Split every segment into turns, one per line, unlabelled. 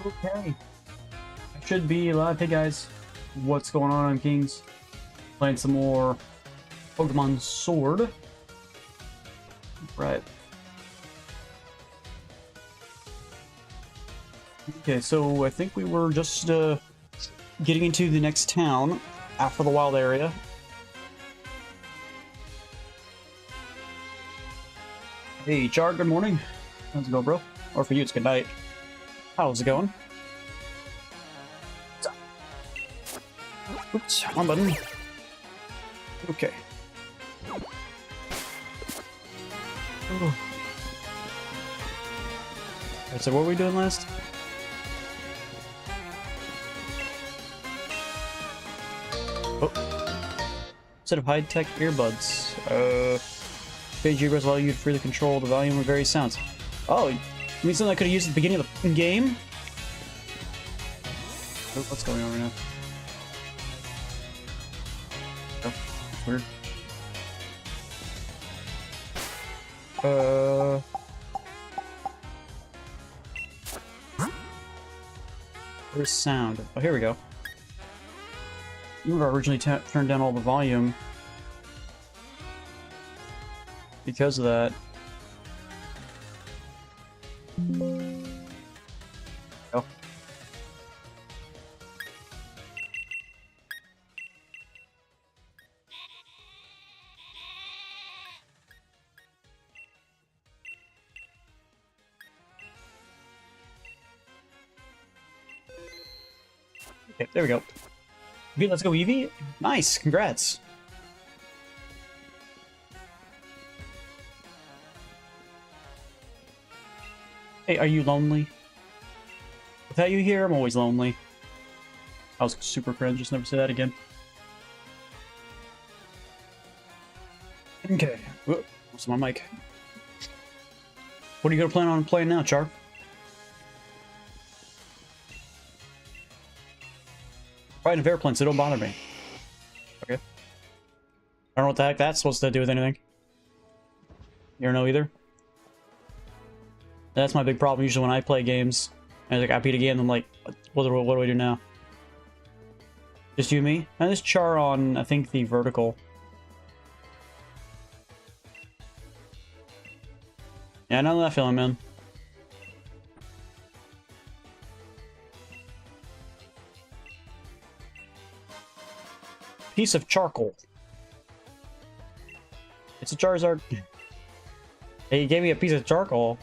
Okay. I should be live. Hey guys, what's going on? I'm Kings. Playing some more Pokemon Sword. Right. Okay, so I think we were just getting into the next town after the wild area. Hey, Char, good morning. How's it going, bro? Or for you, it's good night. How's it going? Oops, wrong button. Okay. Oh. Alright, so what were we doing last? Oh. Set of high-tech earbuds. Page earbuds allow you to freely control the volume of various sounds. Oh, you mean something I could have used at the beginning of the game? Oh, what's going on right now? Oh, that's weird. Where's sound? Oh, here we go. Remember, I originally turned down all the volume because of that. Oh. Okay, there we go. Okay, let's go, Eevee. Nice, congrats. Hey, are you lonely? Without you here, I'm always lonely. I was super cringe, just never say that again. Okay. Whoop, what's my mic? What are you gonna plan on playing now, Char? Riding an airplane, so don't bother me. Okay. I don't know what the heck that's supposed to do with anything. You don't know either? That's my big problem usually when I play games. And like I beat a game, I'm like, what do I do now? Just you and me? And this Char on, I think, the vertical. Yeah, I know that feeling, man. Piece of charcoal. It's a Charizard. Hey, he gave me a piece of charcoal.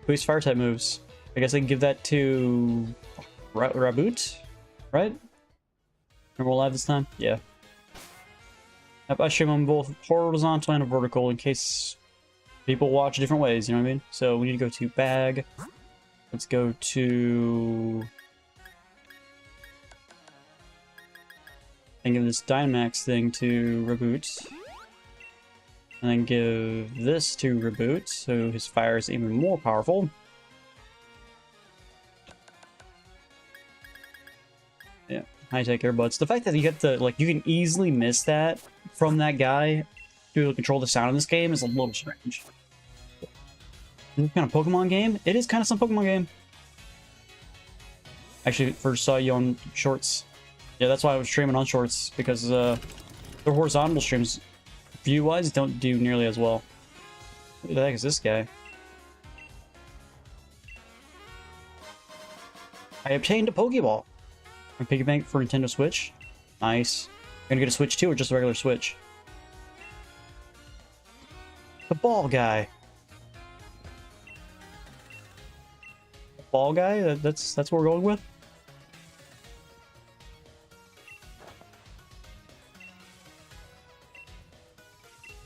Boost fire type moves. I guess I can give that to Raboot, right? Remember we're live this time? Yeah. I stream on both horizontal and vertical in case people watch different ways, you know what I mean? So we need to go to bag. Let's go to... and give this Dynamax thing to Reboot. And then give this to Reboot, so his fire is even more powerful. Yeah, high-tech earbuds. The fact that you get the, like, you can easily miss that from that guy to control the sound in this game is a little strange. Is this kind of Pokemon game? It is kind of some Pokemon game. Actually, first saw you on Shorts. Yeah, that's why I was streaming on Shorts, because the horizontal streams, view-wise, don't do nearly as well. Who the heck is this guy? I obtained a Pokeball. A piggy bank for Nintendo Switch. Nice. Gonna get a Switch too, or just a regular Switch? The ball guy. The ball guy? That's what we're going with?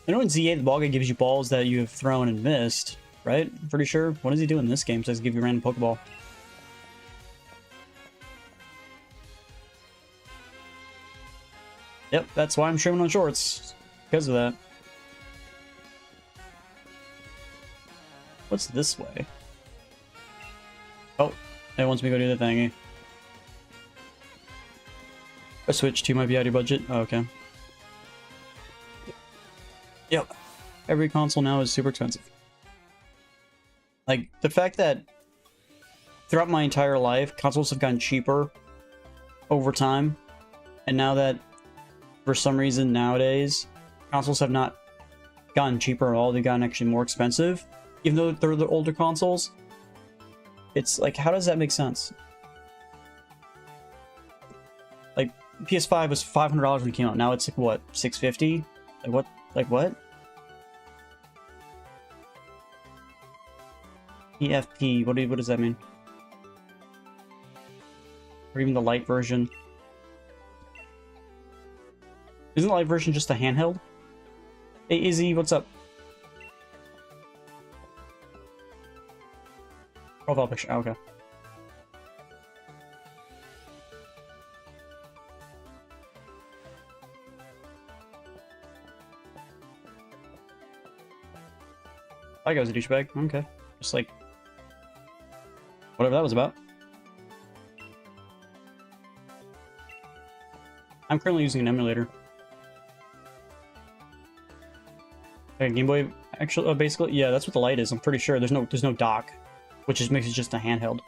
I know in Z8 the ball guy gives you balls that you have thrown and missed, right? I'm pretty sure. What does he do in this game besides give you a random Pokeball? Yep, that's why I'm streaming on Shorts. Because of that. What's this way? Oh, it wants me to go do the thingy. A Switch 2 might be out of your budget. Oh, okay. Yep. Every console now is super expensive. Like, the fact that throughout my entire life, consoles have gotten cheaper over time. And now that, for some reason nowadays, consoles have not gotten cheaper at all, they've gotten actually more expensive. Even though they're the older consoles. It's like, how does that make sense? Like, PS5 was $500 when it came out. Now it's like, what, $650? Like, what? Like, what? EFP, what does that mean? Or even the light version. Isn't the light version just a handheld? Hey, Izzy, what's up? Profile picture, okay. That guy was a douchebag. Okay. Just like... whatever that was about. I'm currently using an emulator. Okay, Game Boy... actually, basically, yeah, that's what the light is. I'm pretty sure. There's no dock. Which just makes it just a handheld.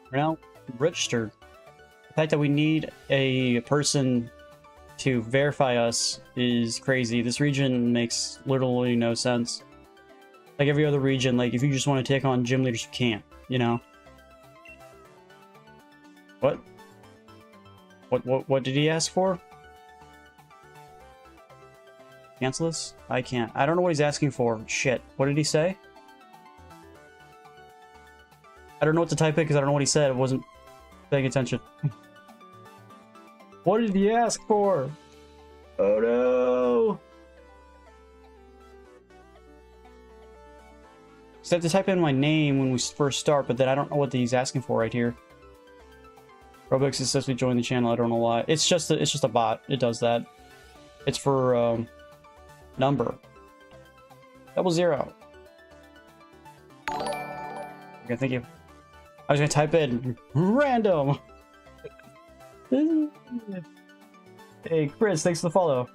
We're now registered. The fact that we need a person to verify us is crazy. This region makes literally no sense. Like every other region, like if you just want to take on gym leaders, you can't, you know? What? What did he ask for? Cancel this? I can't. I don't know what he's asking for. Shit. What did he say? I don't know what to type in because I don't know what he said. I wasn't paying attention. What did he ask for? Oh no! So I have to type in my name when we first start, but then I don't know what he's asking for right here. Roblox successfully joined the channel. I don't know why. It's just a bot. It does that. It's for number 00. Okay, thank you. I was gonna type in random. Hey Chris, thanks for the follow.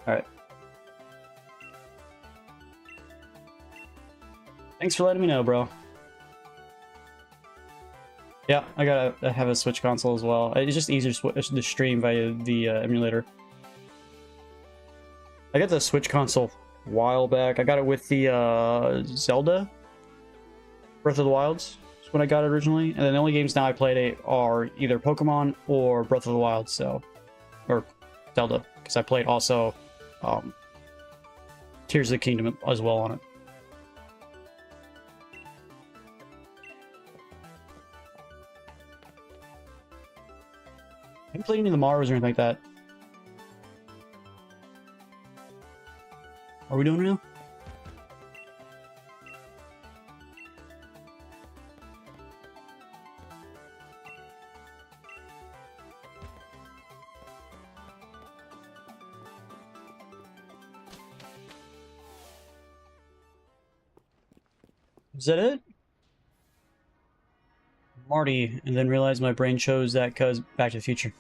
All right. Thanks for letting me know, bro. Yeah, I gotta have a Switch console as well. It's just easier to stream via the emulator. I got the Switch console a while back. I got it with the Zelda Breath of the Wilds. That's when I got it originally. And then the only games now I played are either Pokemon or Breath of the Wild, so... or Zelda, because I played also Tears of the Kingdom as well on it. I haven't played any of the Marios or anything like that. Are we doing it now? Is that it? Marty, and then realized my brain chose that because Back to the Future.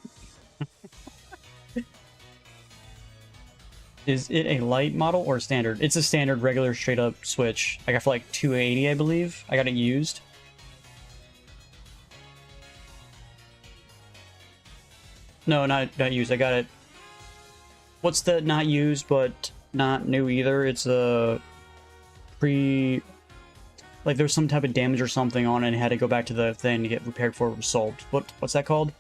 Is it a light model or a standard? It's a standard, regular, straight up Switch. I got for like $280, I believe. I got it used. No, not used. I got it. What's the not used but not new either? It's a pre. Like there was some type of damage or something on it and had to go back to the thing to get repaired before it was sold. What's that called?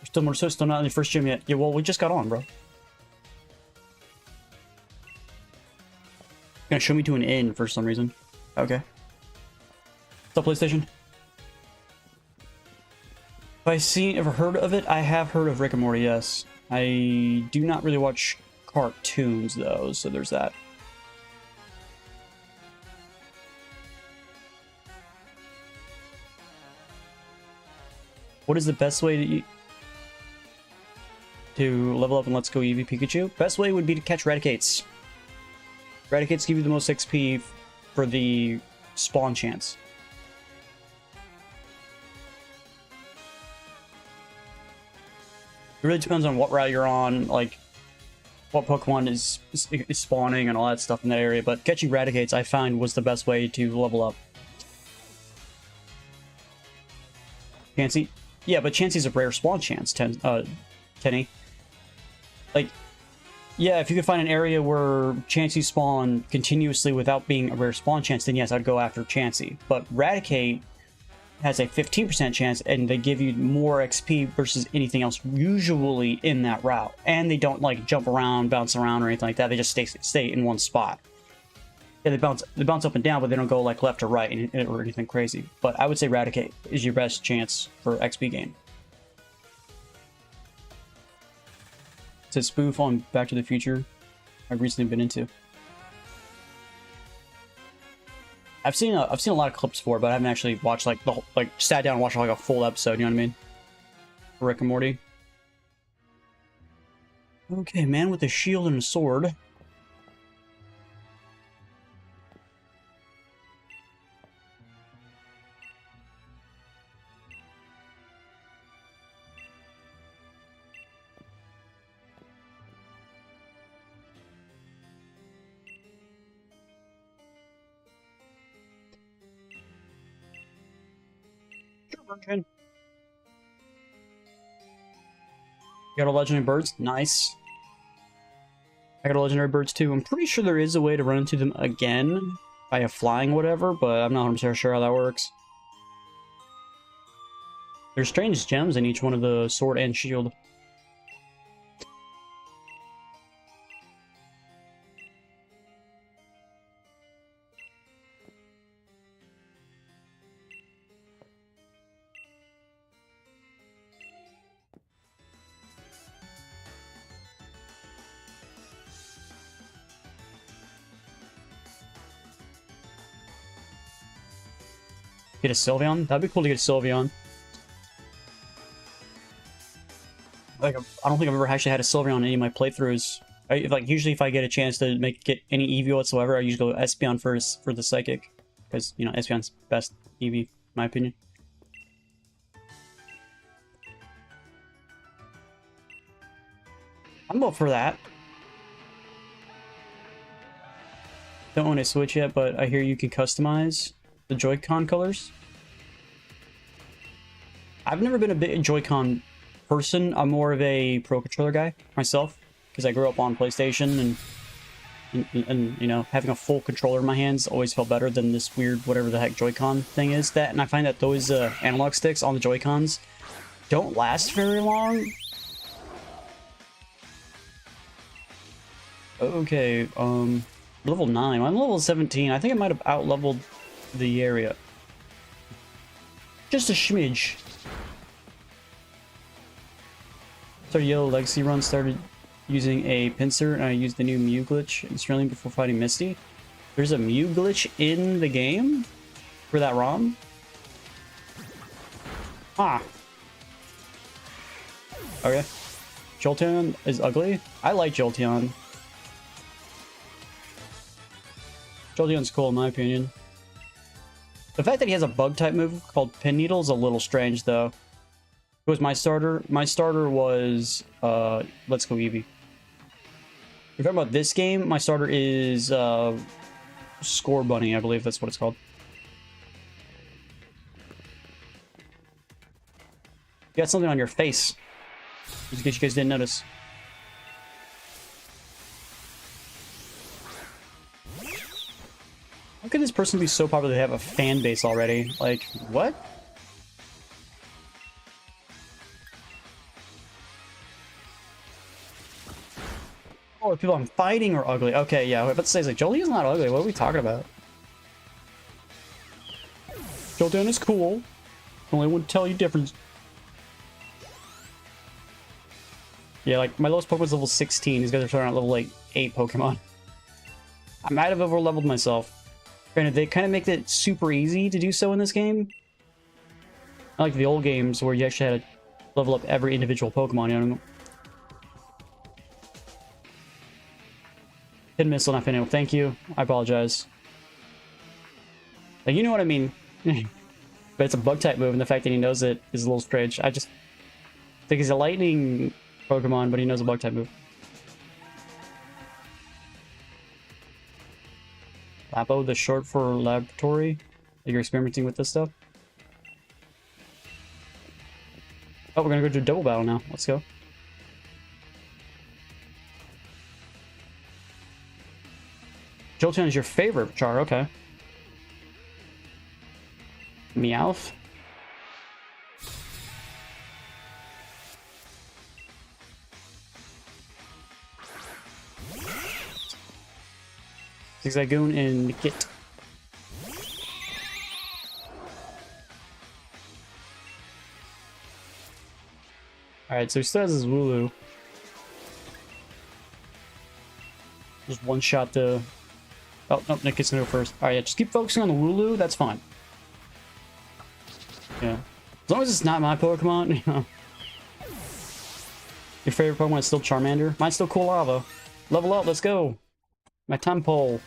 Still more so, still not in the first gym yet. Yeah, well, we just got on, bro. Gonna show me to an inn for some reason. Okay. What's up, PlayStation? Have I ever heard of it? I have heard of Rick and Morty, yes. I do not really watch cartoons, though, so there's that. What is the best way to to level up in Let's Go Eevee Pikachu. Best way would be to catch Raticates. Raticates give you the most XP for the spawn chance. It really depends on what route you're on, like what Pokemon is spawning and all that stuff in that area, but catching Raticates I find was the best way to level up. Chansey? Yeah, but Chansey's a rare spawn chance, Kenny. Like, yeah, if you could find an area where Chansey spawn continuously without being a rare spawn chance, then yes, I'd go after Chansey. But Raticate has a 15% chance, and they give you more XP versus anything else usually in that route. And they don't, like, jump around, bounce around, or anything like that. They just stay in one spot. Yeah, they bounce up and down, but they don't go, like, left or right or anything crazy. But I would say Raticate is your best chance for XP gain. It's a spoof on Back to the Future I've recently been into. I've seen a lot of clips for it, but I haven't actually watched like the whole, sat down and watched like a full episode. You know what I mean? Rick and Morty. Okay, man with a shield and a sword. You got a legendary birds? Nice. I got a legendary birds too. I'm pretty sure there is a way to run into them again by a flying whatever, but I'm not 100% sure how that works. There's strange gems in each one of the sword and shield. Get a Sylveon? That'd be cool to get a Sylveon. Like, I don't think I've ever actually had a Sylveon in any of my playthroughs. Usually if I get a chance to get any Eevee whatsoever, I usually go Espeon first for the Psychic. Because, you know, Espeon's best Eevee, in my opinion. I'm up for that. Don't own a Switch yet, but I hear you can customize the Joy-Con colors. I've never been a big Joy-Con person. I'm more of a Pro Controller guy myself, because I grew up on PlayStation, and you know, having a full controller in my hands always felt better than this weird whatever the heck Joy-Con thing is. And I find that those analog sticks on the Joy-Cons don't last very long. Okay, level 9. I'm level 17. I think I might have out-leveled the area. Just a smidge. So Yellow Legacy Run started using a pincer, and I used the new Mew glitch in Sterling before fighting Misty. There's a Mew glitch in the game for that ROM? Ah. Okay. Jolteon is ugly? I like Jolteon. Jolteon's cool in my opinion. The fact that he has a bug type move called Pin Needle is a little strange though. It was my starter. My starter was Let's Go Eevee. If you're talking about this game, my starter is Score Bunny, I believe that's what it's called. You got something on your face. Just in case you guys didn't notice. How could this person be so popular they have a fan base already? Like, what? Oh, the people I'm fighting are ugly. Okay, yeah, I was about to say, like, Jolteon's not ugly. What are we talking about? Jolteon is cool. Only one tell you different. Yeah, like, my lowest Pokemon's level 16. These guys are starting at level, like, 8 Pokemon. I might have over-leveled myself. Granted, they kind of make it super easy to do so in this game. Not like the old games where you actually had to level up every individual Pokemon, you know? Hit missile, not finito. Thank you. I apologize. Like, you know what I mean. But it's a bug type move, and the fact that he knows it is a little strange. I just think he's a lightning Pokemon, but he knows a bug type move. Labo, the short for laboratory. Like you're experimenting with this stuff. Oh, we're gonna go to a double battle now. Let's go. Jolteon is your favorite Char, okay. Meowth. Zigzagoon and Git. Alright, so he still has his Wooloo. Just one shot to... Oh, no, Nick gets to go first. Alright, yeah, just keep focusing on the Wooloo, that's fine. Yeah. As long as it's not my Pokemon, you know. Your favorite Pokemon is still Charmander? Mine's still Lava. Level up, let's go! My Tympole.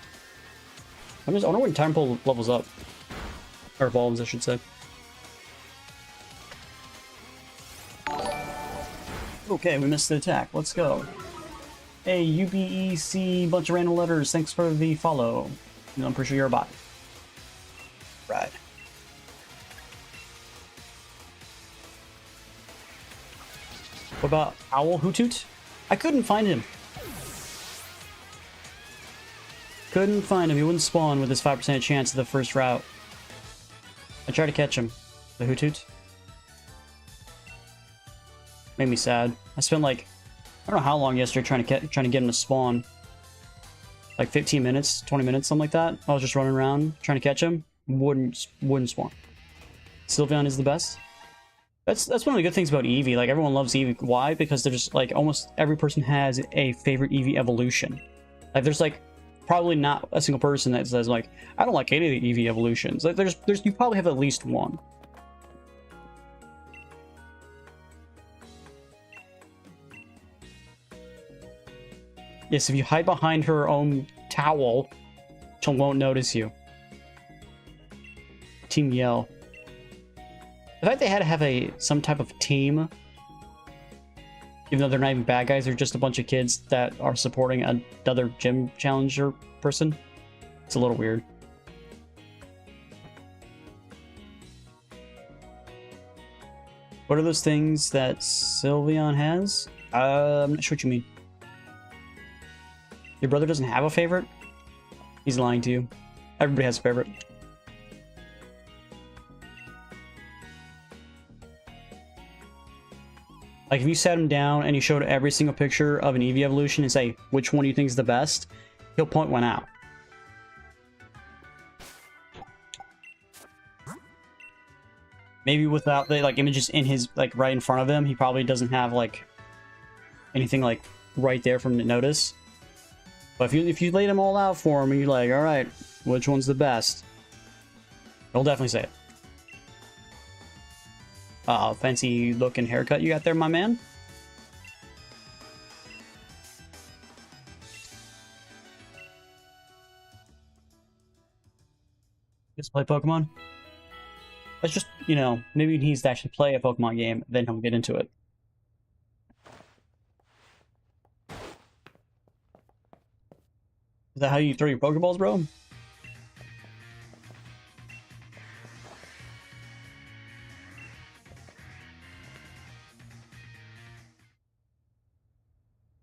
I wonder when Tympole levels up. Or evolves, I should say. Okay, we missed the attack. Let's go. Hey, UBEC, bunch of random letters. Thanks for the follow. I'm pretty sure you're a bot. Right. What about Owl Hoothoot? I couldn't find him. Couldn't find him. He wouldn't spawn with his 5% chance of the first route. I tried to catch him. The Hoothoot. Made me sad. I spent like, I don't know how long yesterday trying to get him to spawn. Like 15 minutes, 20 minutes, something like that. I was just running around trying to catch him. Wouldn't spawn. Sylveon is the best. That's one of the good things about Eevee. Like, everyone loves Eevee. Why? Because they're just like, almost every person has a favorite Eevee evolution. Like, there's like probably not a single person that says like, I don't like any of the Eevee evolutions. Like, there's you probably have at least one. Yes, if you hide behind her own towel, she won't notice you. Team Yell. The fact they had to have some type of team, even though they're not even bad guys, they're just a bunch of kids that are supporting another gym challenger person. It's a little weird. What are those things that Sylveon has? I'm not sure what you mean. Your brother doesn't have a favorite? He's lying to you. Everybody has a favorite. Like, if you sat him down and you showed every single picture of an Eevee evolution and say, which one do you think is the best? He'll point one out. Maybe without the, like, images in his, like, right in front of him, he probably doesn't have, like, anything, like, right there for him to notice. But if you laid them all out for him and you're like, alright, which one's the best? He'll definitely say it. Fancy looking haircut you got there, my man. Just play Pokemon? Let's just, you know, maybe he needs to actually play a Pokemon game, then he'll get into it. Is that how you throw your Pokeballs, bro?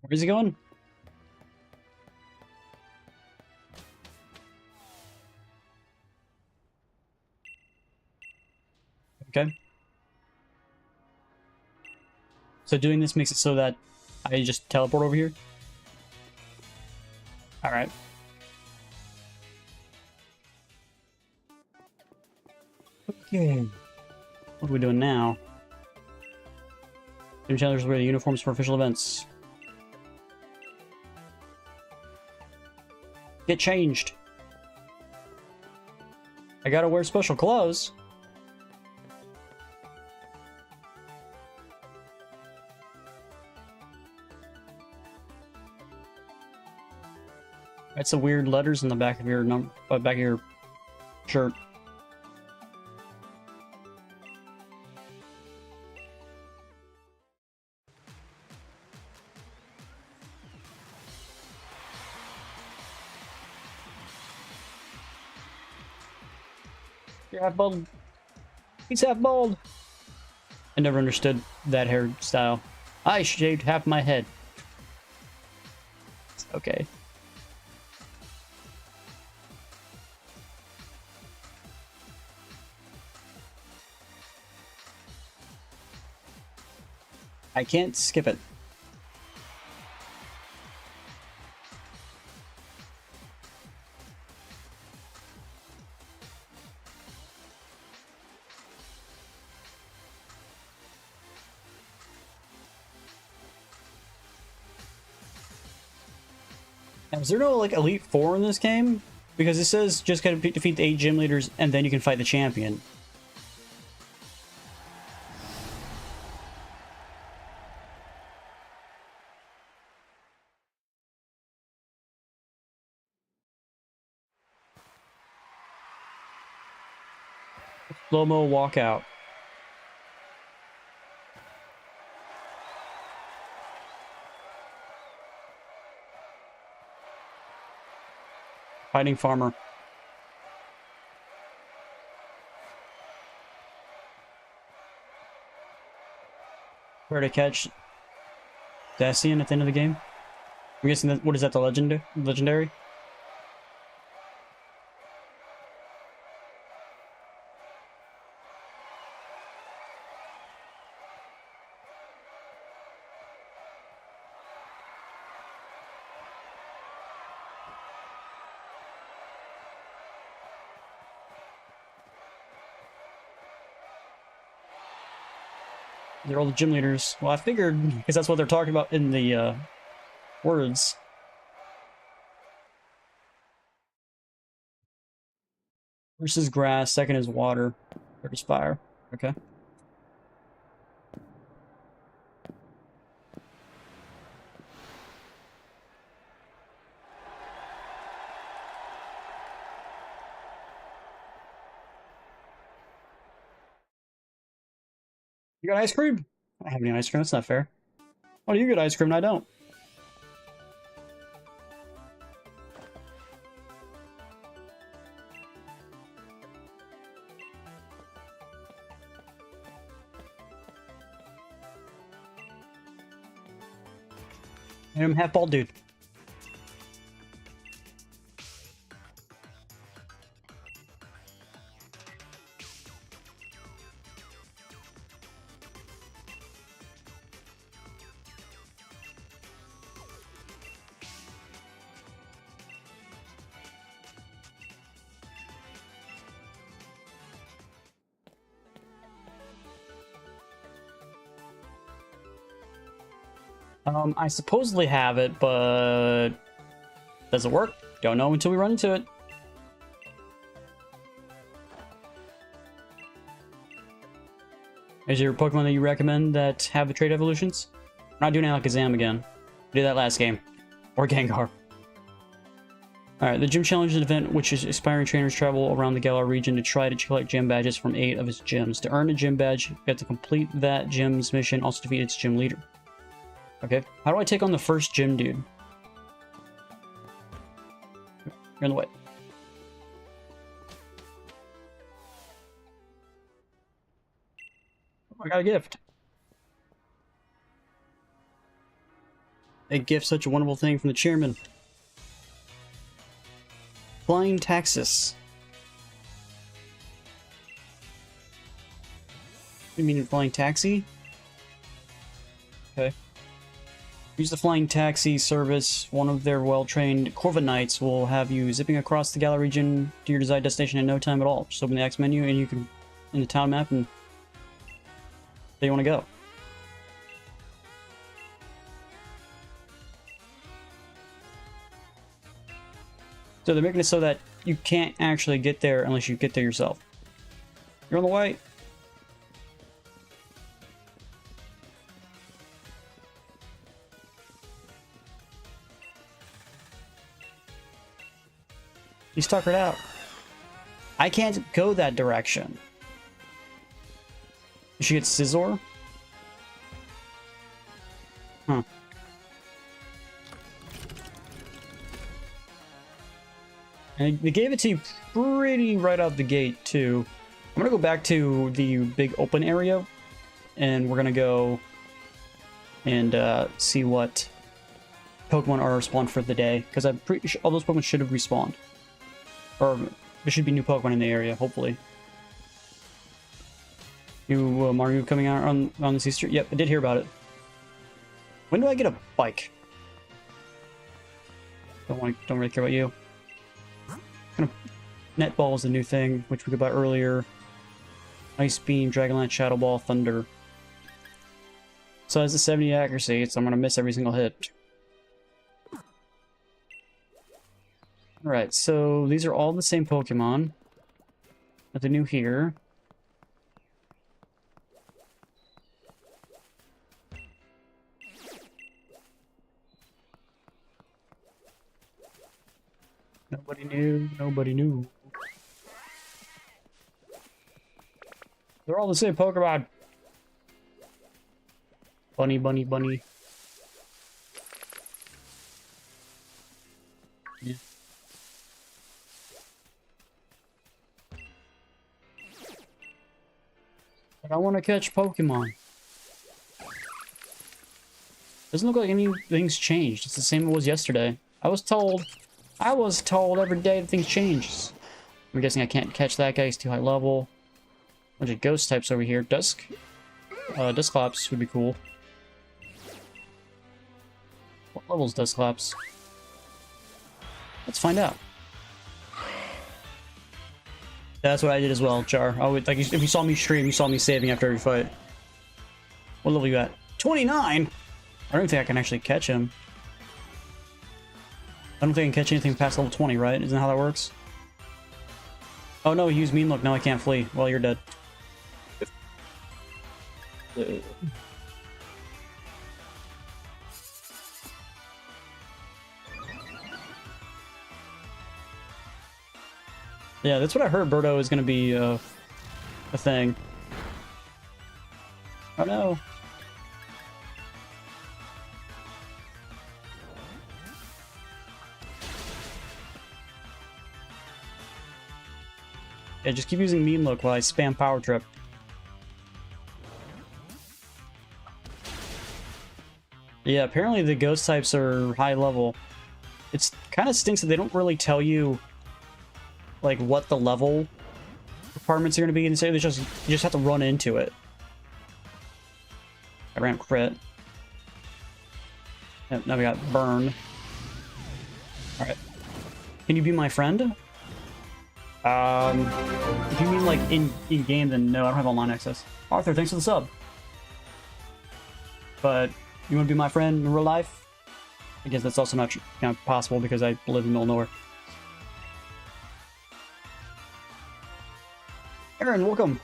Where's he going? Okay. So doing this makes it so that I just teleport over here? Alright. Okay. What are we doing now? Gym challengers wear the uniforms for official events. Get changed. I gotta wear special clothes. That's some weird letters in the back of your back of your shirt. You're half bald. He's half bald. I never understood that hairstyle. I shaved half my head. Okay. I can't skip it. Is there no like Elite Four in this game? Because it says just gotta defeat the 8 gym leaders and then you can fight the champion. Slow-mo walkout. Fighting farmer. Where to catch Dacian at the end of the game? I'm guessing that, what is that, the legendary? They're all the gym leaders. Well, I figured, because that's what they're talking about in the words. First is grass, second is water, third is fire. Okay. You got ice cream? I don't have any ice cream, that's not fair. Oh, you get ice cream and I don't. And I'm half bald, dude. I supposedly have it, but does it work? Don't know until we run into it. Is there a Pokemon that you recommend that have the trait evolutions? We're not doing Alakazam again. We did that last game. Or Gengar. Alright, the Gym Challenge is an event which is aspiring trainers travel around the Galar region to try to collect gym badges from 8 of its gyms. To earn a gym badge, you have to complete that gym's mission, also defeat its gym leader. Okay, how do I take on the first gym dude? You're in the way. Oh, I got a gift. A gift, such a wonderful thing from the chairman. Flying Taxis. You mean flying taxi? Okay. Use the flying taxi service. One of their well-trained Corva Knights will have you zipping across the Galar region to your desired destination in no time at all. Just open the X menu and you can, in the town map, and there you want to go. So they're making it so that you can't actually get there unless you get there yourself. You're on the way. He's tuckered out. I can't go that direction. Did she get Scizor? Huh. And they gave it to you pretty right out the gate, too. I'm gonna go back to the big open area, and we're gonna go and see what Pokemon are respawned for the day, because I'm pretty sure all those Pokemon should have respawned. Or there should be new Pokemon in the area, hopefully. New Mario coming out on this Easter? Yep, I did hear about it. When do I get a bike? Don't really care about you. Kind of Netball is a new thing, which we could buy earlier. Ice Beam, Dragonlance, Shadow Ball, Thunder. So it has a 70 accuracy, so I'm gonna miss every single hit. Alright, so these are all the same Pokemon. Nothing new here. Nobody knew, nobody knew. They're all the same Pokemon. Bunny, bunny, bunny. Yeah. But I want to catch Pokemon. Doesn't look like anything's changed. It's the same it was yesterday. I was told every day that things change. I'm guessing I can't catch that guy. He's too high level. Bunch of ghost types over here. Dusclops would be cool. What level's Dusclops? Let's find out. That's what I did as well, Char. I would, like, if you saw me stream, you saw me saving after every fight. What level you at? 29? I don't think I can actually catch him. I don't think I can catch anything past level 20, right? Isn't that how that works? Oh no, he used Mean Look. Now I can't flee. Well, you're dead. Yeah, that's what I heard. Birdo is going to be a thing. Oh no. Yeah, just keep using Mean Look while I spam Power Trip. Yeah, apparently the ghost types are high level. It's kind of stinks that they don't really tell you like what the level requirements are going to be, and say you just have to run into it. I ran crit. Yep, now we got burn. All right, can you be my friend? If you mean like in game, then no, I don't have online access. Arthur, thanks for the sub. But you want to be my friend in real life? I guess that's also not possible because I live in the middle of nowhere. Aaron, welcome.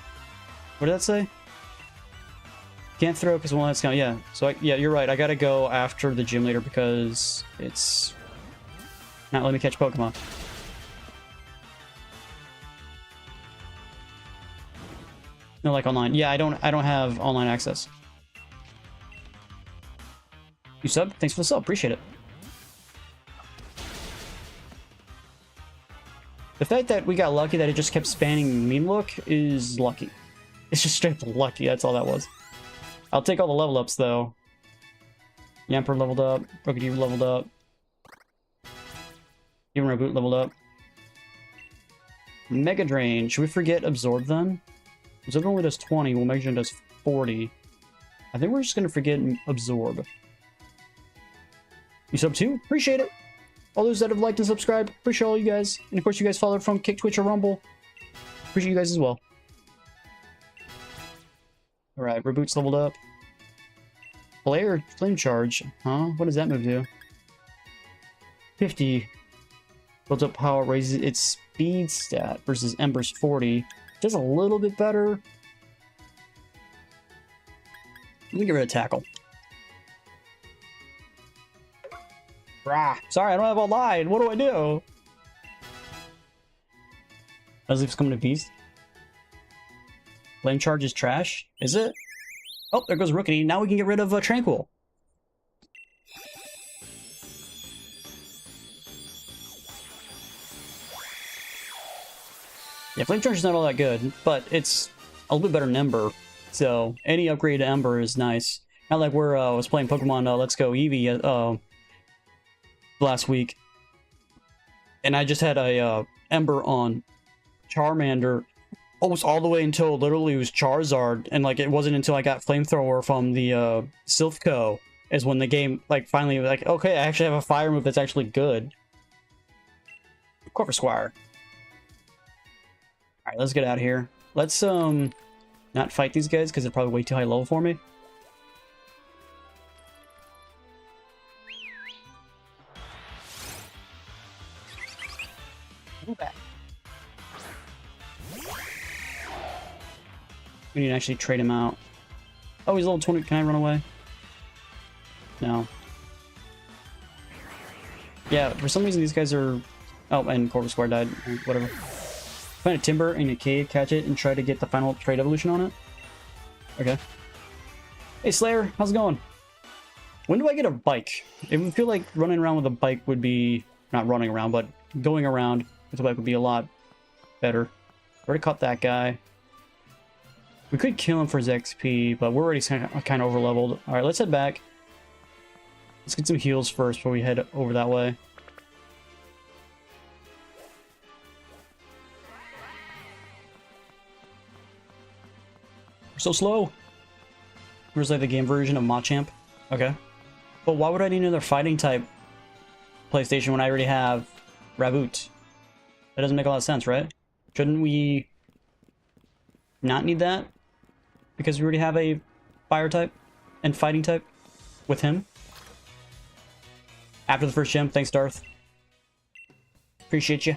What did that say? Can't throw because one that's count. Yeah. So yeah, you're right. I gotta go after the gym leader because it's not letting me catch Pokemon. No, like online. Yeah, I don't have online access. You sub? Thanks for the sub. Appreciate it. The fact that we got lucky that it just kept spanning Mean Look is lucky. It's just straight up lucky. That's all that was. I'll take all the level ups though. Yamper leveled up. Rookidee leveled up. Even Reboot leveled up. Mega Drain. Should we forget Absorb then? Absorb only does 20, while Mega Drain does 40. I think we're just gonna forget Absorb. You sub too? Appreciate it. All those that have liked and subscribed, appreciate all you guys. And of course you guys followed from Kick, Twitch, or Rumble. Appreciate you guys as well. Alright, Reboot's leveled up. Flame Charge. Huh? What does that move do? 50. Builds up power, raises its speed stat versus Ember's 40. Does a little bit better. Let me get rid of Tackle. Rah. Sorry, I don't have online. What do I do? Nuzleaf's coming to Beast. Flame Charge is trash. Is it? Oh, there goes Rookity. Now we can get rid of Tranquil. Yeah, Flame Charge is not all that good, but it's a little bit better than Ember. So any upgrade to Ember is nice. Not like we're was playing Pokemon Let's Go Eevee last week, and I just had a Ember on Charmander almost all the way until literally it was Charizard, and like it wasn't until I got Flamethrower from the Silphco is when the game like finally like, okay, I actually have a fire move that's actually good. Corvisquire. All right, let's get out of here. Let's not fight these guys because they're probably way too high level for me. Back. We need to actually trade him out. Oh, he's level 20. Can I run away? No. Yeah, for some reason these guys are... Oh, and Corvisquire died. Whatever. Find a Timber in a cave, catch it, and try to get the final trade evolution on it. Okay. Hey Slayer, how's it going? When do I get a bike? It would feel like running around with a bike would be... Not running around, but going around with a bike would be a lot better. Already caught that guy. We could kill him for his XP, but we're already kind of over leveled. Alright, let's head back. Let's get some heals first before we head over that way. We're so slow. Where's like the game version of Machamp? Okay. But why would I need another fighting type PlayStation when I already have Raboot? That doesn't make a lot of sense, right? Shouldn't we not need that? Because we already have a fire type and fighting type with him. After the first gym, thanks Darth. Appreciate you.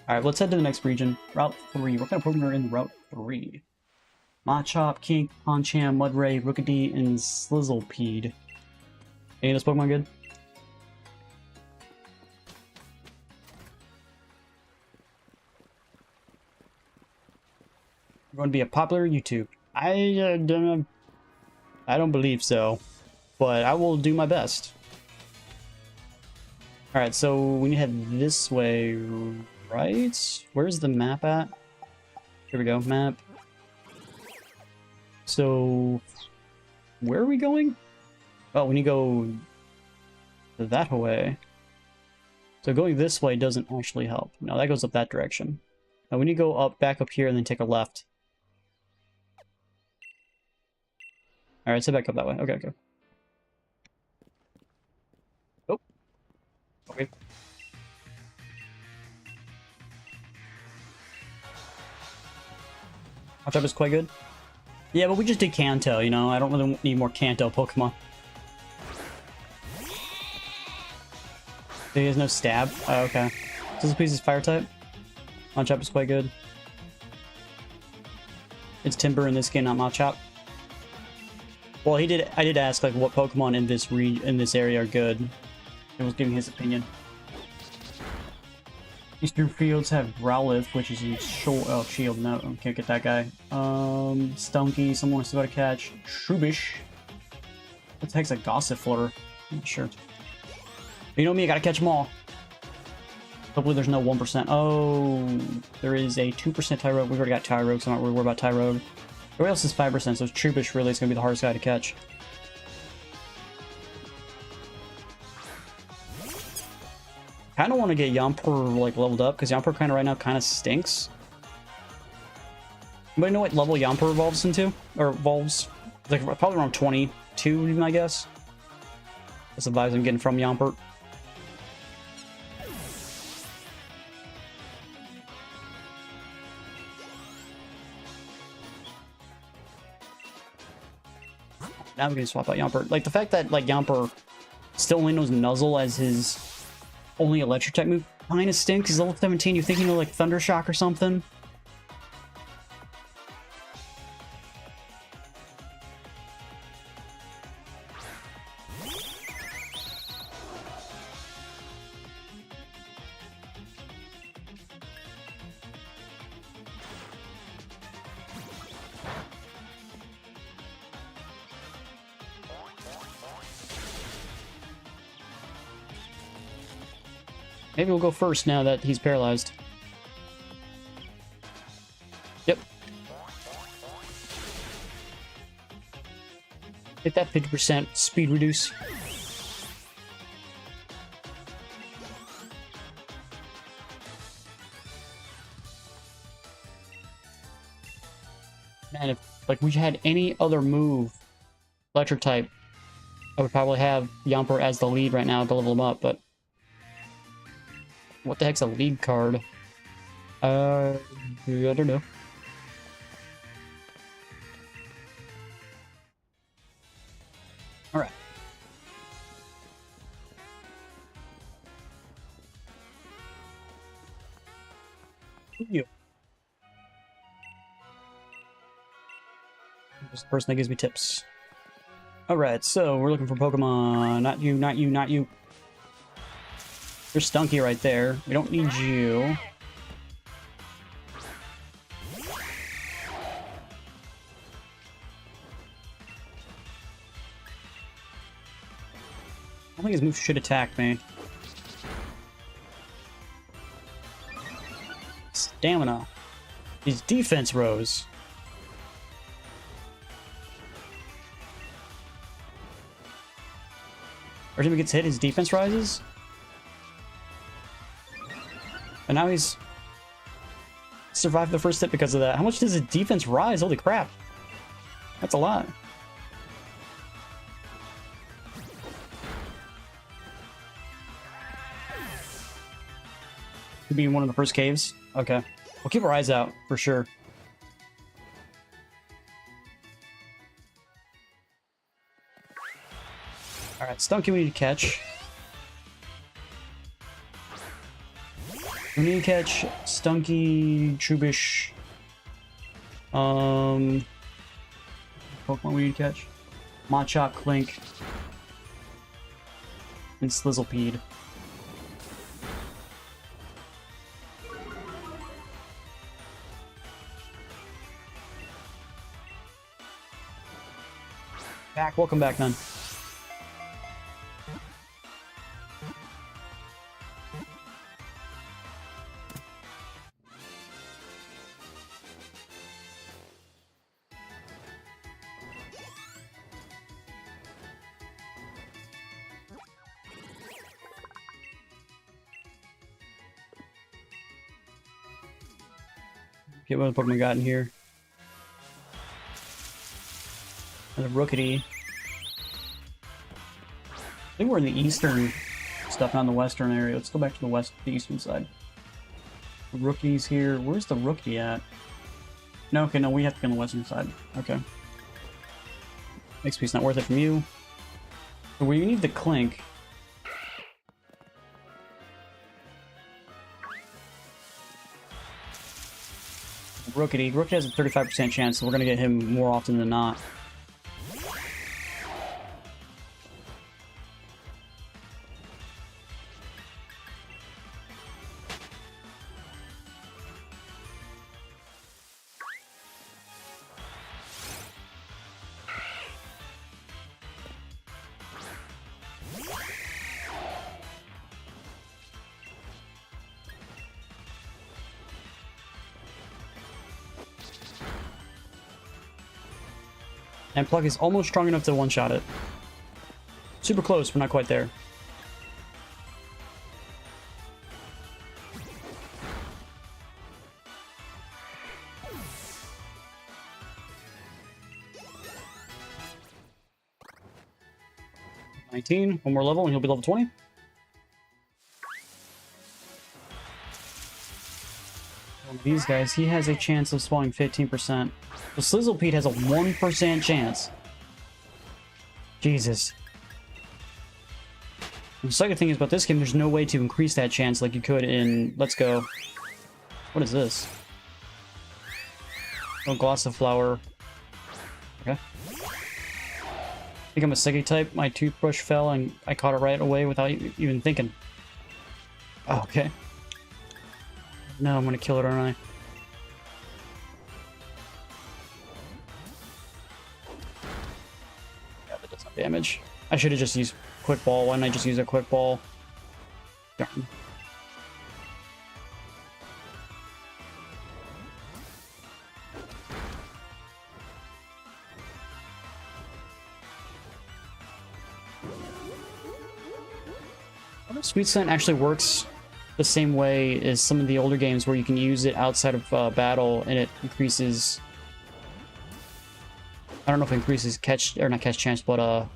Alright, let's head to the next region. Route 3. What kind of Pokemon are in Route 3? Machop, Kink, Poncham, Mudray, Rookidee, and Slizzlepede. Any of those Pokemon good? We're going to be a popular YouTube. I don't believe so, but I will do my best. Alright, so we need to head this way, right? Where's the map at? Here we go, map. So, where are we going? Oh, we need to go that way. So going this way doesn't actually help. No, that goes up that direction. Now we need to go up, back up here, and then take a left. Alright, so back up that way. Okay, okay. Oh. Okay. Machop is quite good. Yeah, but we just did Kanto, you know? I don't really need more Kanto Pokemon. He has no stab? Oh, okay. So this piece is fire type. Machop is quite good. It's Timber in this game, not Machop. Well, I did ask like what Pokemon in this area are good. He was giving his opinion. Eastern Fields have Growlithe, which is a shield. No, can't get that guy. Stunky, someone still got to catch. Trubbish. What the heck's a Gossifleur? I'm not sure. You know me, I gotta catch them all. Hopefully there's no 1%. Oh, there is a 2% Tyrogue. We've already got Tyrogue, so I'm not really worried about Tyrogue. Everybody else is 5%, so Trubbish really is going to be the hardest guy to catch. Kind of want to get Yamper like leveled up, because Yamper kind of right now kind of stinks. Anybody know what level Yamper evolves into? Or evolves? Like probably around 22, even, I guess. That's the vibes I'm getting from Yamper. Now we're gonna swap out Yamper. Like the fact that like Yamper still only knows Nuzzle as his only electric type move kind of stinks. He's level 17. You think you know like Thunder Shock or something? Maybe we'll go first now that he's paralyzed. Yep. Hit that 50% speed reduce. Man, if like we had any other move, electric type, I would probably have Yamper as the lead right now to level him up, but what the heck's a lead card? I don't know. All right. You. This person that gives me tips. All right, so we're looking for Pokemon. Not you, not you, not you. There's Stunky right there. We don't need you. I don't think his move should attack me. Stamina. His defense rose. Every time he gets hit, his defense rises. And now he's survived the first hit because of that. How much does his defense rise? Holy crap. That's a lot. Could be in one of the first caves. Okay. We'll keep our eyes out for sure. Alright, Stunky we need to catch. We need to catch Stunky, Trubbish. Pokemon we need to catch. Machop, Clink. And Slizzlepede. Back, welcome back, man. Get what other Pokemon got in here. And a Rookity. I think we're in the eastern stuff, not in the western area. Let's go back to the eastern side. The Rookie's here. Where's the Rookie at? No, okay, no, we have to go on the western side. Okay. XP's not worth it from you. So we need the Clink. Rookity. Rookity has a 35% chance, so we're going to get him more often than not. And Plug is almost strong enough to one-shot it. Super close, but not quite there. $19, one more level and he'll be level 20. These guys, he has a chance of spawning 15%. So Slizzlepede has a 1% chance. Jesus. The second thing is about this game, there's no way to increase that chance like you could in Let's Go. What is this? Oh, Glossiflower. Okay. I think I'm a Psychic type. My toothbrush fell and I caught it right away without even thinking. Oh, okay. No, I'm gonna kill it, aren't I? Yeah, that does not damage. I should have just used Quick Ball. Why didn't I just use a Quick Ball? Darn. Sweet Scent actually works the same way as some of the older games where you can use it outside of battle and it increases... I don't know if it increases catch, or not catch chance, but like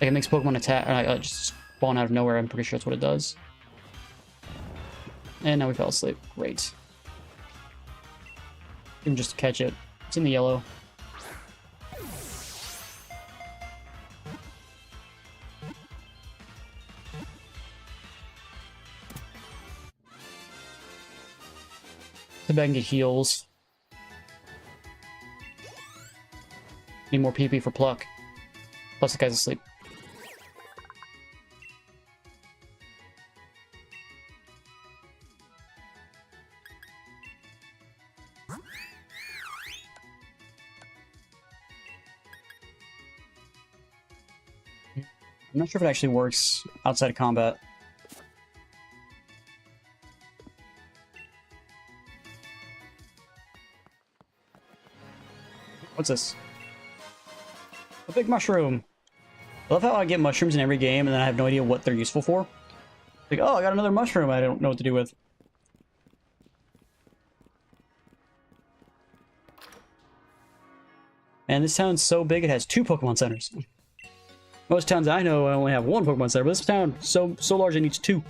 it makes Pokemon attack, just spawn out of nowhere. I'm pretty sure that's what it does. And now we fell asleep. Great. You can just catch it. It's in the yellow. So I can get heals. Need more PP for Pluck. Plus the guy's asleep. I'm not sure if it actually works outside of combat. What's this? A big mushroom. I love how I get mushrooms in every game and then I have no idea what they're useful for. Like, oh, I got another mushroom I don't know what to do with. And this town's so big it has 2 Pokemon centers. Most towns I know I only have 1 Pokemon center, but this town so large it needs 2.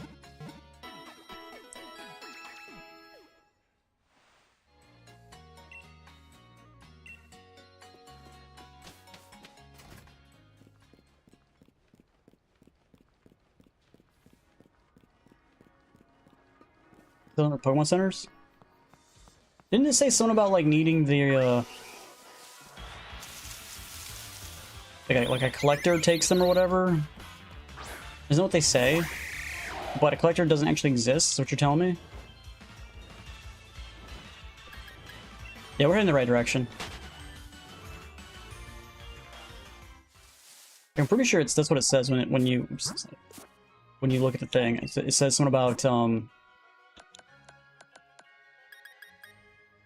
Still in Pokemon centers? Didn't it say something about like needing the like a collector takes them or whatever? Isn't that what they say? But a collector doesn't actually exist, is what you're telling me? Yeah, we're in the right direction. I'm pretty sure that's what it says when you look at the thing. It says something about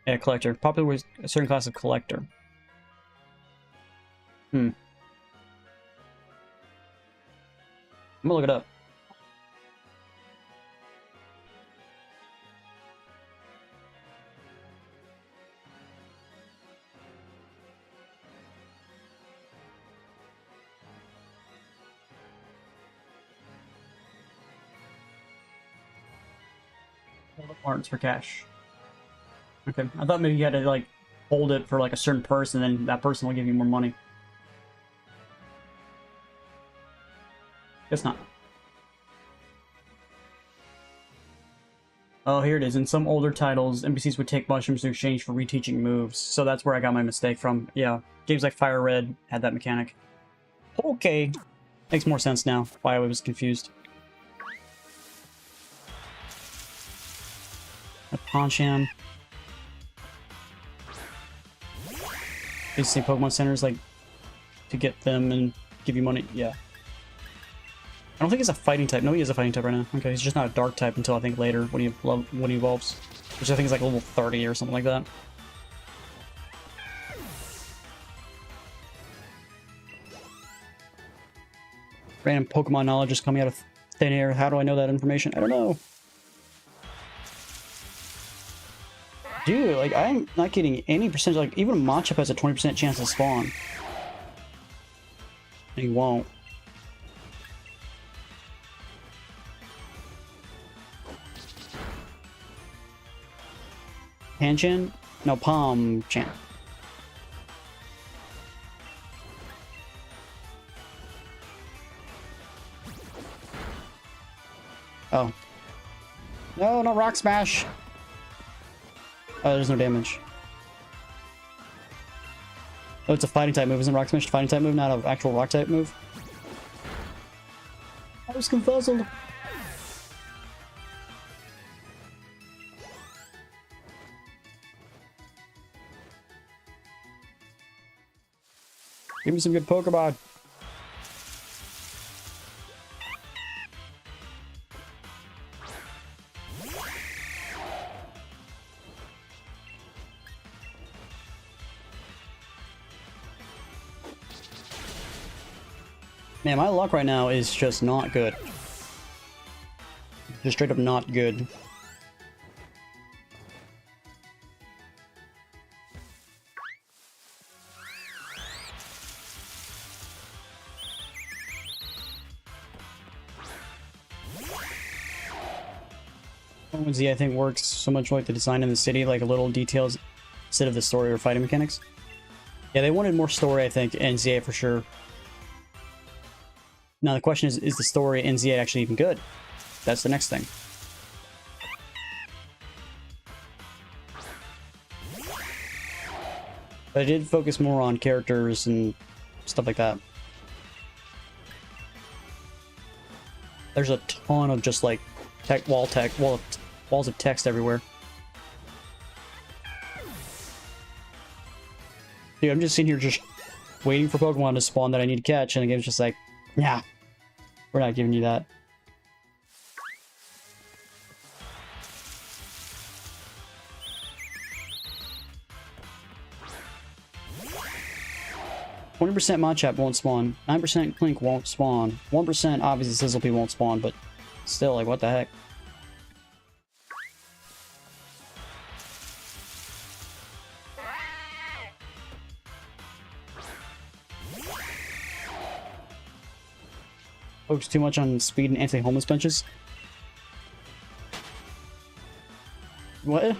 yeah, collector. Popular with a certain class of collector. I'm gonna look it up. Arts for cash. Okay, I thought maybe you had to like hold it for like a certain person, and then that person will give you more money. Guess not. Oh, here it is. In some older titles, NPCs would take mushrooms in exchange for reteaching moves. So that's where I got my mistake from. Yeah, games like Fire Red had that mechanic. Okay, makes more sense now why I was confused. A Poncham. Basically, Pokemon centers like to get them and give you money. Yeah. I don't think he's a fighting type. No, he is a fighting type right now. Okay, he's just not a dark type until I think later when he evolves, which I think is like level 30 or something like that. Random Pokemon knowledge just coming out of thin air. How do I know that information? I don't know. Dude, like, I'm not getting any percentage. Like, even a Machop has a 20% chance to spawn. And he won't. Panchan? No, Palmchan. Oh. No, no Rock Smash! Oh, there's no damage. Oh, it's a fighting type move. Isn't Rock Smash a fighting type move, not an actual rock type move? I was confuzzled. Give me some good Pokemon. Man, my luck right now is just not good. Just straight up not good. Z, I think, works so much like the design in the city, like little details instead of the story or fighting mechanics. Yeah, they wanted more story, I think, in ZA for sure. Now the question is the story in ZA actually even good? That's the next thing. But I did focus more on characters and stuff like that. There's a ton of just like walls of text everywhere. Dude, I'm just sitting here just waiting for Pokemon to spawn that I need to catch, and the game's just like, yeah, we're not giving you that. "20% Machop won't spawn, 9% Clink won't spawn, 1% obviously Sizzlipede won't spawn, but still, like, what the heck?" Focus too much on speed and anti-homeless benches. What?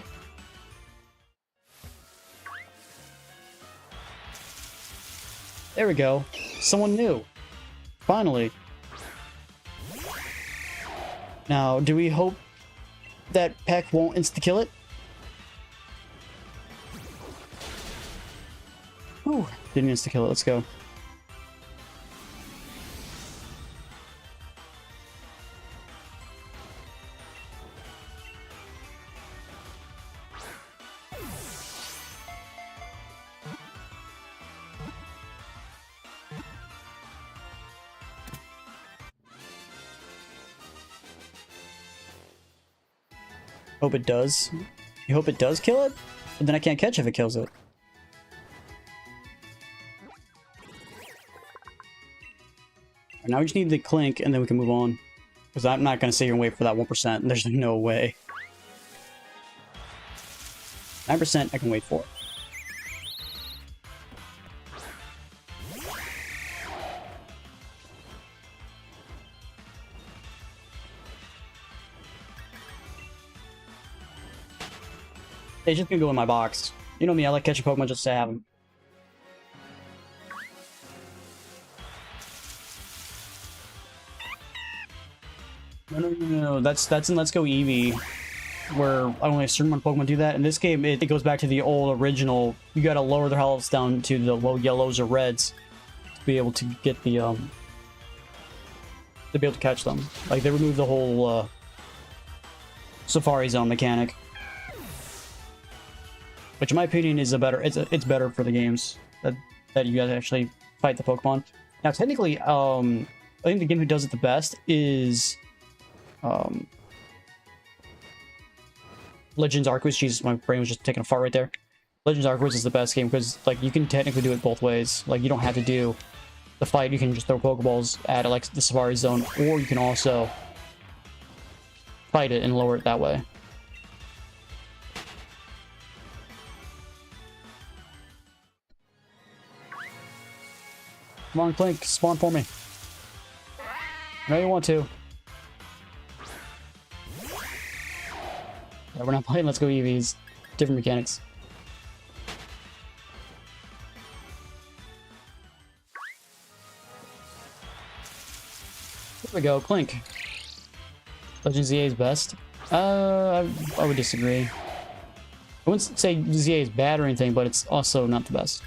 There we go. Someone new. Finally. Now, do we hope that Peck won't insta-kill it? Ooh, didn't insta-kill it. Let's go. Hope it does. You hope it does kill it? But then I can't catch if it kills it. Now we just need the Clink, and then we can move on. Because I'm not going to sit here and wait for that 1%. There's no way. 9% I can wait for. It's just gonna go in my box. You know me, I like catching Pokemon just to have them. No. That's in Let's Go Eevee, where only a certain amount of Pokemon do that. In this game, it goes back to the old original. You gotta lower their health down to the low yellows or reds to be able to get the to be able to catch them. Like, they removed the whole Safari Zone mechanic. Which, in my opinion, is it's better for the games that you guys actually fight the Pokemon. Now, technically, I think the game who does it the best is Legends Arceus. Jesus, my brain was just taking a fart right there. Legends Arceus is the best game because, like, you can technically do it both ways. Like, you don't have to do the fight. You can just throw Pokeballs at it, like the Safari Zone, or you can also fight it and lower it that way. Come on, Clink, spawn for me. No, you want to. Yeah, we're not playing Let's Go Eevees. Different mechanics. There we go, Clink. Legends ZA is best. I would disagree. I wouldn't say ZA is bad or anything, but it's also not the best.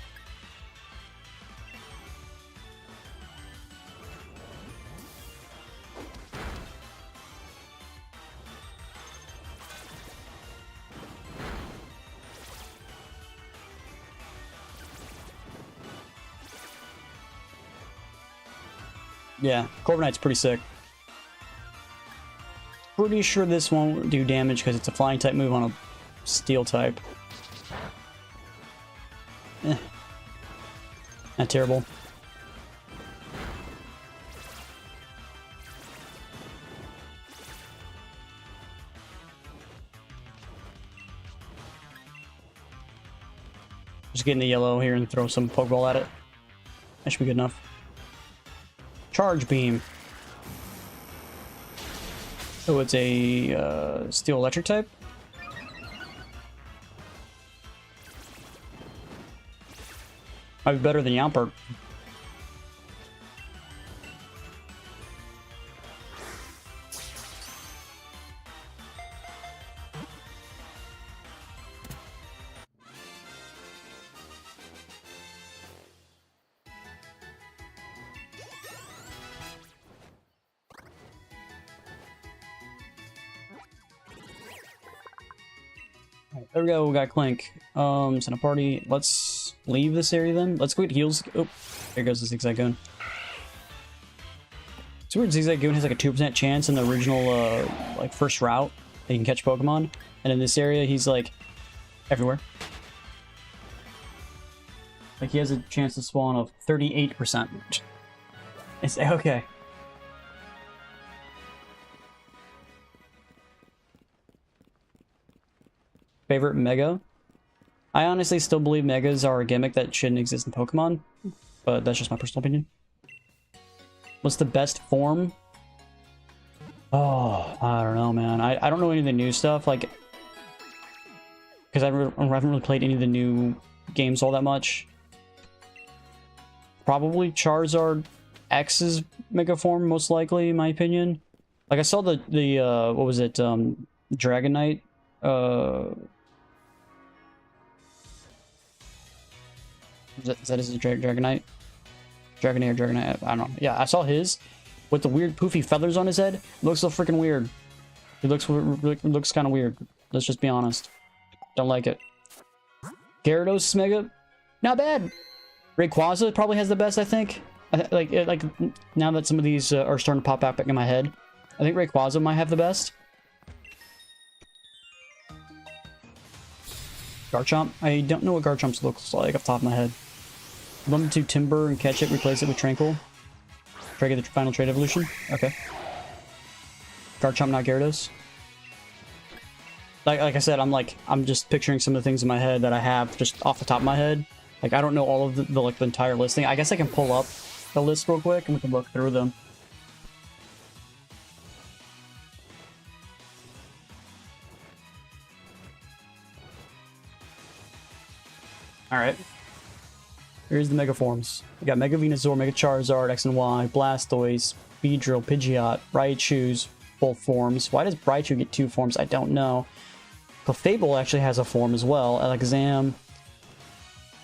Yeah, Corviknight's pretty sick. Pretty sure this won't do damage because it's a flying type move on a steel type. Not terrible. Just get in the yellow here and throw some Pokeball at it. That should be good enough. Charge Beam. So it's a Steel Electric type. Might be better than Yampert. There we go, we got Clink. Send a party. Let's leave this area then. Let's go get heals. Oh, there goes the Zigzagoon. It's weird, Zigzagoon has like a 2% chance in the original, like, first route that you can catch Pokemon. And in this area, he's, like, everywhere. Like, he has a chance to spawn of 38%. It's okay. Favorite Mega? I honestly still believe Megas are a gimmick that shouldn't exist in Pokemon, but that's just my personal opinion. What's the best form? Oh, I don't know, man. I don't know any of the new stuff, like, because I haven't really played any of the new games all that much. Probably Charizard X's Mega form, most likely, in my opinion. Like, I saw the what was it, Dragonite, is that his Dragonite? Dragonair, Dragonite, I don't know. Yeah, I saw his with the weird poofy feathers on his head. It looks so freaking weird. It looks kind of weird. Let's just be honest. Don't like it. Gyarados Mega, not bad. Rayquaza probably has the best, I think. Like now that some of these are starting to pop back in my head, I think Rayquaza might have the best. Garchomp. I don't know what Garchomp looks like off the top of my head. Limit to Timber and catch it, replace it with Tranquil. Try to get the final trade evolution. Okay. Garchomp, not Gyarados. Like I said, I'm just picturing some of the things in my head that I have just off the top of my head. Like, I don't know all of the entire listing. I guess I can pull up the list real quick and we can look through them. Alright. Here's the Mega Forms. We got Mega Venusaur, Mega Charizard, X and Y, Blastoise, Beedrill, Pidgeot, Raichu's full forms. Why does Raichu get 2 forms? I don't know. Clefable actually has a form as well. Alakazam.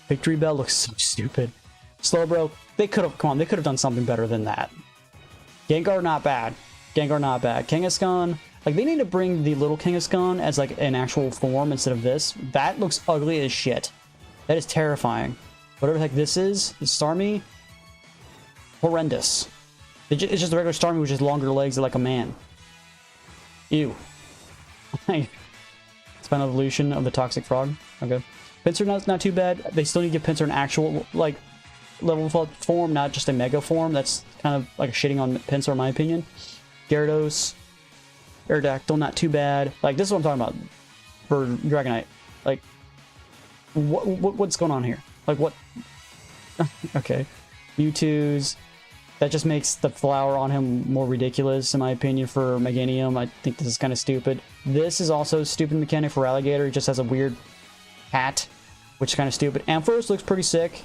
Victory Bell looks so stupid. Slowbro, they could have done something better than that. Gengar, not bad. Gengar, not bad. Kangaskhan, like, they need to bring the little Kangaskhan as, like, an actual form instead of this. That looks ugly as shit. That is terrifying. Whatever the heck this is Starmie, horrendous. It's just a regular Starmie with just longer legs like a man. Ew. Final evolution of the Toxic Frog. Okay. Pinsir, not too bad. They still need to give Pinsir an actual, like, level form, not just a Mega form. That's kind of like shitting on Pinsir, in my opinion. Gyarados, Aerodactyl, not too bad. Like, this is what I'm talking about for Dragonite. Like, what's going on here? Like, what? Okay. Mewtwo's. That just makes the flower on him more ridiculous, in my opinion, for Meganium. I think this is kind of stupid. This is also a stupid mechanic for Alligator. He just has a weird hat, which is kind of stupid. Ampharos looks pretty sick.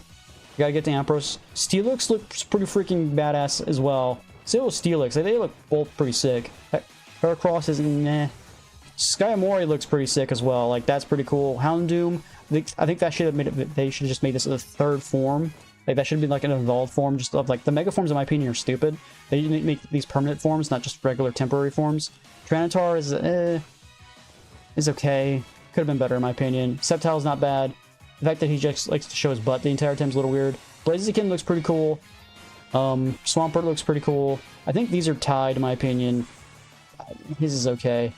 You gotta get the Ampharos. Steelix looks pretty freaking badass as well. So will Steelix. They look both pretty sick. Heracross is meh. Skyamori looks pretty sick as well. Like, that's pretty cool. Houndoom. I think that should have made it. They should have just made this a 3rd form. Like, that should be like an evolved form. Just of, like, the Mega forms, in my opinion, are stupid. They need to make these permanent forms, not just regular temporary forms. Tyranitar is okay. Could have been better, in my opinion. Sceptile's not bad. The fact that he just likes to show his butt the entire time is a little weird. Blaziken looks pretty cool. Swampert looks pretty cool. I think these are tied, in my opinion. His is okay.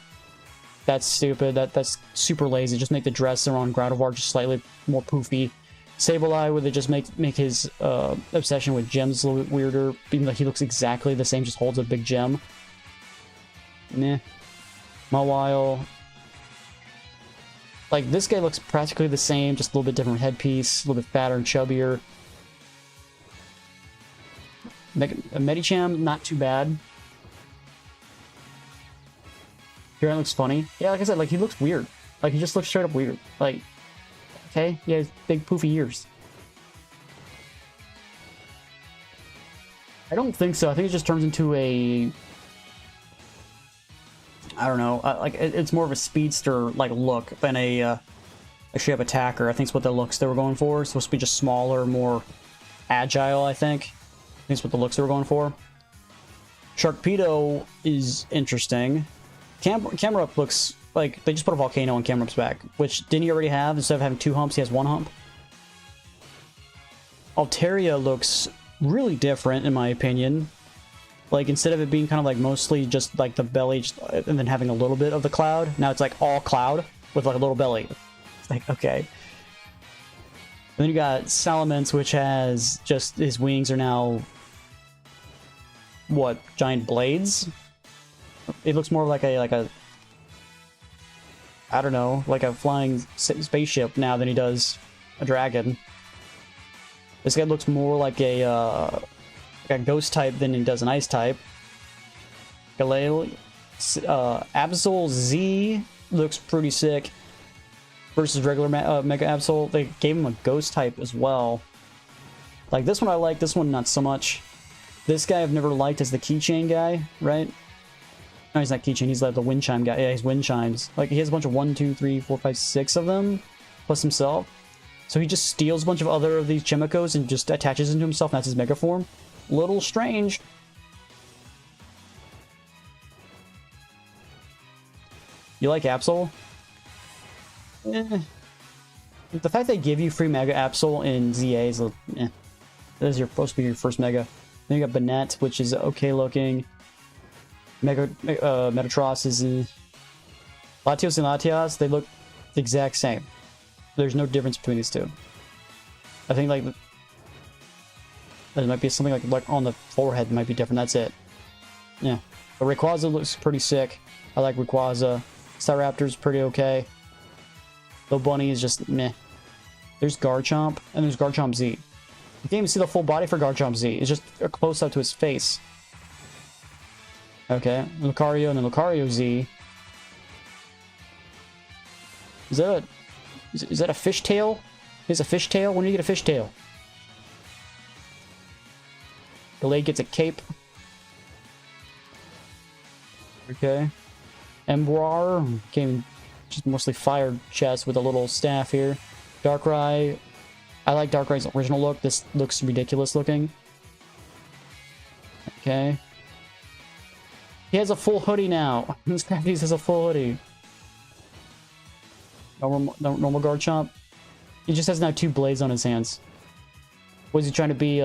That's stupid. That's super lazy. Just make the dress around Gardevoir just slightly more poofy. Sableye, where they just make his obsession with gems a little bit weirder, even though he looks exactly the same, just holds a big gem. Meh. Mawile. Like, this guy looks practically the same, just a little bit different headpiece, a little bit fatter and chubbier. Medicham, not too bad. Garen looks funny. Yeah, like I said, like, he looks weird. Like, he just looks straight up weird. Like, okay, he has big poofy ears. I don't think so. I think it just turns into a... I don't know. Like, it's more of a speedster, like, look than a straight-up attacker. I think it's what the looks they were going for. It's supposed to be just smaller, more agile, I think. I think it's what the looks they were going for. Sharkpedo is interesting. Camerupt looks like they just put a volcano on Camerup's back, which didn't he already have? Instead of having 2 humps, he has 1 hump. Altaria looks really different, in my opinion. Like, instead of it being kind of like mostly just like the belly and then having a little bit of the cloud, now it's like all cloud with like a little belly. It's like, okay. And then you got Salamence, which has just his wings are now what, giant blades? It looks more like a I don't know, like a flying spaceship now than he does a dragon. This guy looks more like a ghost type than he does an ice type. Galil, Absol Z looks pretty sick versus regular Mega Absol. They gave him a ghost type as well. Like, this one I like, this one not so much. This guy I've never liked as the keychain guy, right? No, he's not keychain, he's like the wind chime guy. Yeah, he's wind chimes. Like, he has a bunch of 1, 2, 3, 4, 5, 6 of them, plus himself. So he just steals a bunch of other of these Chimicos and just attaches into himself, and that's his mega form. Little strange. You like Absol? Eh. The fact they give you free Mega Absol in ZA is eh. That is supposed to be your first Mega. Then you got Banette, which is okay looking. Metatros is... Latios and Latias, they look the exact same. There's no difference between these two. I think, like... There might be something like on the forehead might be different, that's it. Yeah. But Rayquaza looks pretty sick. I like Rayquaza. Staraptor's pretty okay. Little Bunny is just meh. There's Garchomp, and there's Garchomp Z. You can't even see the full body for Garchomp Z. It's just a close-up to his face. Okay, Lucario and then Lucario Z. Is that a fishtail? Is a fishtail? When do you get a fishtail? Gallade gets a cape. Okay. Emboar came just mostly fire chest with a little staff here. Darkrai. I like Darkrai's original look. This looks ridiculous looking. Okay. He has a full hoodie now. This Crafties has a full hoodie. Normal Garchomp. He just has now 2 blades on his hands. Was he trying to be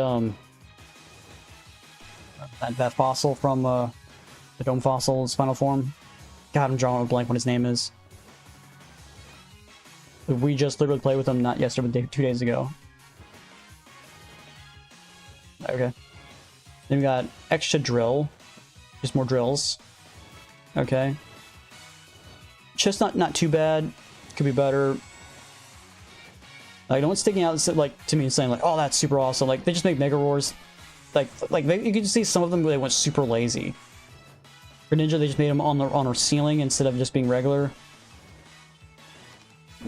that fossil from the Dome Fossil's final form? God, I'm drawing a blank what his name is. We just literally played with him not yesterday, but 2 days ago. Okay. Then we got extra drill. Just more drills. Okay. Chestnut, not too bad. Could be better. Like, no one's sticking out like to me and saying like, "Oh, that's super awesome." Like, they just make Mega Roars. Like you can just see some of them they went super lazy. For Ninja, they just made them on our ceiling instead of just being regular.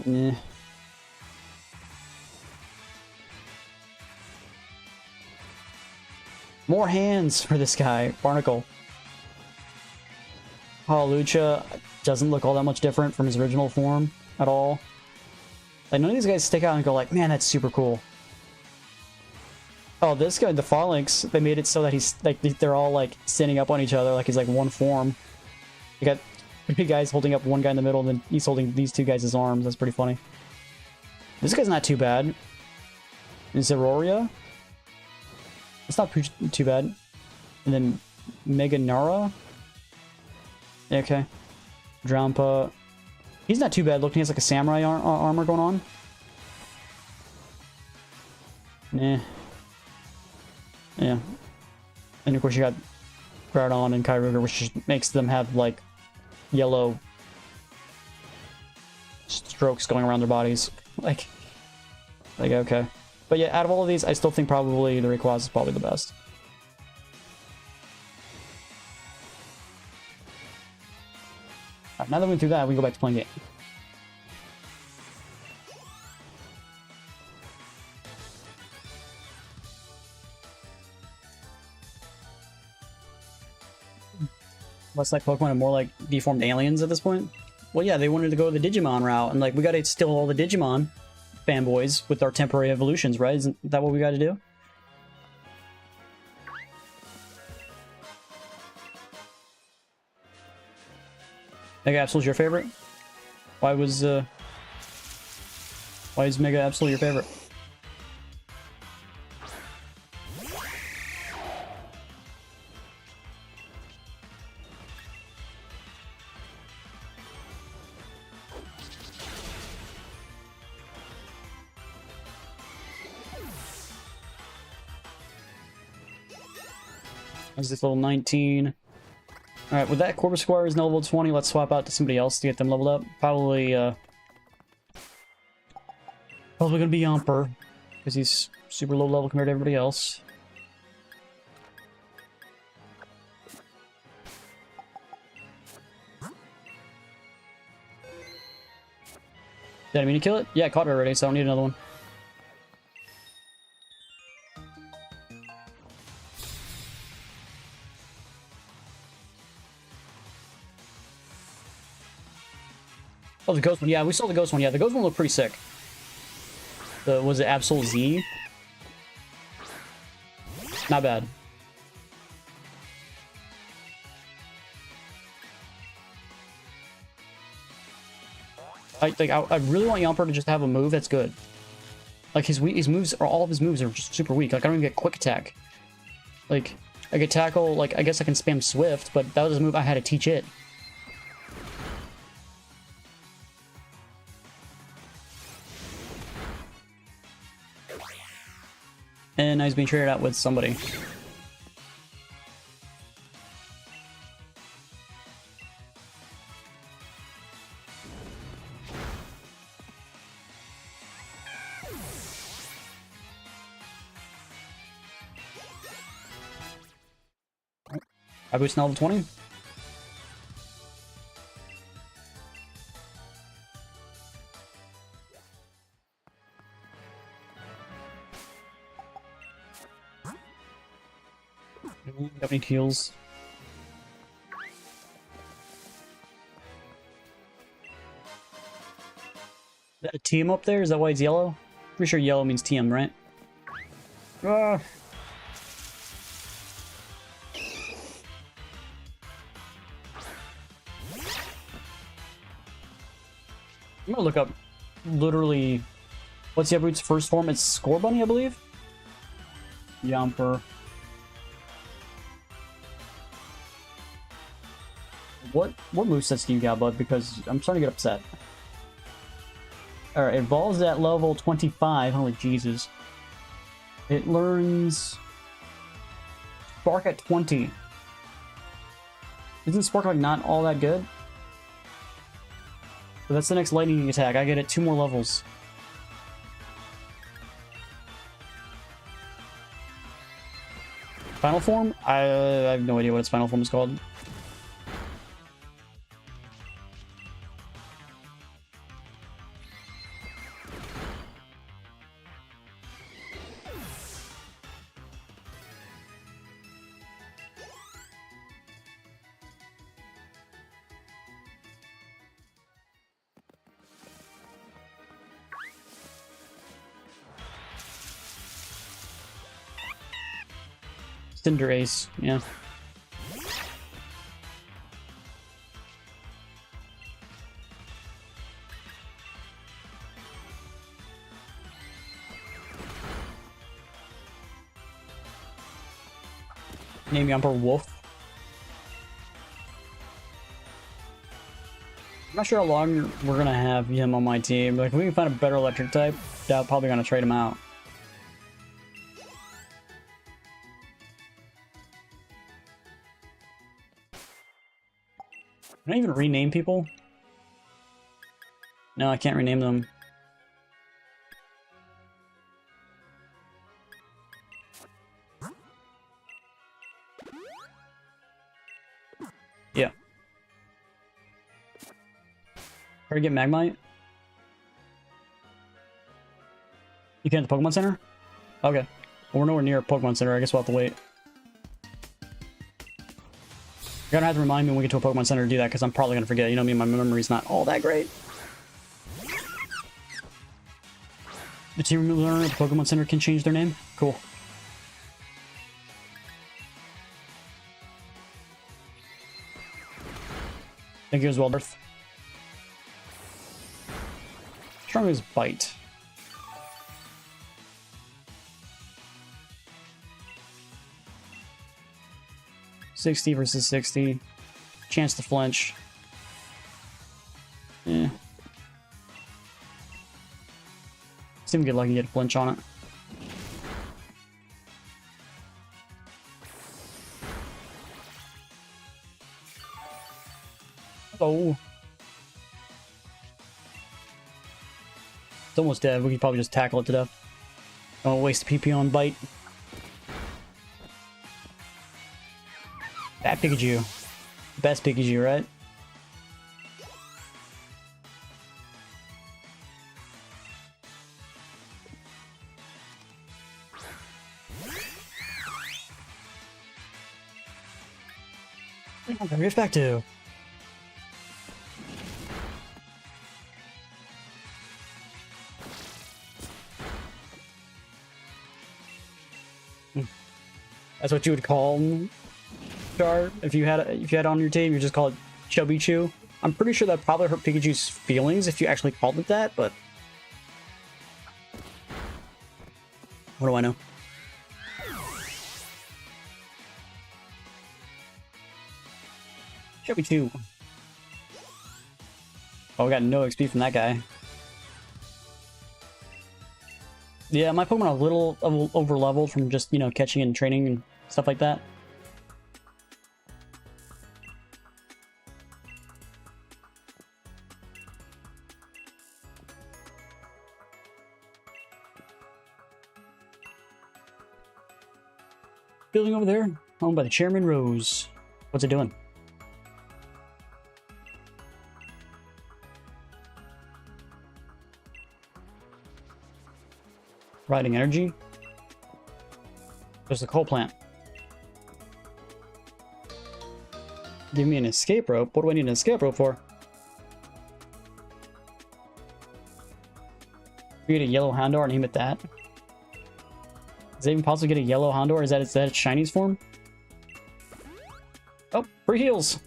Eh. More hands for this guy, Barnacle. Hawlucha doesn't look all that much different from his original form at all. Like, none of these guys stick out and go like, man, that's super cool. Oh, this guy, the Phalanx, they made it so that he's like, they're all like standing up on each other like he's like one form. You got 3 guys holding up one guy in the middle, and then he's holding these 2 guys' arms. That's pretty funny. This guy's not too bad. Zeroria? It's not too bad. And then Mega Nara? Okay. Drampa. He's not too bad looking. He has like a samurai armor going on. Nah. Yeah. And of course you got Groudon and Kyogre, which just makes them have like yellow strokes going around their bodies. Like, okay. But yeah, out of all of these, I still think probably the Rayquaza is probably the best. Alright, now that we went through that, we go back to playing game. Less like Pokemon and more like deformed aliens at this point. Well, yeah, they wanted to go the Digimon route, and like we gotta steal all the Digimon fanboys with our temporary evolutions, right? Isn't that what we gotta do? Mega Absol's your favorite? Why is Mega Absol your favorite? Is this level 19? Alright, with that, Corvisquire is now level 20. Let's swap out to somebody else to get them leveled up. Probably gonna be Yamper, because he's super low level compared to everybody else. Did I mean to kill it? Yeah, I caught it already, so I don't need another one. Oh, the ghost one. Yeah, we saw the ghost one. Yeah, the ghost one looked pretty sick. Was it Absol Z? Not bad. I really want Yamper to just have a move that's good. Like his moves, or all of his moves are just super weak. Like I don't even get quick attack. Like I could tackle. Like I guess I can spam Swift, but that was a move I had to teach it. And now he's being traded out with somebody. I boost now level 20. Got any heals? Is that a TM up there? Is that why it's yellow? Pretty sure yellow means TM, right? Ah. I'm gonna look up literally what's Yabu's first form? It's Score Bunny, I believe. Yamper. What movesets do you got, bud? Because I'm starting to get upset. Alright, it evolves at level 25. Holy Jesus. It learns Spark at 20. Isn't Spark like not all that good? So that's the next lightning attack. I get it 2 more levels. Final form? I have no idea what its final form is called. Cinder Ace, yeah. Name Yamper Wolf. I'm not sure how long we're gonna have him on my team. Like, if we can find a better electric type, I'm probably gonna trade him out. Can I even rename people? No, I can't rename them. Yeah. Try to get Magmite? You can't at the Pokemon Center? Okay. Well, we're nowhere near a Pokemon Center. I guess we'll have to wait. You're gonna have to remind me when we get to a Pokemon Center to do that, because I'm probably gonna forget. You know me, my memory's not all that great. The team learner at the Pokemon Center can change their name? Cool. Thank you as well, Darth. Strong as Bite. $60 versus 60. Chance to flinch. Yeah. See if we get lucky and get a flinch on it. Oh. It's almost dead. We could probably just tackle it to death. Don't waste PP on Bite. That Pikachu. Best Pikachu, right? Rift back to. That's what you would call him, Char. If you had on your team, you just call it Chubby Chew. I'm pretty sure that probably hurt Pikachu's feelings if you actually called it that, but what do I know? Chubby Chew. Oh, we got no XP from that guy. Yeah, my Pokemon are a little over leveled from just, you know, catching and training and stuff like that. Building over there, owned by the Chairman Rose. What's it doing? Riding energy. There's the coal plant. Give me an escape rope. What do I need an escape rope for? Create a yellow Houndour and aim at that. Is it even possible to get a yellow Houndour? Is that its Chinese form? Oh, free heals.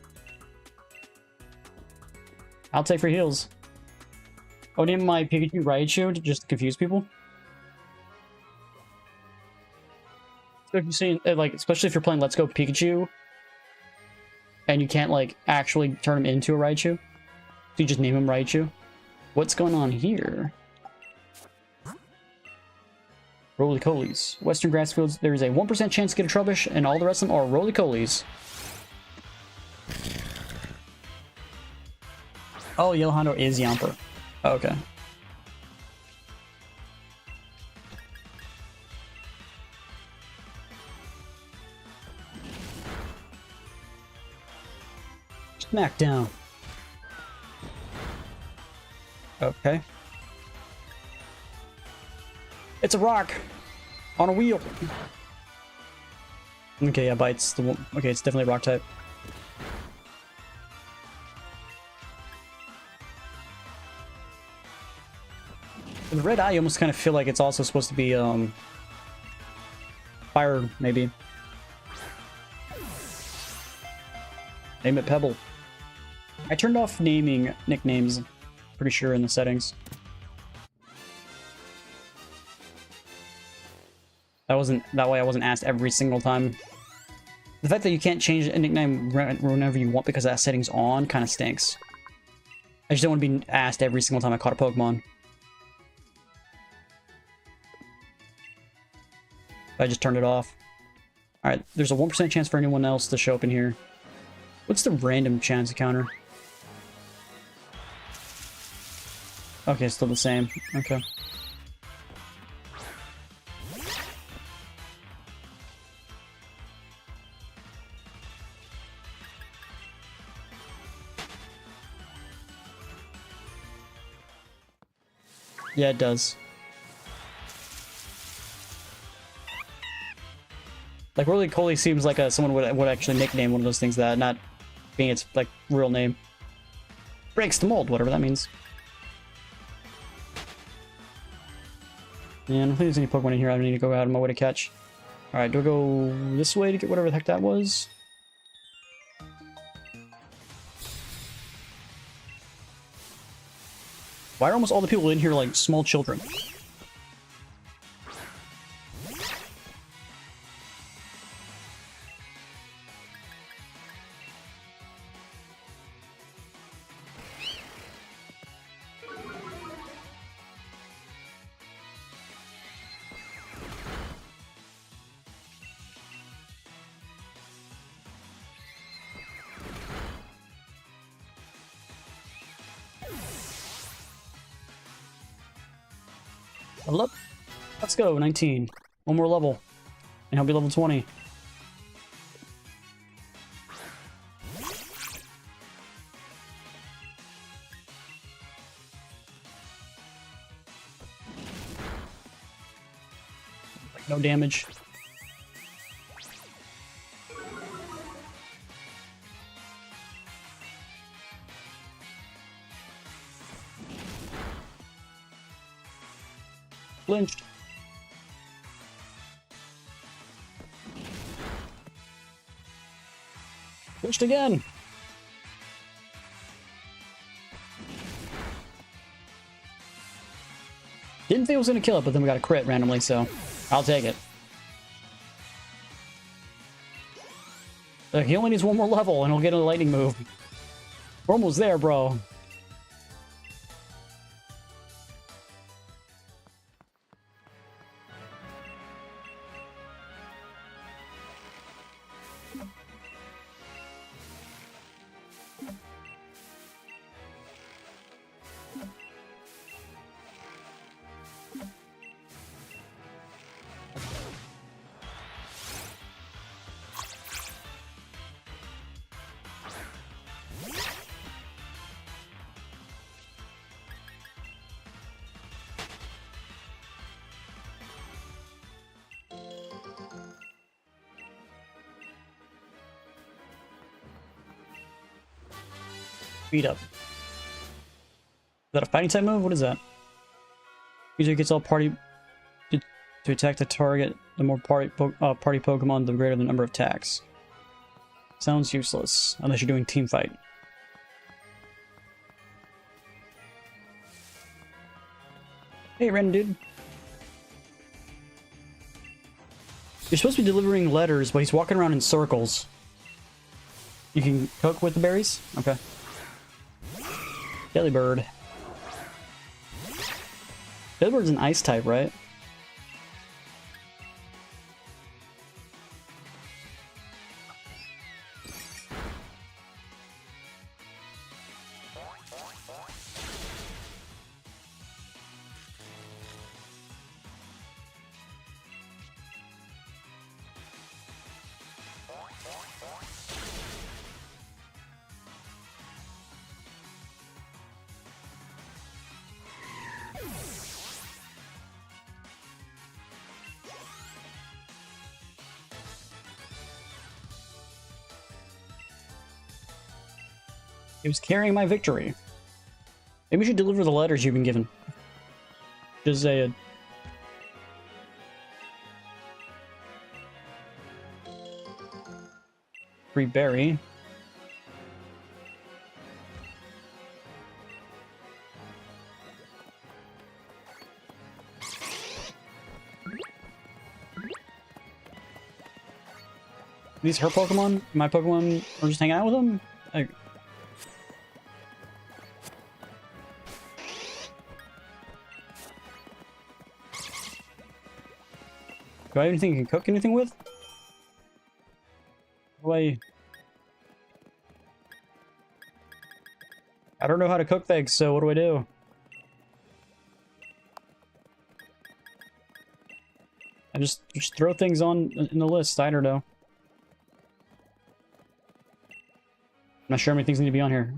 I'll take free heals. Oh, name my Pikachu Raichu to just confuse people. So if you see, like, especially if you're playing Let's Go Pikachu, and you can't like actually turn him into a Raichu, so you just name him Raichu. What's going on here? Roly-Colies. Western Grassfields, there's a 1% chance to get a Trubbish, and all the rest of them are Roly-Colies. Oh, Yellow Houndour is Yamper. Oh, okay. Smackdown. Okay. It's a rock on a wheel. Okay, yeah, Bite's the one. Okay, it's definitely a rock type. The red eye, you almost kind of feel like it's also supposed to be fire, maybe. Name it Pebble. I turned off naming nicknames, pretty sure, in the settings. That way I wasn't asked every single time. The fact that you can't change a nickname whenever you want because that setting's on kind of stinks. I just don't want to be asked every single time I caught a Pokemon. I just turned it off. Alright, there's a 1% chance for anyone else to show up in here. What's the random chance encounter? Okay, still the same. Okay. Yeah, it does. Like, Roly Poly seems like someone would actually nickname one of those things that, not being its, like, real name. Breaks the mold, whatever that means. Yeah, I don't think there's any Pokemon in here I need to go out of my way to catch. Alright, do I go this way to get whatever the heck that was? Why are almost all the people in here like small children? Level up. Let's go, 19. One more level. And he'll be level 20. No damage. Flinched. Flinched again. Didn't think it was going to kill it, but then we got a crit randomly, so I'll take it. He only needs one more level and he'll get a lightning move. We're almost there, bro. Beat up. Is that a fighting type move? What is that? Usually gets all party to attack the target. The more party Pokemon, the greater the number of attacks. Sounds useless unless you're doing team fight. Hey, random dude. You're supposed to be delivering letters, but he's walking around in circles. You can cook with the berries? Okay. Delibird. Delibird's an ice type, right? It was carrying my victory. Maybe we should deliver the letters you've been given. Just say it. Free berry. These her Pokemon? My Pokemon are just hanging out with them? Like, do I have anything you can cook anything with? I don't know how to cook things, so what do I do? I just throw things on in the list. I don't know. I'm not sure how many things need to be on here.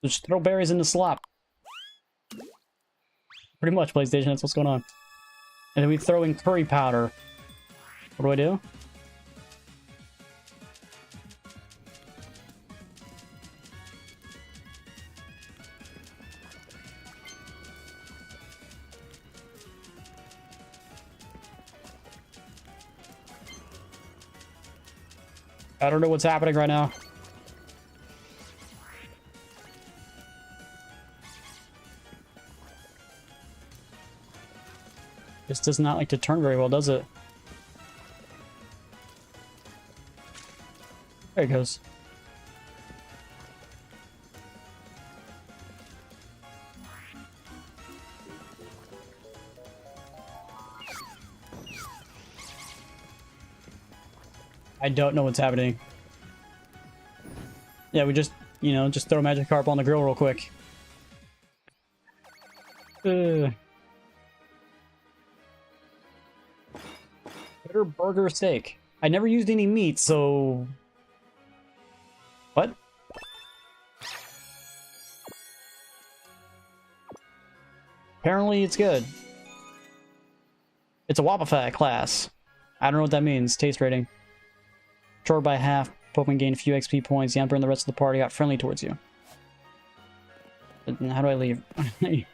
Just throw berries in the slop. Pretty much, PlayStation, that's what's going on. And then we throw in curry powder. What do I do? I don't know what's happening right now. This does not like to turn very well, does it? There it goes. I don't know what's happening. Yeah, we just, you know, just throw Magikarp on the grill real quick. Better burger steak. I never used any meat, so... What? Apparently it's good. It's a Wobbuffet class. I don't know what that means. Taste rating. Short by half. Pokemon gained a few XP points. The Emperor and the rest of the party got friendly towards you. But how do I leave? It's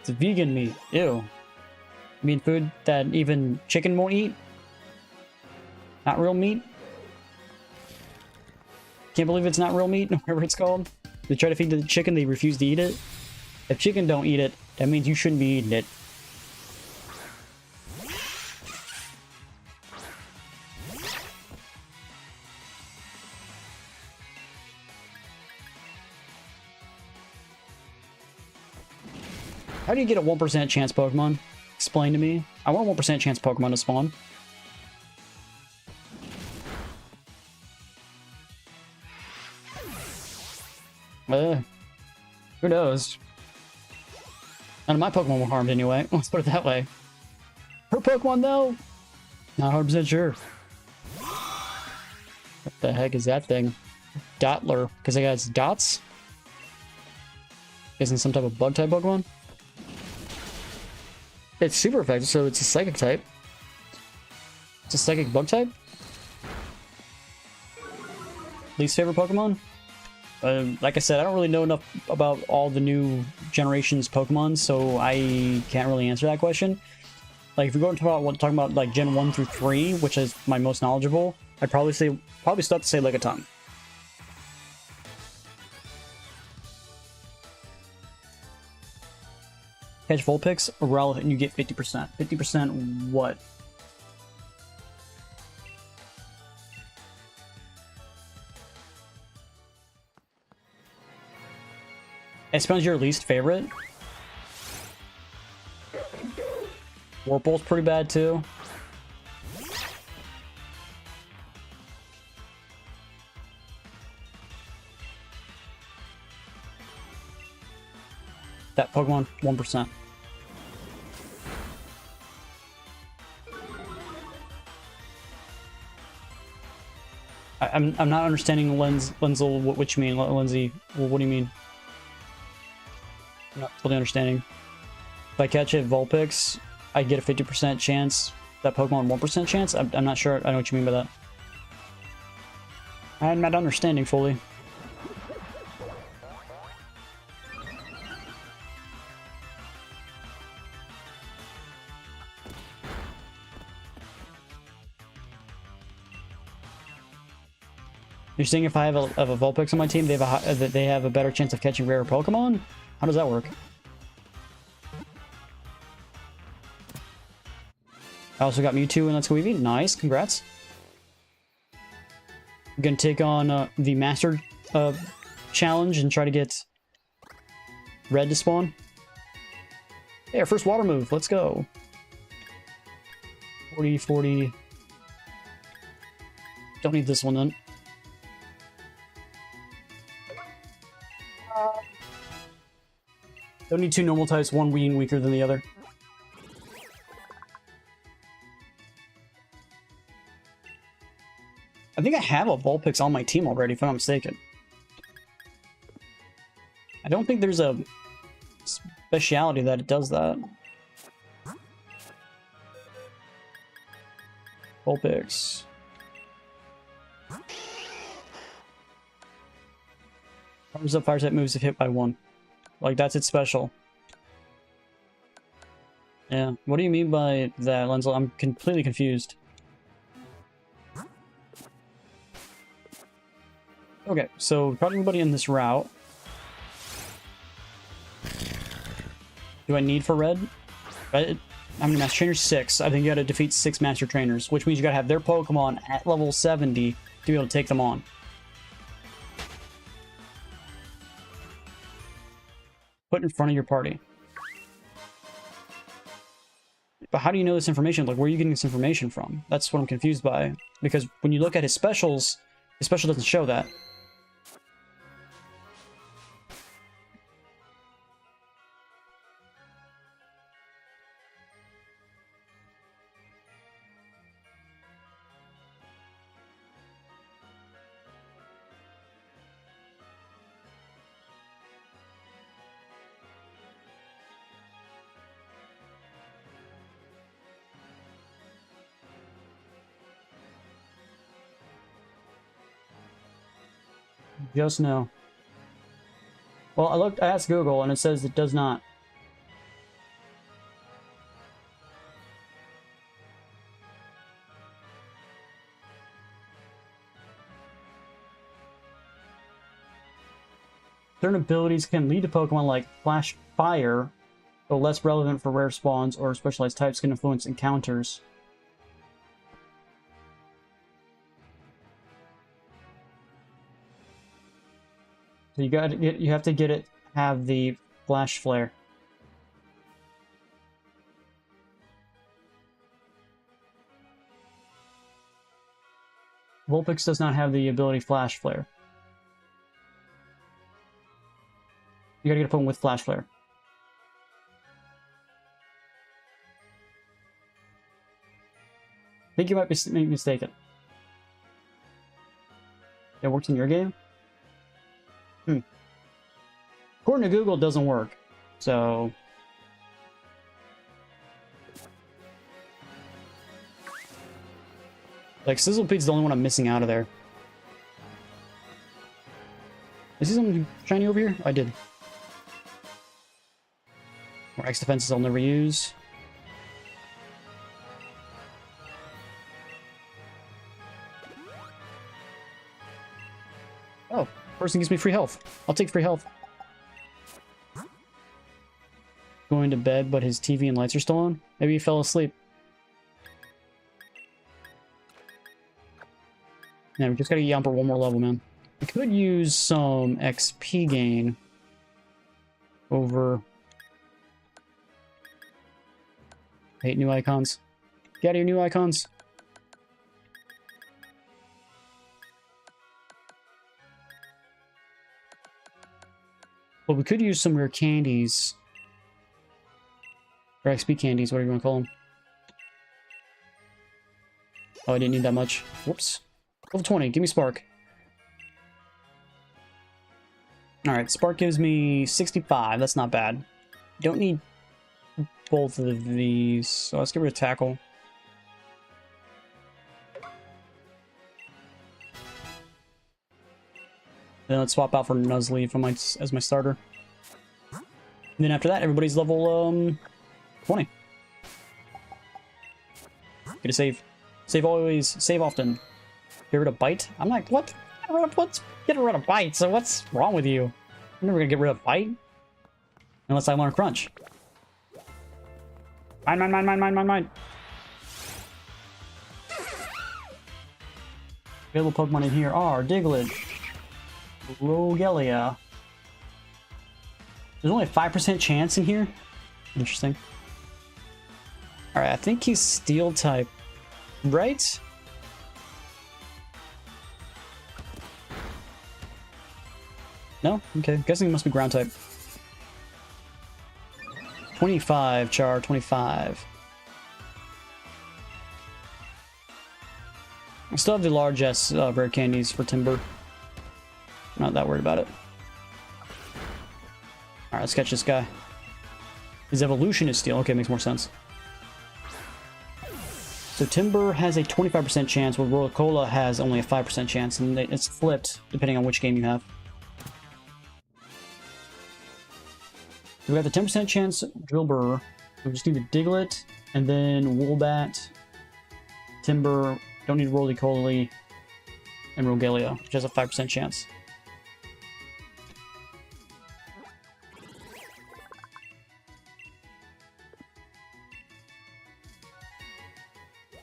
a vegan meat. Ew. Meat food that even chicken won't eat? Not real meat? Can't believe it's not real meat, whatever it's called. They try to feed the chicken, they refuse to eat it. If chicken don't eat it, that means you shouldn't be eating it. How do you get a 1% chance Pokemon? Explain to me. I want a 1% chance Pokemon to spawn. Who knows? None of my Pokemon were harmed anyway. Let's put it that way. Her Pokemon, though? Not 100% sure. What the heck is that thing? Dotler. Because I got its dots? Isn't some type of bug-type Pokemon? It's super effective, so it's a psychic type. It's a psychic bug type? Least favorite Pokemon? Like I said, I don't really know enough about all the new generations Pokemon, so I can't really answer that question. Like, if we're going to talking about like Gen 1 through 3, which is my most knowledgeable, I'd probably still have to say Lickitung. Catch Vulpix, Rowlet, and you get 50%. 50% what? Espeon's your least favorite? Warple's pretty bad too. That Pokemon, 1%. I'm not understanding Lenzel, what you mean, Lindsay. What do you mean? I'm not totally understanding. If I catch a Vulpix, I get a 50% chance. That Pokemon 1% chance? I'm not sure. I know what you mean by that. I'm not understanding fully. You're saying if I have a Vulpix on my team, they have a better chance of catching rare Pokemon? How does that work? I also got Mewtwo and Let's Go Eevee. Nice, congrats. I'm gonna take on the Master Challenge and try to get Red to spawn. Hey, our first water move. Let's go. 40, 40. Don't need this one then. Don't need two normal types, one being weaker than the other. I think I have a Vulpix on my team already, if I'm not mistaken. I don't think there's a speciality that it does that. Vulpix. Powers up fire type moves if hit by one. Like, that's its special. Yeah. What do you mean by that, Lenzel? I'm completely confused. Okay, so got everybody in this route. Do I need for red? Red? How many Master Trainers? 6. I think you gotta defeat 6 Master Trainers, which means you gotta have their Pokemon at level 70 to be able to take them on. Put in front of your party. But how do you know this information? Like, where are you getting this information from? That's what I'm confused by. Because when you look at his specials, his special doesn't show that. Just no. Well, I asked Google and it says it does not. Certain abilities can lead to Pokemon like Flash Fire, though less relevant for rare spawns or specialized types can influence encounters. So you have to get it, have the Flash Flare. Vulpix does not have the ability Flash Flare. You gotta get a Pokemon with Flash Flare. I think you might be mistaken. It works in your game? According to Google, it doesn't work. So... like, Sizzlepete's the only one I'm missing out of there. Is there something shiny over here? I did. More X defenses I'll never use. Oh, person gives me free health. I'll take free health. Going to bed, but his TV and lights are still on? Maybe he fell asleep. Yeah, we just gotta get Yamper one more level, man. We could use some XP gain over... I hate new icons. Get out of your new icons. Well, we could use some rare candies. Or XP candies, whatever you want to call them. Oh, I didn't need that much. Whoops. Level 20, give me Spark. Alright, Spark gives me 65, that's not bad. Don't need both of these, so let's get rid of Tackle. Then let's swap out for Nuzleaf as my starter. And then after that, everybody's level 20. Get a save. Save always, save often. Get rid of Bite? I'm like, what? Get rid of Bite, so what's wrong with you? I'm never gonna get rid of Bite. Unless I learn Crunch. Mine. Available Pokemon in here are Diglett, Rogelia. There's only a 5% chance in here? Interesting. Alright, I think he's Steel type, right? No? Okay, guessing he must be Ground type. 25, Char, 25. I still have the large S rare candies for Timber. I'm not that worried about it. Alright, let's catch this guy. His evolution is steel. Okay, makes more sense. So Timber has a 25% chance, where Royal Cola has only a 5% chance, and it's flipped depending on which game you have. We got the 10% chance Drillbur. We just need a Diglett, and then Woolbat, Timber, don't need Roly-Coly, and Rogelio, which has a 5% chance.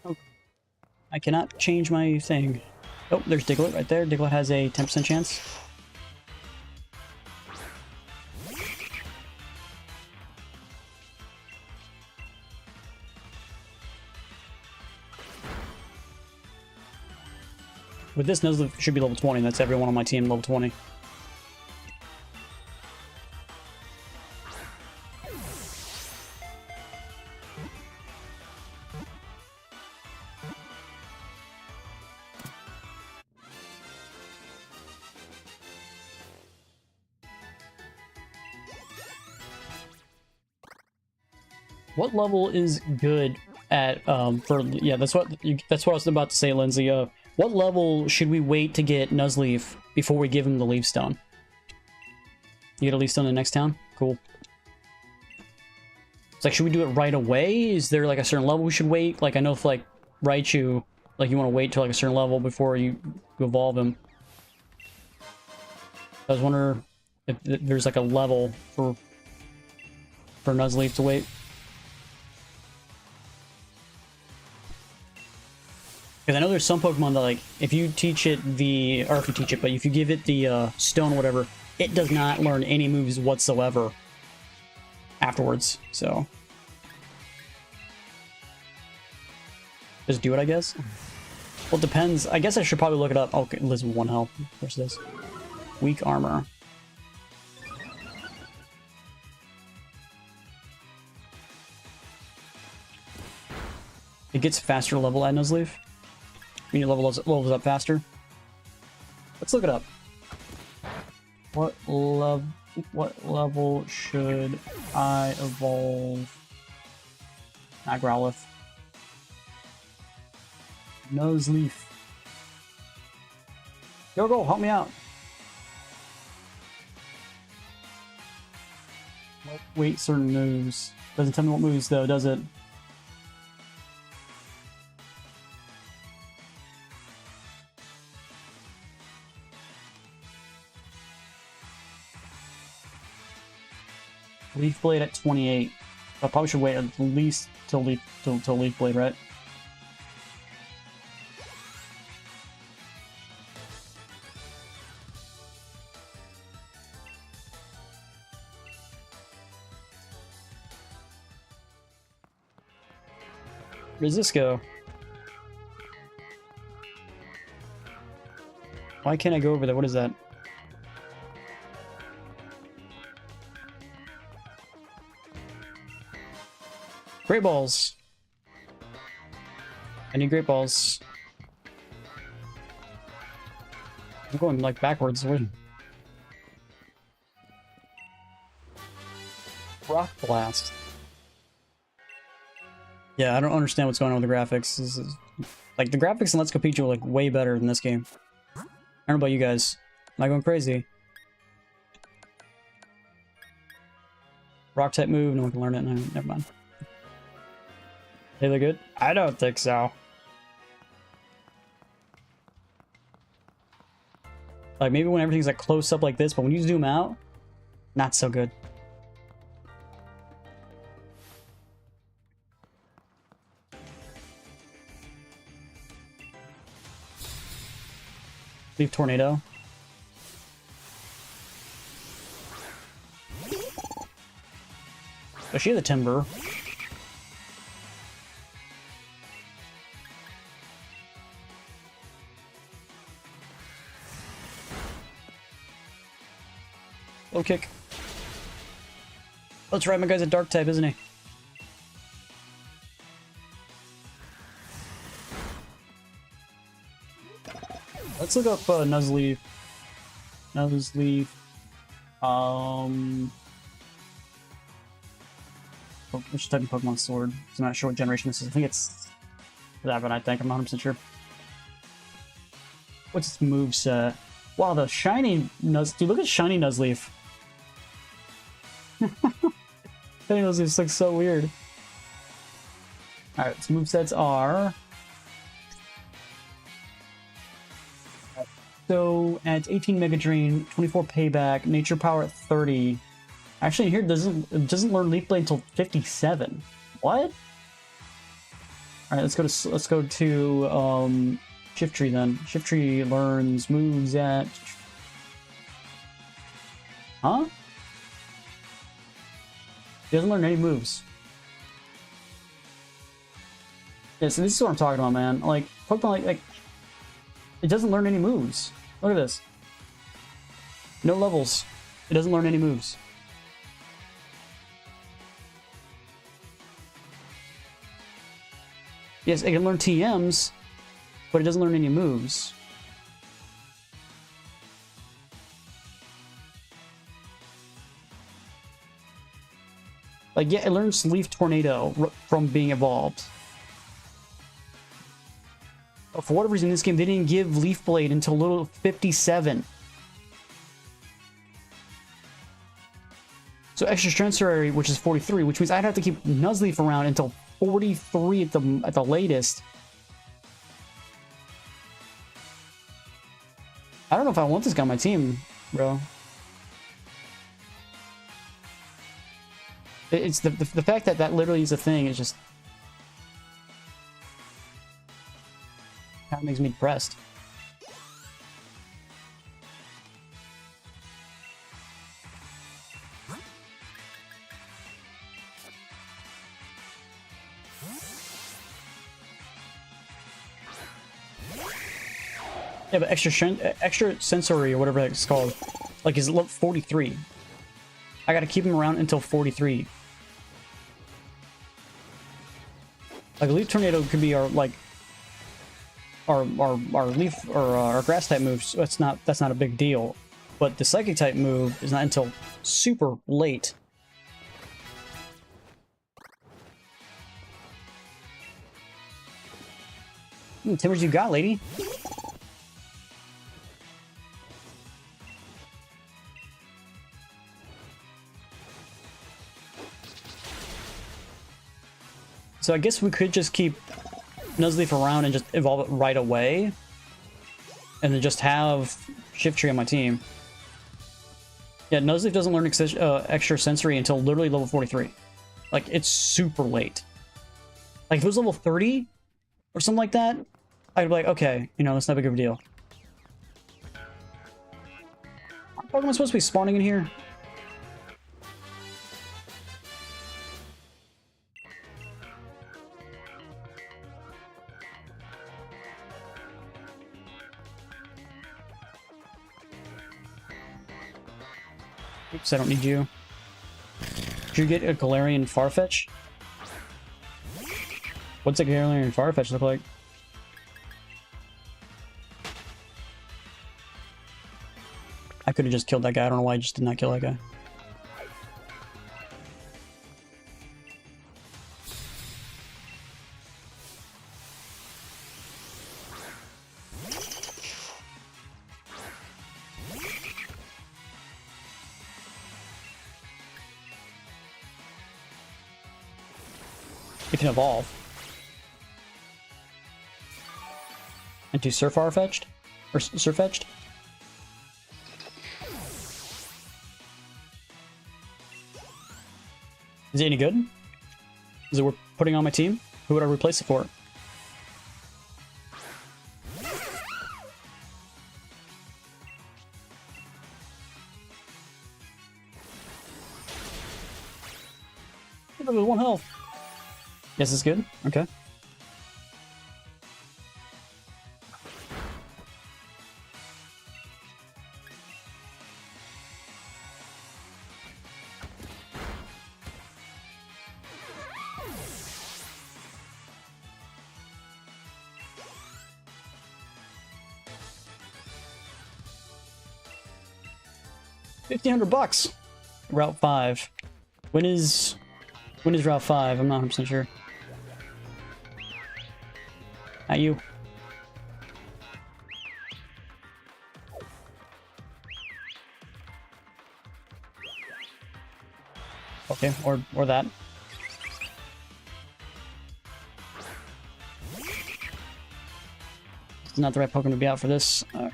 Oh, I cannot change my thing. Oh, there's Diglett right there. Diglett has a 10% chance. With this, Nuzlocke should be level 20. That's everyone on my team level 20. What level is good at yeah, that's what I was about to say, Lindsay. What level should we wait to get Nuzleaf before we give him the Leaf Stone? You get a Leaf Stone in the next town? Cool. It's like, should we do it right away? Is there like a certain level we should wait? Like, I know if like Raichu, like you want to wait till like a certain level before you evolve him. I was wondering if there's like a level for Nuzleaf to wait. Because I know there's some Pokemon that, like, if you teach it the... Or if you teach it, but if you give it the stone or whatever, it does not learn any moves whatsoever afterwards, so... Just do it, I guess? Well, it depends. I guess I should probably look it up. Okay, Liz with 1 health. Of course it is. Weak armor. It gets faster level at Nuzleaf. You need levels up faster. Let's look it up. What level should I evolve? Not Growlithe. Nuzleaf. Go, help me out. Wait, certain moves. Doesn't tell me what moves though, does it? Leaf Blade at 28. I probably should wait at least till Leaf Blade, right? Where does this go? Why can't I go over there? What is that? Great balls. I need great balls. I'm going like backwards. Rock Blast. Yeah, I don't understand what's going on with the graphics. This is, like, the graphics in Let's Go Pikachu are like way better than this game. I don't know about you guys. Am I going crazy? Rock type move, no one can learn it. No, never mind. They look good? I don't think so. Like, maybe when everything's like close up like this, but when you zoom out, not so good. Leaf Tornado. Oh, she has a Timber. Low kick. That's right, my guy's a dark type, isn't he? Let's look up Nuzleaf. Nuzleaf. Which type of Pokemon Sword? I'm not sure what generation this is. I think it's that, but I think I'm not 100% sure. What's its moveset? Wow, the shiny Dude, look at shiny Nuzleaf. Shiny Nuzleaf looks so weird. Alright, its movesets are... So, at 18 Mega Drain, 24 Payback, Nature Power at 30. Actually, here it doesn't learn Leaf Blade until 57. What? Alright, let's go to Shiftry then. Shiftry learns moves at... Huh? He doesn't learn any moves. Yeah, so this is what I'm talking about, man. Like, Pokemon, like it doesn't learn any moves. Look at this. No levels. It doesn't learn any moves. Yes, it can learn TMs, but it doesn't learn any moves. Like, yeah, it learns Leaf Tornado from being evolved. But for whatever reason, in this game, they didn't give Leaf Blade until level 57. So extrasensory, which is 43, which means I'd have to keep Nuzleaf around until 43 at the latest. I don't know if I want this guy on my team, bro. It's the fact that that literally is a thing is just kind of makes me depressed. Yeah, but extra sensory or whatever it's called, like, is level 43. I gotta keep him around until 43. Like, Leaf Tornado could be our, like, our leaf or our grass type moves. That's not a big deal. But the psychic type move is not until super late. Timbers, you got, lady. So I guess we could just keep Nuzleaf around and just evolve it right away. And then just have Shiftry on my team. Yeah, Nuzleaf doesn't learn extra sensory until literally level 43. Like, it's super late. Like, if it was level 30 or something like that, I'd be like, okay, you know, that's not a big of a deal. Aren't Pokemon supposed to be spawning in here? Oops, I don't need you. Did you get a Galarian Farfetch? What's a Galarian Farfetch look like? I could have just killed that guy. I don't know why I just did not kill that guy. It can evolve. Into Surfetched? Or Surfetched? Is it any good? Is it worth putting on my team? Who would I replace it for? Give it 1 health. Yes, it's good. Okay. $1,500. Route 5. When is Route 5? I'm not 100% sure. Not you. Okay, or that. It's not the right Pokemon to be out for this. Alright.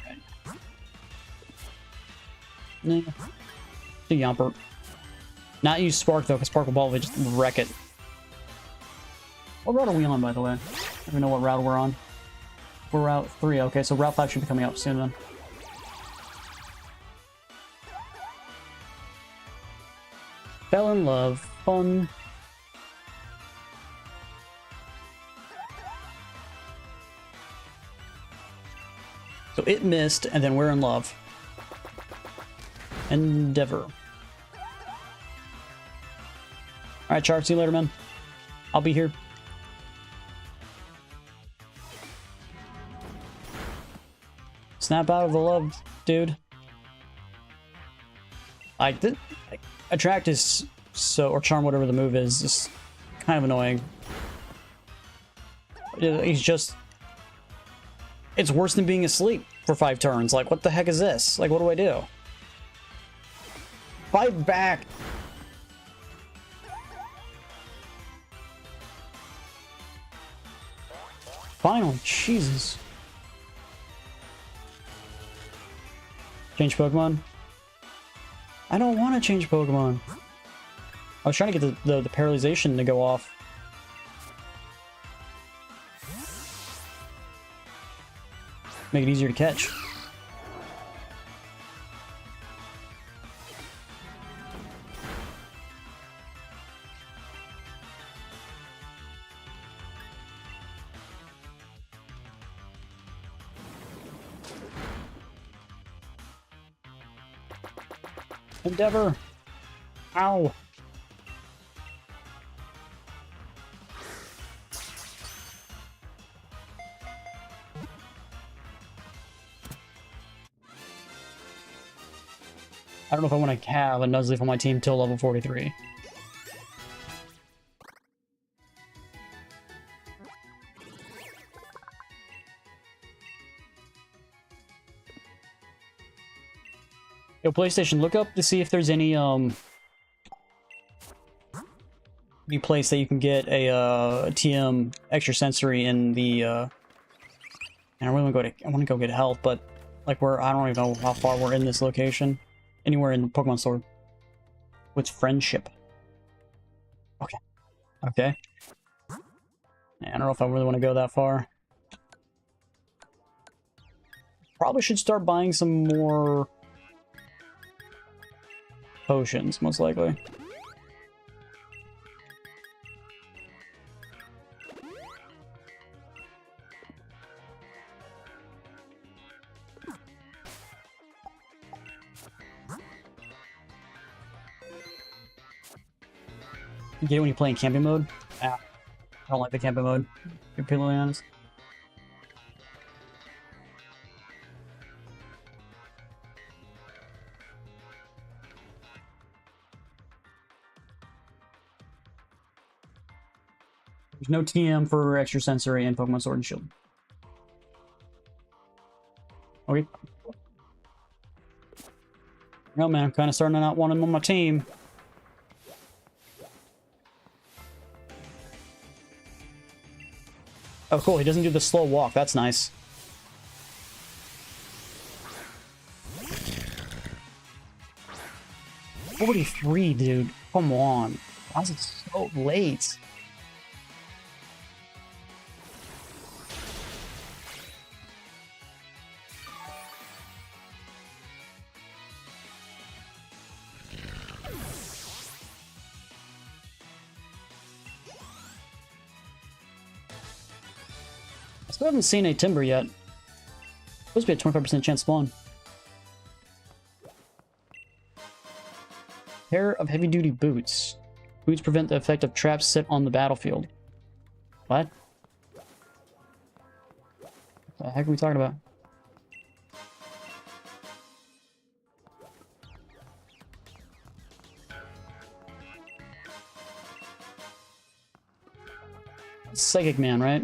Nah. The Yomper. Not use Spark though, because Spark will probably just wreck it. What route are we on, by the way? I don't even know what route we're on. We're Route 3, okay, so Route 5 should be coming up soon then. Fell in love. Fun. So it missed, and then we're in love. Endeavor. Alright, Shark, see you later, man. I'll be here. Snap out of the love, dude. Attract is so, or Charm, whatever the move is, just kind of annoying. He's just... It's worse than being asleep for 5 turns. Like, what the heck is this? Like, what do I do? Fight back! Final, Jesus. Change Pokemon? I don't want to change Pokemon. I was trying to get the paralyzation to go off. Make it easier to catch. Endeavor! Ow! I don't know if I want to have a Nuzleaf on my team till level 43. Yo, PlayStation, look up to see if there's any place that you can get a TM extra sensory in the and I really want to go get health, but like I don't even know how far we're in this location. Anywhere in Pokemon Sword. With friendship. Okay. Okay. Yeah, I don't know if I really want to go that far. Probably should start buying some more potions, most likely. You get it when you play in camping mode? Ah, I don't like the camping mode, to be completely honest. There's no TM for extra sensory in Pokemon Sword and Shield. Okay. No, man, I'm kind of starting to not want him on my team. Oh, cool. He doesn't do the slow walk. That's nice. $43, dude. Come on. Why is it so late? I still haven't seen a Timber yet. Supposed to be a 25% chance spawn. Pair of heavy-duty boots. Boots prevent the effect of traps set on the battlefield. What? What the heck are we talking about? Psychic Man, right?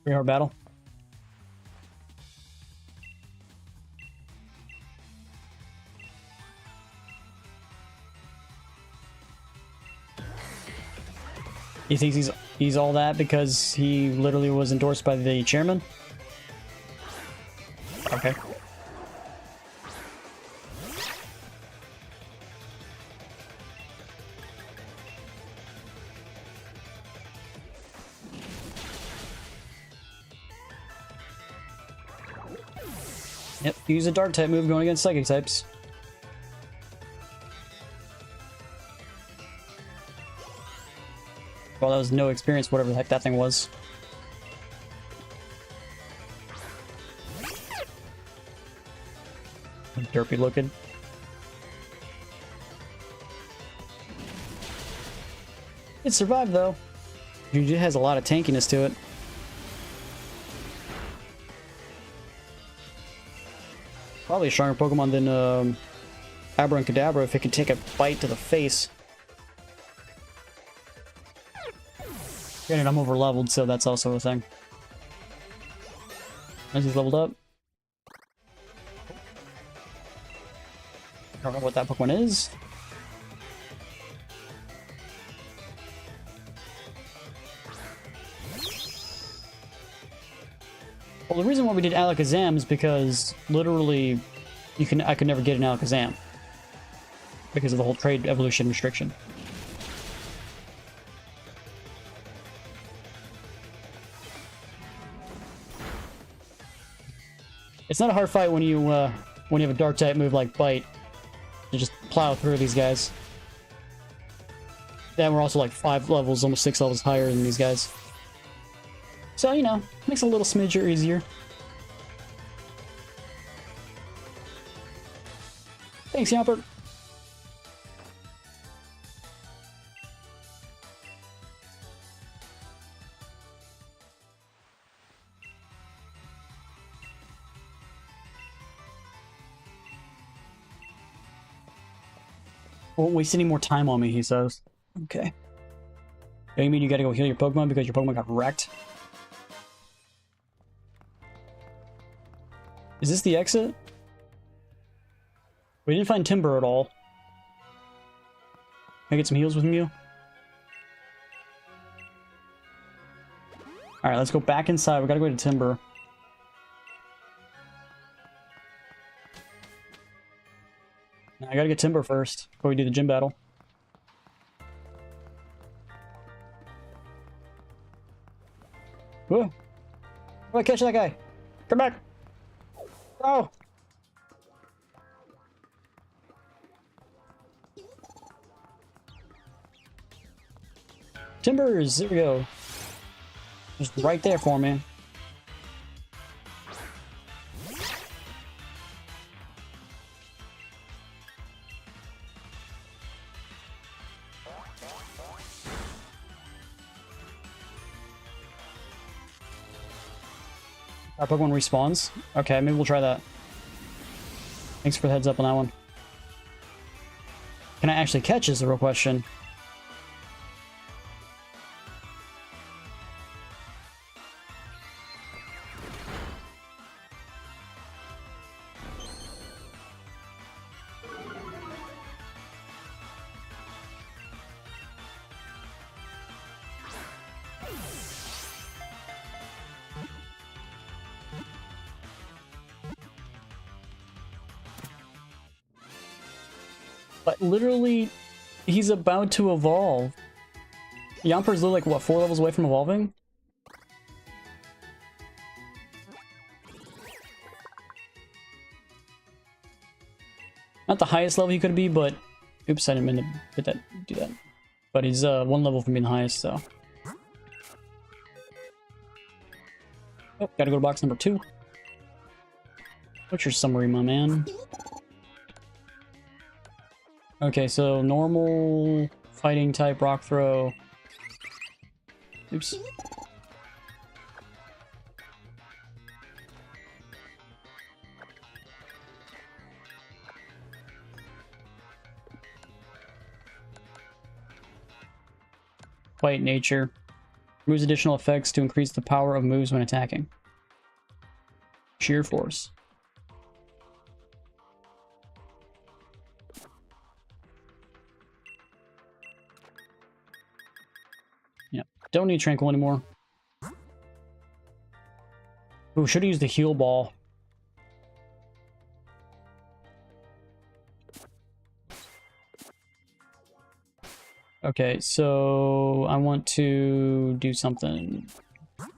Pretty hard battle. He thinks he's all that because he literally was endorsed by the chairman? Okay. Yep, use a dark type move going against psychic types. Well, that was no experience, whatever the heck that thing was. Derpy looking. It survived though. It has a lot of tankiness to it. Probably a stronger Pokemon than Abra and Kadabra if it could take a bite to the face. Granted, I'm over leveled, so that's also a thing. As he's leveled up. I don't know what that Pokemon is. Well, the reason why we did Alakazam is because literally I could never get an Alakazam because of the whole trade evolution restriction. It's not a hard fight when you have a dark type move like Bite to just plow through these guys. Then we're also like 5 levels, almost 6 levels higher than these guys. So, you know, makes it a little smidger easier. Thanks, Yamper. Won't waste any more time on me, he says. Okay. You mean you gotta go heal your Pokemon because your Pokemon got wrecked? Is this the exit? We didn't find Timber at all. Can I get some heals with you? Alright, let's go back inside. We gotta go to Timber. I gotta get Timber first before we do the gym battle. Whoa! How do I catch that guy? Come back! Oh! Timbers! There we go. Just right there for me. Our Pokemon respawns? Okay, maybe we'll try that. Thanks for the heads up on that one. Can I actually catch is the real question. But literally, he's about to evolve. Yamper's literally like, what, 4 levels away from evolving? Not the highest level he could be, but... Oops, I didn't mean to do that. But he's 1 level from being the highest, so... Oh, gotta go to box number 2. What's your summary, my man? Okay, so normal fighting type rock throw. Oops. Fight nature. Removes additional effects to increase the power of moves when attacking. Sheer force. Yep. Don't need tranquil anymore. Ooh, should have used the heal ball. Okay, so I want to do something. Get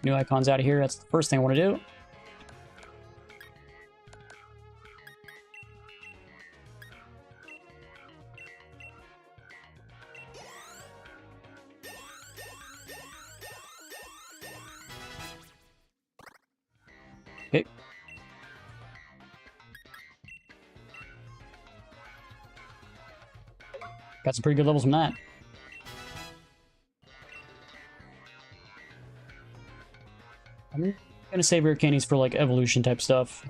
new icons out of here. That's the first thing I want to do. Okay. Got some pretty good levels from that. I'm gonna save rare candies for like evolution type stuff.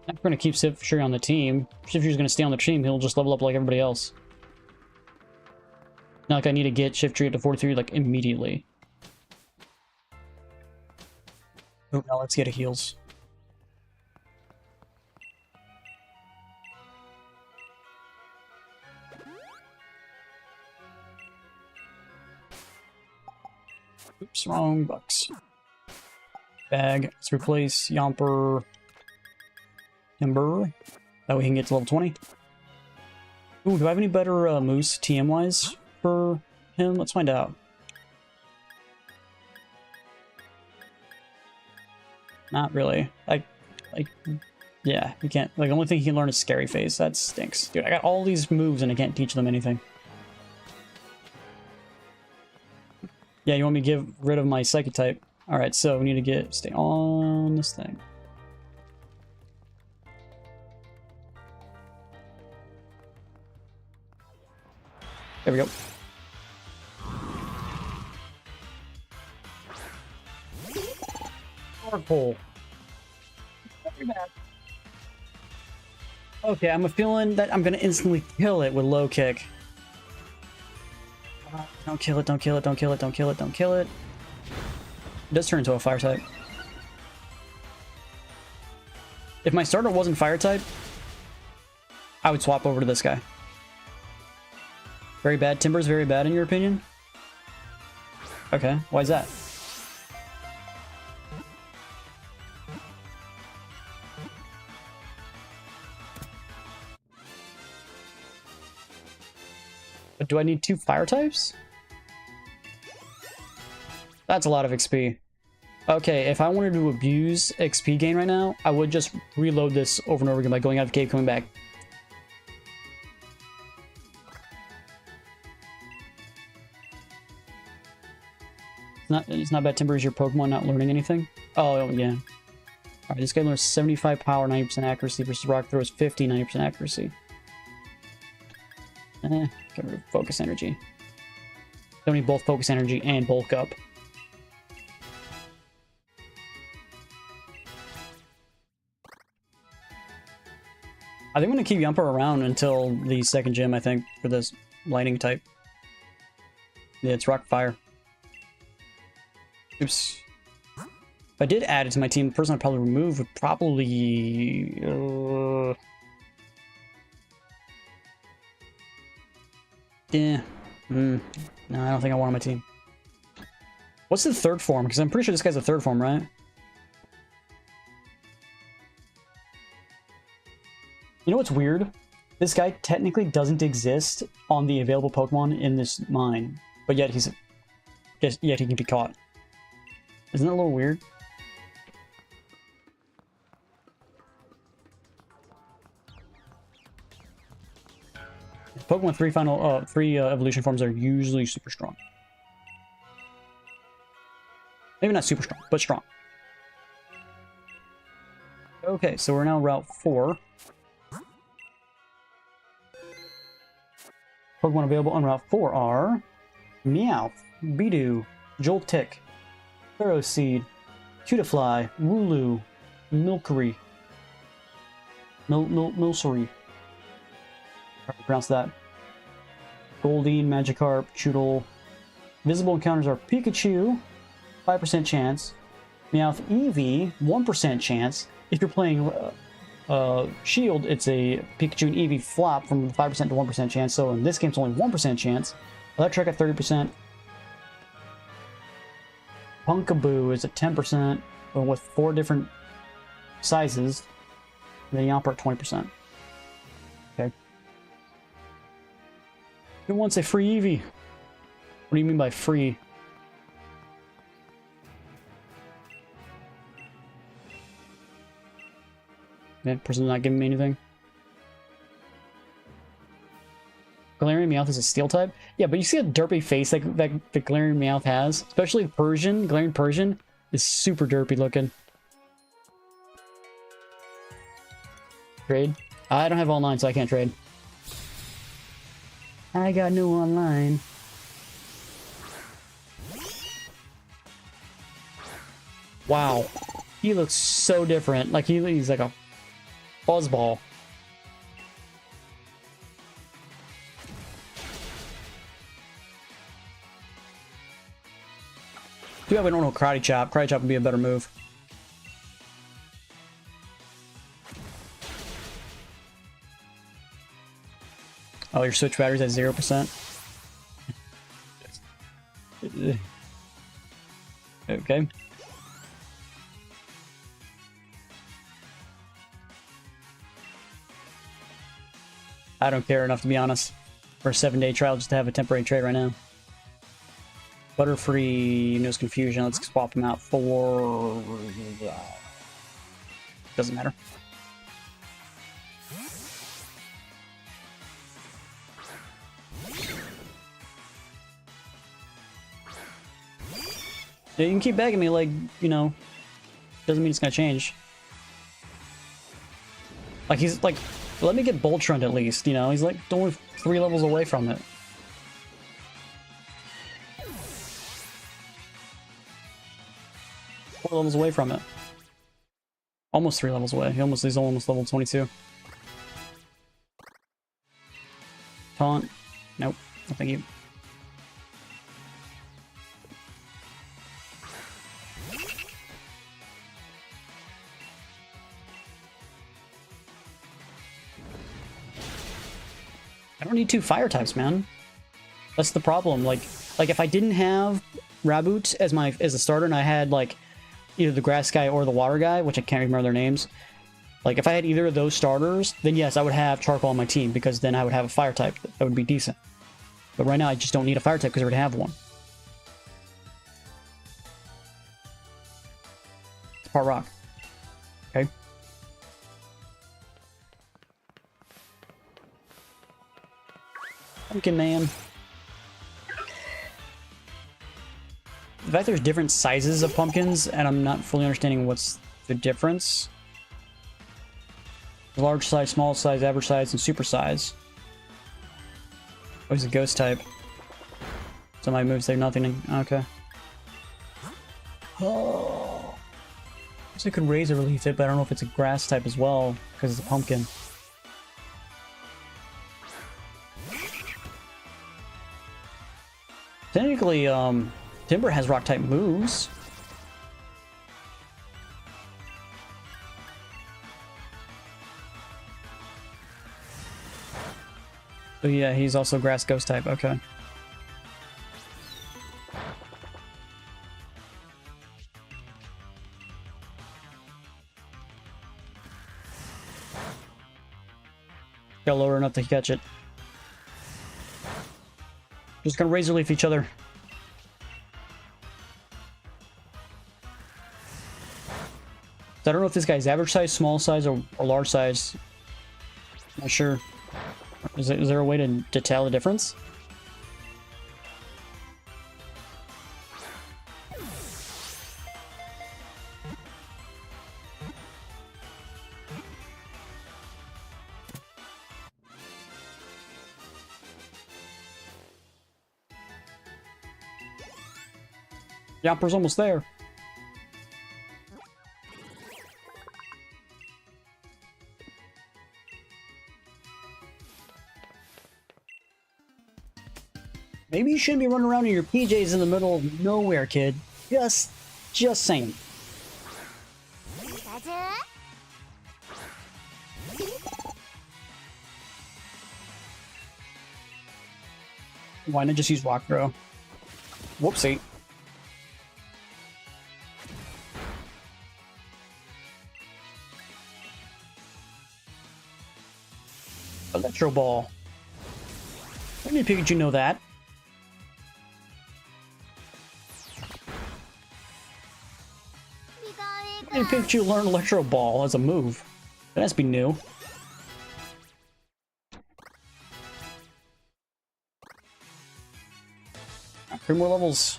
I'm gonna keep Shiftry on the team. Shiftry's gonna stay on the team, he'll just level up like everybody else. Not like I need to get Shiftry to 43 like immediately. Oh, now let's get a heals. Oops, wrong box. Bag. Let's replace Yomper. Timber. That way he can get to level 20. Ooh, do I have any better moose TM-wise for him? Let's find out. Not really. Yeah, you can't. Like, the only thing he can learn is Scary Face. That stinks. Dude, I got all these moves and I can't teach them anything. Yeah, you want me to get rid of my Psychic type? Alright, so we need to stay on this thing. There we go. Purple. Very bad. Okay, I'm feeling that I'm gonna instantly kill it with low kick. Don't kill it, don't kill it, don't kill it, don't kill it, don't kill it. It does turn into a fire type. If my starter wasn't fire type, I would swap over to this guy. Very bad. Timber's very bad in your opinion? Okay, why is that? But do I need 2 fire types? That's a lot of XP. Okay, if I wanted to abuse XP gain right now, I would just reload this over and over again by going out of the cave, coming back. It's not bad. Timber is your Pokemon not learning anything. Oh, yeah. Alright, this guy learns 75 power, 90% accuracy versus Rock Throw is 50, 90% accuracy. Get rid of focus energy. Don't need both focus energy and bulk up. I think I'm going to keep Yumper around until the second gym, I think, for this lightning type. Yeah, it's Rock Fire. Oops. If I did add it to my team, the person I'd probably remove would probably... Yeah. No, I don't think I want on my team. What's the third form? Because I'm pretty sure this guy's a third form, right? You know what's weird? This guy technically doesn't exist on the available Pokemon in this mine, but yet yet he can be caught. Isn't that a little weird? Pokemon three evolution forms are usually super strong. Maybe not super strong, but strong. Okay, so we're now Route 4. Pokemon available on Route 4 are Meowth, Bidoof, Joltik, Ferroseed, Cutiefly, Wooloo, Milcery. Milcery. How to pronounce that? Goldeen, Magikarp, Choodle. Visible encounters are Pikachu, 5% chance. Meowth Eevee, 1% chance. If you're playing Shield, it's a Pikachu and Eevee flop from 5% to 1% chance. So in this game, it's only 1% chance. Electric at 30%. Punkaboo is at 10%, but with 4 different sizes. And then Yamper at 20%. Okay. Who wants a free Eevee? What do you mean by free? That person's not giving me anything. Galarian Meowth is a steel type? Yeah, but you see a derpy face that the Galarian Meowth has? Especially Persian. Galarian Persian is super derpy looking. Trade? I don't have online, so I can't trade. I got no online. Wow. He looks so different. Like he's like a fuzzball. Too bad we don't know Karate Chop. Karate Chop would be a better move. Oh, your Switch battery's at 0%. Okay. I don't care enough, to be honest, for a 7-day trial just to have a temporary trade right now. Butterfree, Nose Confusion. Let's swap them out for... doesn't matter. Yeah, you can keep begging me, like, you know, doesn't mean it's gonna change. Like, he's like, let me get Boltrund at least, you know? He's like only 3 levels away from it. Four levels away from it. Almost 3 levels away. He's almost level 22. Taunt. Nope. No, thank you. I don't need 2 fire types, man. That's the problem. Like if I didn't have Raboot as a starter and I had like either the grass guy or the water guy, which I can't remember their names. Like if I had either of those starters, then yes, I would have Charcoal on my team because then I would have a fire type that would be decent. But right now I just don't need a fire type because I already have one. It's part rock. Okay. Pumpkin Man. The fact there's different sizes of pumpkins, and I'm not fully understanding what's the difference. Large size, small size, average size, and super size. Oh, he's a ghost type. So my moves say nothing. Okay. Oh. So I could Razor Relief it, but I don't know if it's a grass type as well, because it's a pumpkin. Technically, Timber has rock type moves. Oh yeah, he's also grass ghost type. Okay. Got lower enough to catch it. Just gonna Razor Leaf each other. So I don't know if this guy's average size, small size, or large size. Not sure. Is there a way to tell the difference? Yamper's almost there. Maybe you shouldn't be running around in your PJs in the middle of nowhere, kid. Just saying. Why not just use Rock Throw? Whoopsie. Electro Ball. Why did Pikachu know that? Why did Pikachu learn Electro Ball as a move? That has to be new. 3 more levels.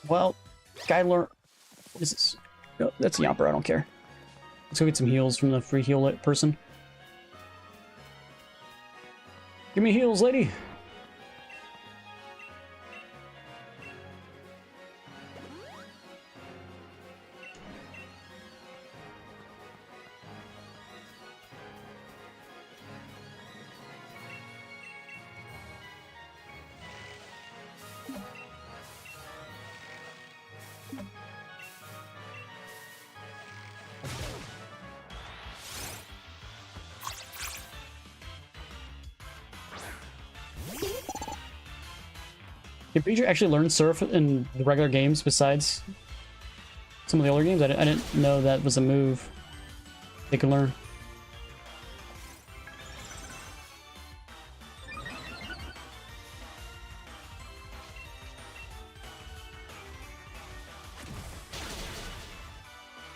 Well, guy learn. What is this? No, that's Yamper. I don't care. Let's go get some heals from the free heal person. Give me heals, lady. Did Pikachu actually learn Surf in the regular games besides some of the older games? I didn't know that was a move they could learn.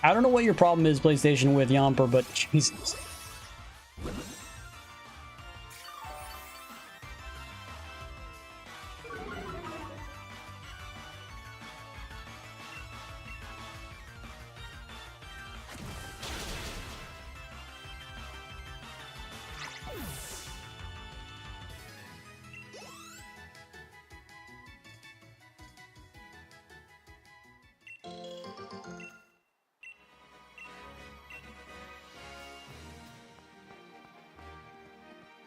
I don't know what your problem is, PlayStation, with Yamper, but Jesus.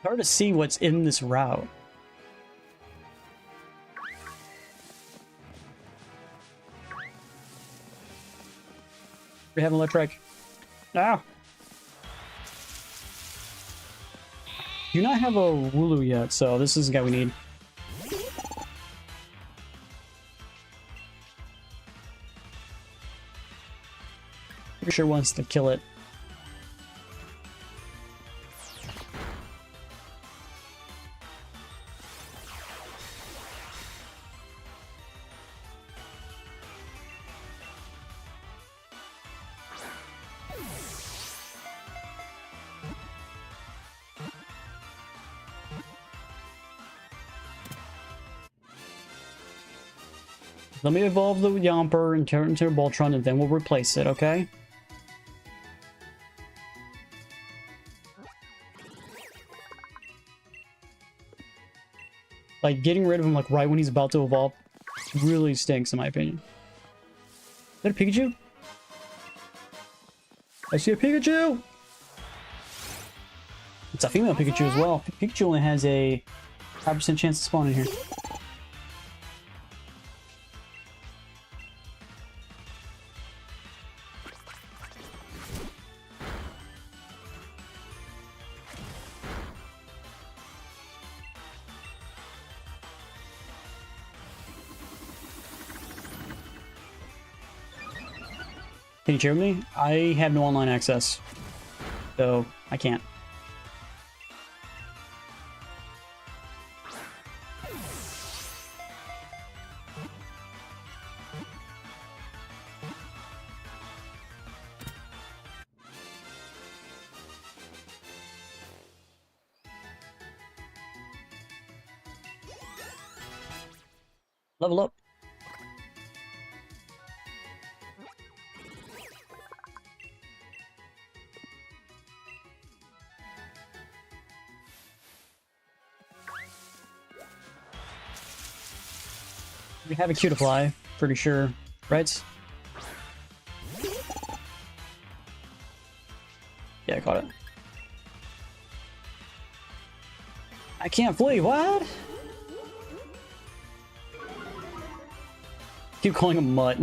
Hard to see what's in this route. We have an electric. Ah! Do not have a Wooloo yet, so this is the guy we need. Pretty sure wants to kill it. Let me evolve the Yamper and turn it into a Voltron, and then we'll replace it, okay? Like, getting rid of him, like, right when he's about to evolve really stinks, in my opinion. Is that a Pikachu? I see a Pikachu! It's a female Pikachu as well. Pikachu only has a 5% chance to spawn in here. Can you cheer with me? I have no online access, so I can't. Level up. We have a Cutiefly, pretty sure, right? Yeah, I caught it. I can't flee, what? Keep calling him Mutt.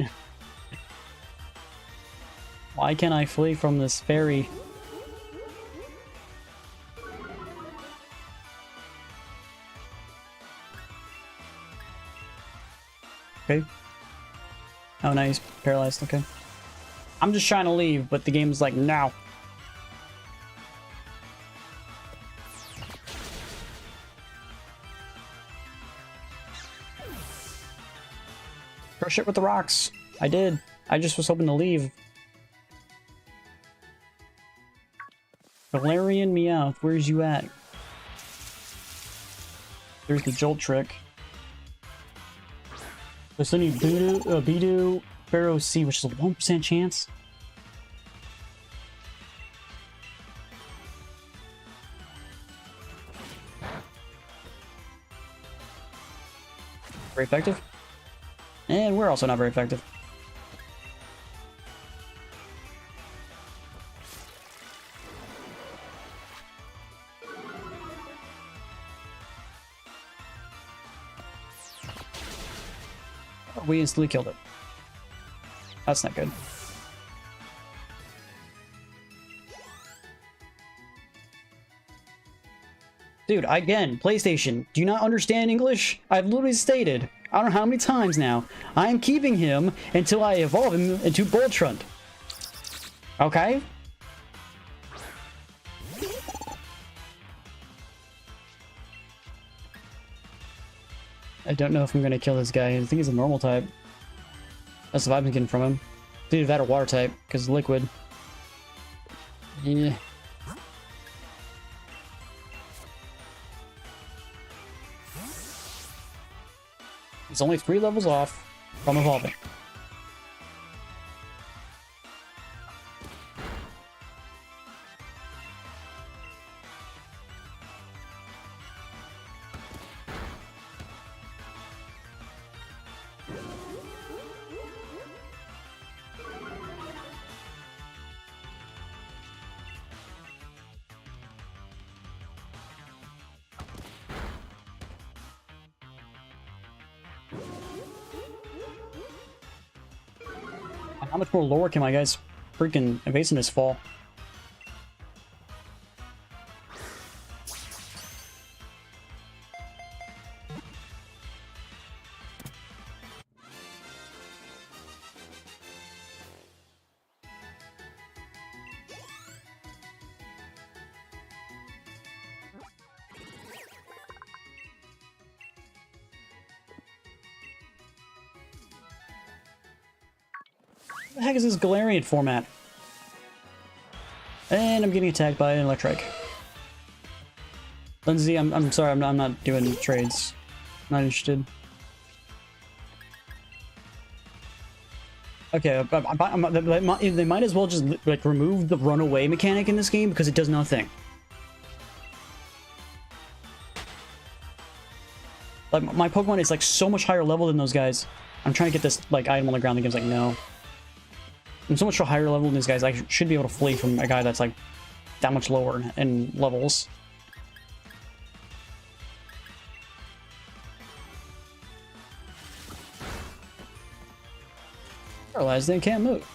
Why can't I flee from this fairy? Okay. Oh, nice. Paralyzed. Okay. I'm just trying to leave, but the game's like, no. Crush it with the rocks. I did. I just was hoping to leave. Galarian Meowth, where's you at? There's the Jolt trick. There's only Bidoo, Pharaoh C, which is a 1% chance. Very effective. And we're also not very effective. We instantly killed it. That's not good. Dude, again, PlayStation, do you not understand English? I've literally stated, I don't know how many times now, I am keeping him until I evolve him into Boltrunt. Okay? I don't know if I'm gonna kill this guy. I think he's a normal type. That's the vibe I'm getting from him. Dude, that or water type, because liquid. Yeah. It's only 3 levels off from evolving. How much more lower can my guys freaking evasiveness fall? What the heck is this Galarian format? And I'm getting attacked by an Electrike. Lindsay, I'm sorry, I'm not doing trades. Not interested. Okay, they might as well just like remove the runaway mechanic in this game because it does nothing. Like my Pokemon is like so much higher level than those guys. I'm trying to get this like item on the ground. The game's like, no. I'm so much higher level than these guys. I should be able to flee from a guy that's like that much lower in levels. Paralyzed, they can't move.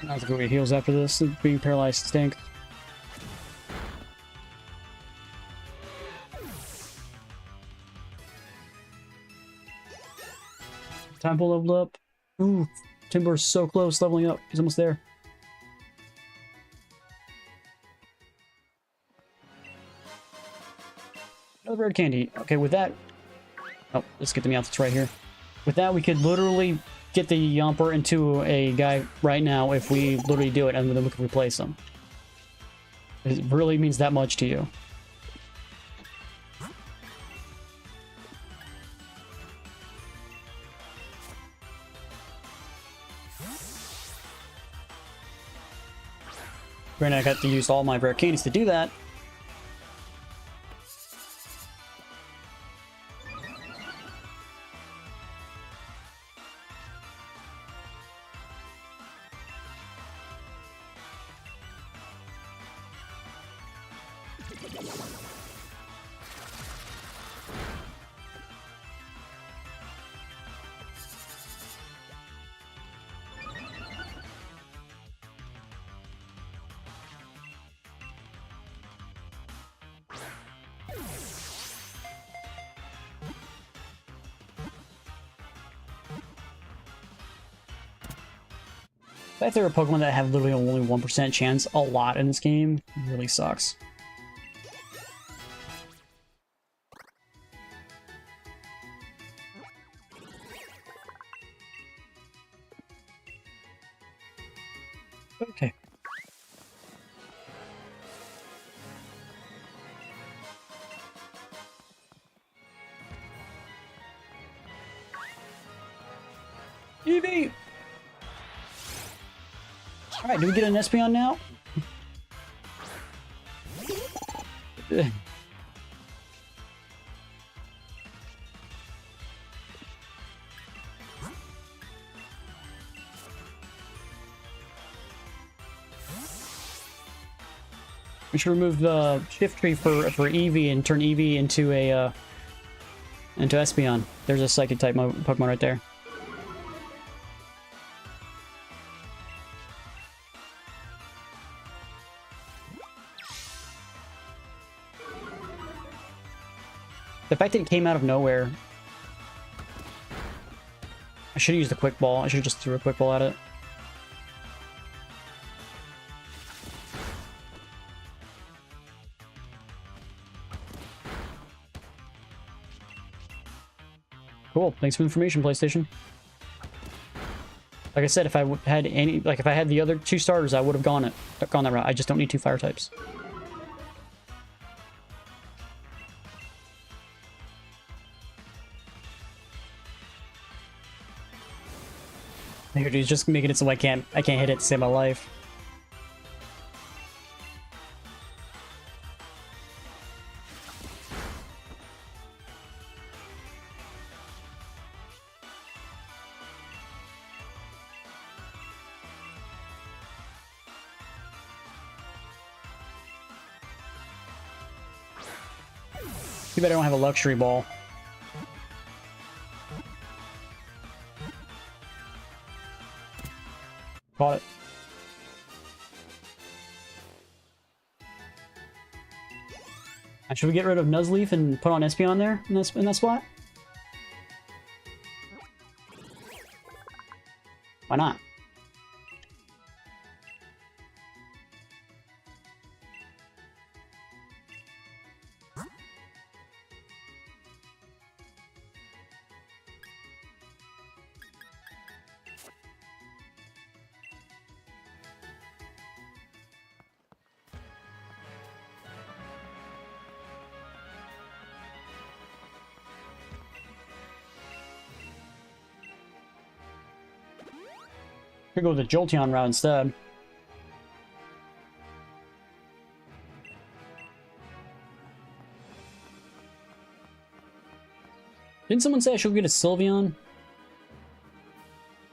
I have to go get heals after this. Being paralyzed stink. Temple leveled up. Ooh, Timber's so close leveling up. He's almost there. rare candy. Okay, with that... Oh, let's get the Meowths right here. With that, we could literally get the Yomper into a guy right now if we literally do it, and then we can replace him. It really means that much to you. Granted, I got to use all my rare candies to do that. The fact there are Pokemon that have literally only 1% chance a lot in this game really sucks. Okay. Eevee! Alright, do we get an Espeon now? We should remove the shift tree for Eevee and turn Eevee into a into Espeon. There's a Psychic type Pokemon right there. The fact that it came out of nowhere. I should have used the Quick Ball. I should have just threw a Quick Ball at it. Cool. Thanks for the information, PlayStation. Like I said, if I had any, like if I had the other two starters, I would have gone that route. I just don't need two fire types. Here, dude, just making it so I can't hit it to save my life. Too bad I don't have a luxury ball. Caught it. Should we get rid of Nuzleaf and put on Espeon there in that spot? Why not? Could go with the Jolteon route instead. Didn't someone say I should get a Sylveon?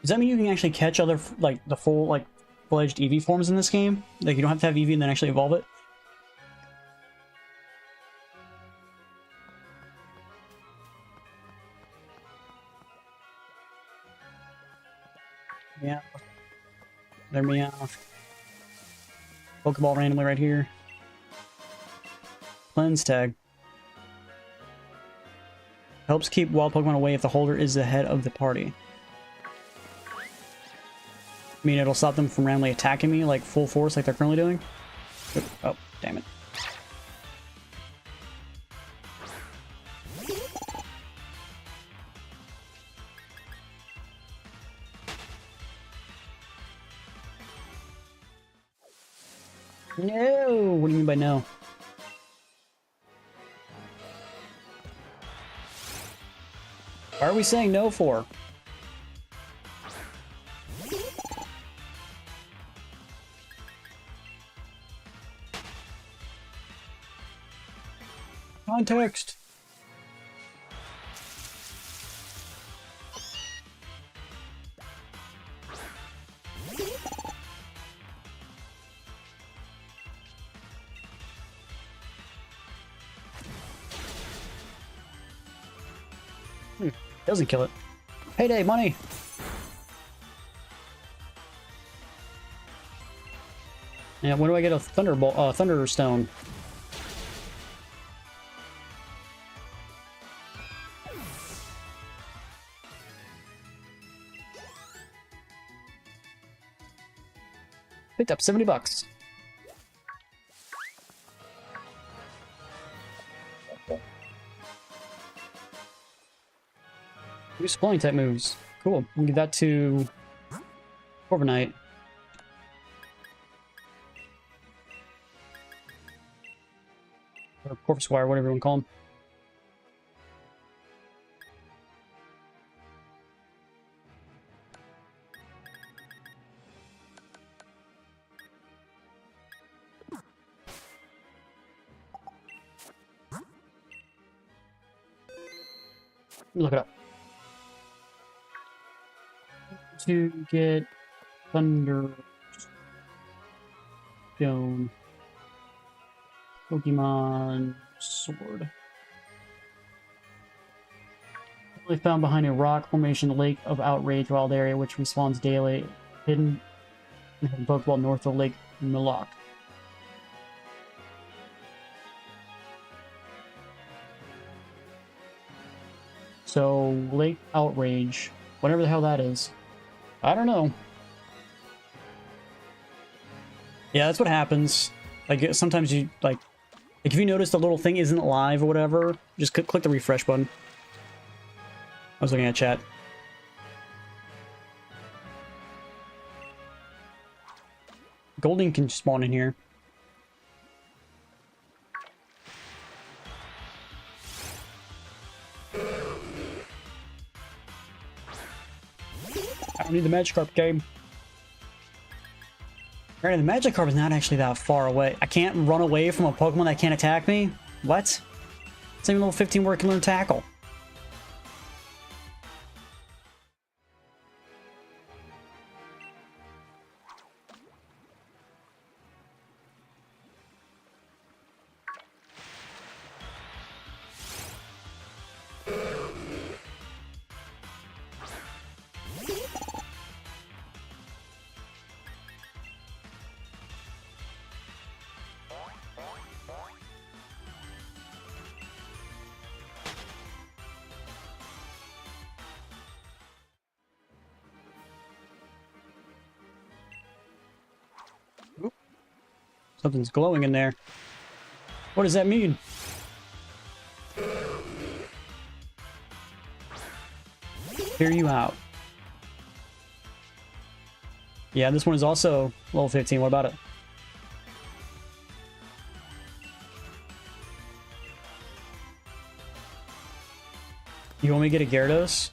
Does that mean you can actually catch other, like, the full, like, full-edged Eevee forms in this game? Like, you don't have to have Eevee and then actually evolve it? Yeah. There me off. Pokeball randomly right here. Cleanse tag. Helps keep wild Pokemon away if the holder is the head of the party. I mean, it'll stop them from randomly attacking me like full force like they're currently doing. Oh, damn it. No! What do you mean by no? Why are we saying no for? Context! Doesn't kill it. Payday, money! Yeah, when do I get a thunderbolt, thunderstone? Picked up 70 bucks. Use flying type moves. Cool. We'll give that to Corviknight. Or Corvisquire, whatever you want to call him. Look it up. To get Thunderstone Pokemon Sword. Found behind a rock formation, Lake of Outrage wild area, which respawns daily, hidden in a Pokeball north of Lake Millock. So, Lake Outrage, whatever the hell that is. I don't know. Yeah, that's what happens. Like, sometimes you, like if you notice the little thing isn't live or whatever, just click the refresh button. I was looking at chat. Golding can spawn in here. I don't need the Magikarp game. Granted, the Magikarp is not actually that far away. I can't run away from a Pokemon that can't attack me? What? It's even level 15 where it can learn Tackle. Something's glowing in there. What does that mean? Hear you out. Yeah, this one is also level 15. What about it? You want me to get a Gyarados?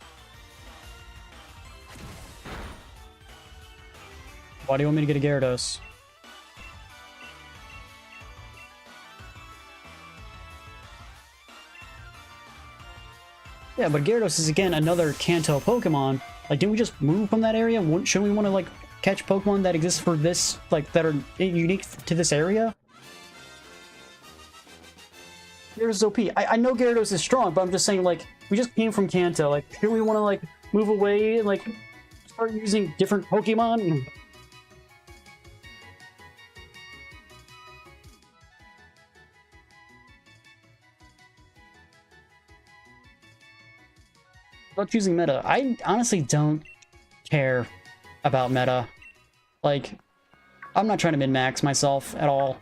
Why do you want me to get a Gyarados? Yeah, but Gyarados is, again, another Kanto Pokemon. Like, didn't we just move from that area? Shouldn't we want to, like, catch Pokemon that exist for this, like, that are unique to this area? Gyarados is OP. I know Gyarados is strong, but I'm just saying, like, we just came from Kanto. Like, shouldn't we want to, like, move away and, like, start using different Pokemon? About choosing meta. I honestly don't care about meta. Like, I'm not trying to min-max myself at all.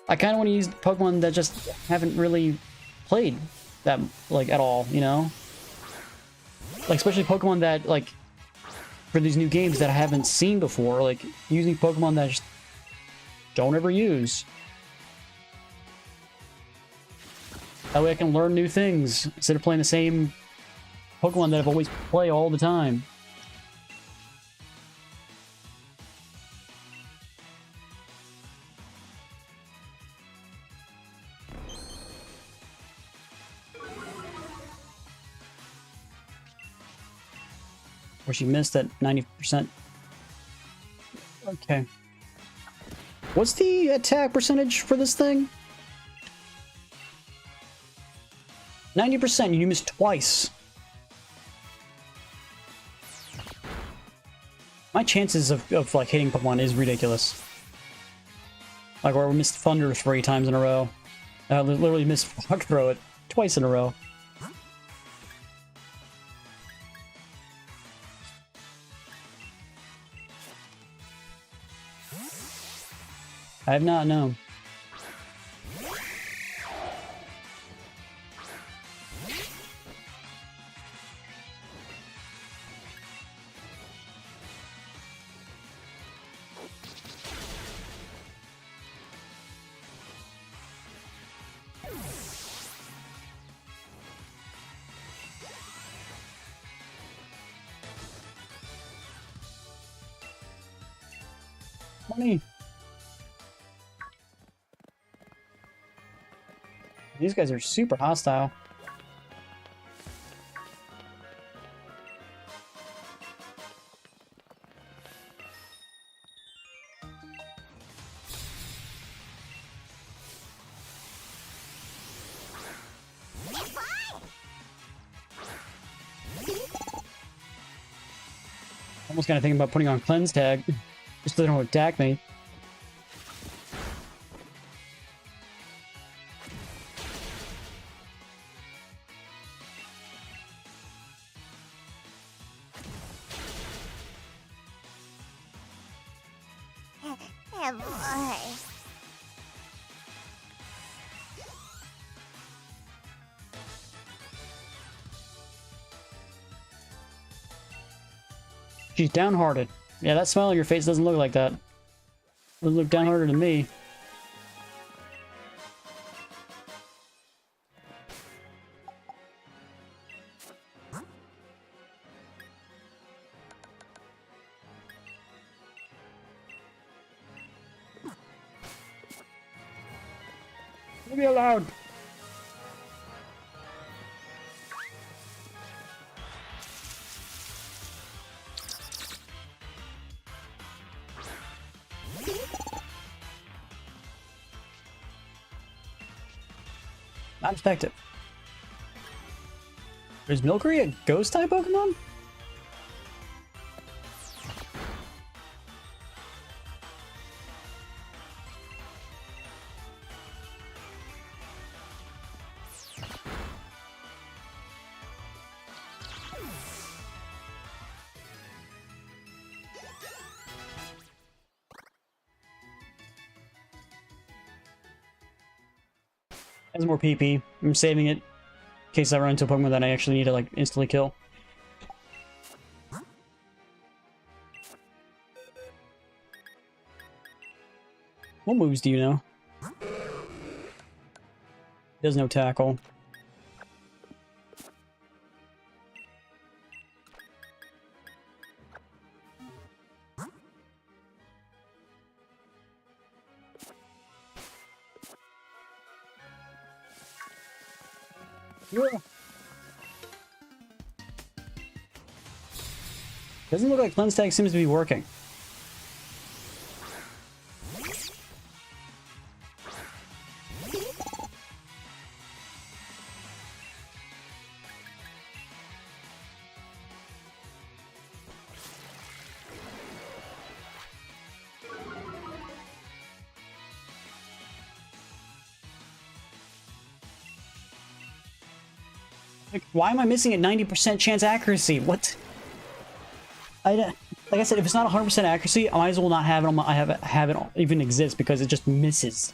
I kind of want to use Pokemon that just haven't really played that, like, at all, you know? Like, especially Pokemon that, like, for these new games that I haven't seen before, like using Pokemon that I just don't ever use. That way I can learn new things instead of playing the same Pokemon that I've always play all the time. Or she missed at 90%. Okay. What's the attack percentage for this thing? 90%, you missed twice. My chances of like hitting Pokemon is ridiculous. Like where we missed Thunder 3 times in a row. I literally missed Rock Throw it twice in a row. I have not known. Money. These guys are super hostile. Almost kind of thinking about putting on Cleanse Tag, just so they don't attack me. She's downhearted. Yeah, that smile on your face doesn't look like that. Doesn't look downhearted to me. Leave me alone. Not effective. Is Milcery a ghost-type Pokemon? Has more PP. I'm saving it in case I run into a Pokemon that I actually need to like instantly kill. What moves do you know? There's no tackle. Yeah. Doesn't look like Cleanse Tag seems to be working. Like, why am I missing a 90% chance accuracy? What? Like I said, if it's not 100% accuracy, I might as well not have it on my, have it even exist because it just misses.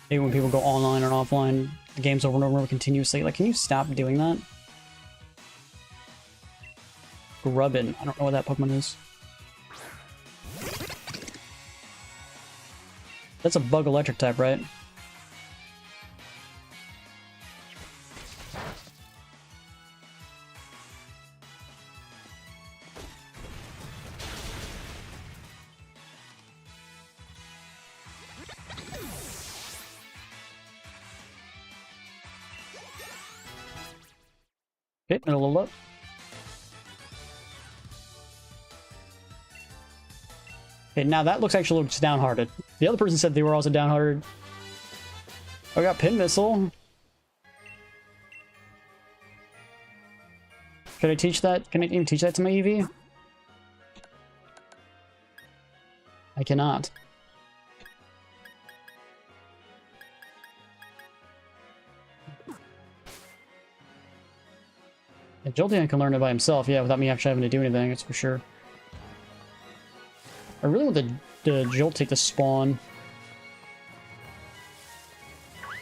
Maybe when people go online or offline, the games over and over continuously. Like, can you stop doing that? Grubbin. I don't know what that Pokemon is. That's a bug electric type, right? Okay, a little up. Okay, now that actually looks downhearted. The other person said they were also downhearted. I got Pin Missile. Can I teach that? Can I even teach that to my EV? I cannot. Yeah, Jolteon can learn it by himself, yeah, without me actually having to do anything, that's for sure. I really want the Jolteon to spawn. I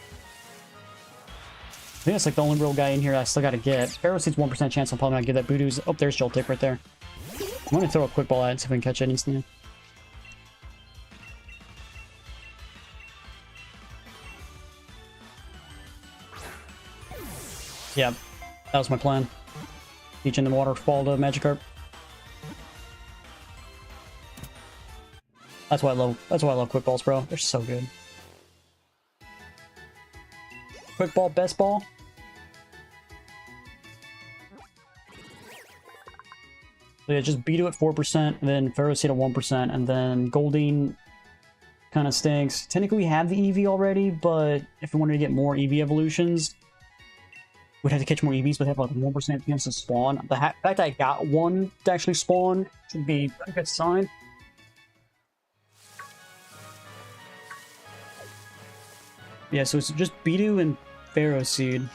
think that's like the only real guy in here I still gotta get. Ferroseed's 1% chance I'll probably not get that. Voodoo's... Oh, there's Jolteon right there. I'm gonna throw a quick ball at it and see if I can catch it instantly. Yeah, that was my plan. Teach in the waterfall to Magikarp. That's why I love quick balls, bro. They're so good. Quick ball, best ball. So yeah, just Beedoo at 4%, and then Ferroseed at 1%, and then Goldeen kind of stinks. Technically, we have the EV already, but if we wanted to get more EV evolutions, we'd have to catch more EVs, but they have like 1% chance to spawn. The fact that I got one to actually spawn should be a good sign. Yeah, so it's just Beedoo and Ferroseed.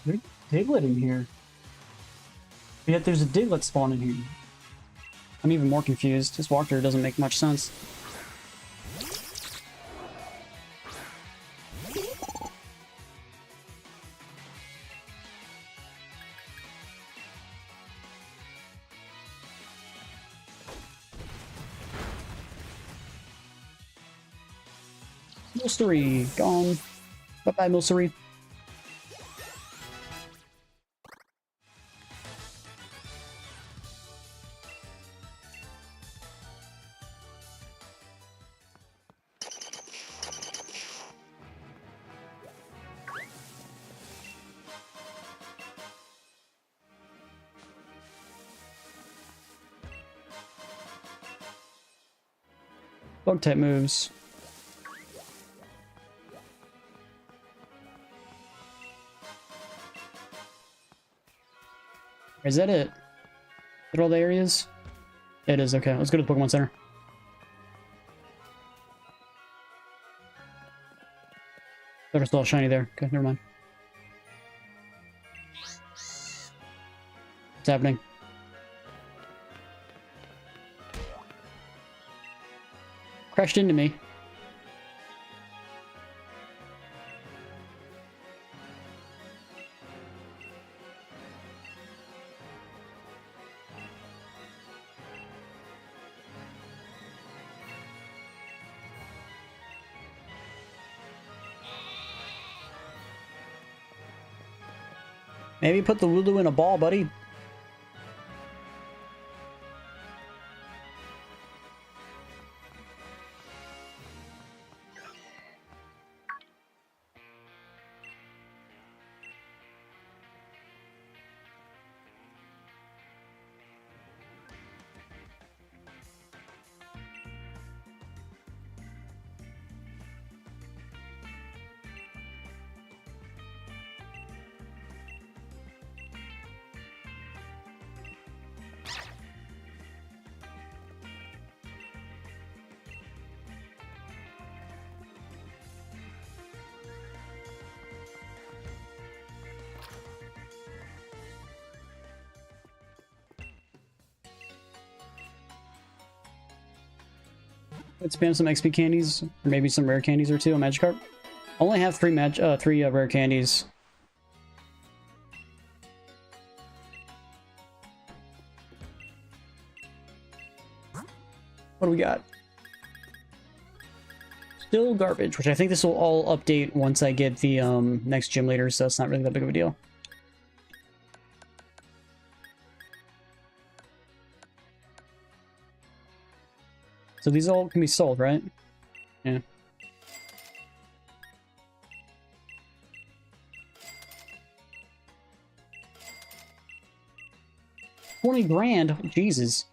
There's a Diglett in here. Yet there's a Diglett spawn in here. I'm even more confused. This walkthrough doesn't make much sense. Milcery, gone. Bye-bye, Milcery. Bug type moves. Is that it? Is that all the areas? It is, okay. Let's go to the Pokemon Center. There's still shiny there. Okay, never mind. What's happening? Crashed into me. Maybe put the Lulu in a ball, buddy. Let's spam some XP candies, or maybe some rare candies or two on Magikarp. Only have three rare candies. What do we got? Still garbage, which I think this will all update once I get the next gym leader, so it's not really that big of a deal. So these all can be sold, right? Yeah. $20 grand? Jesus.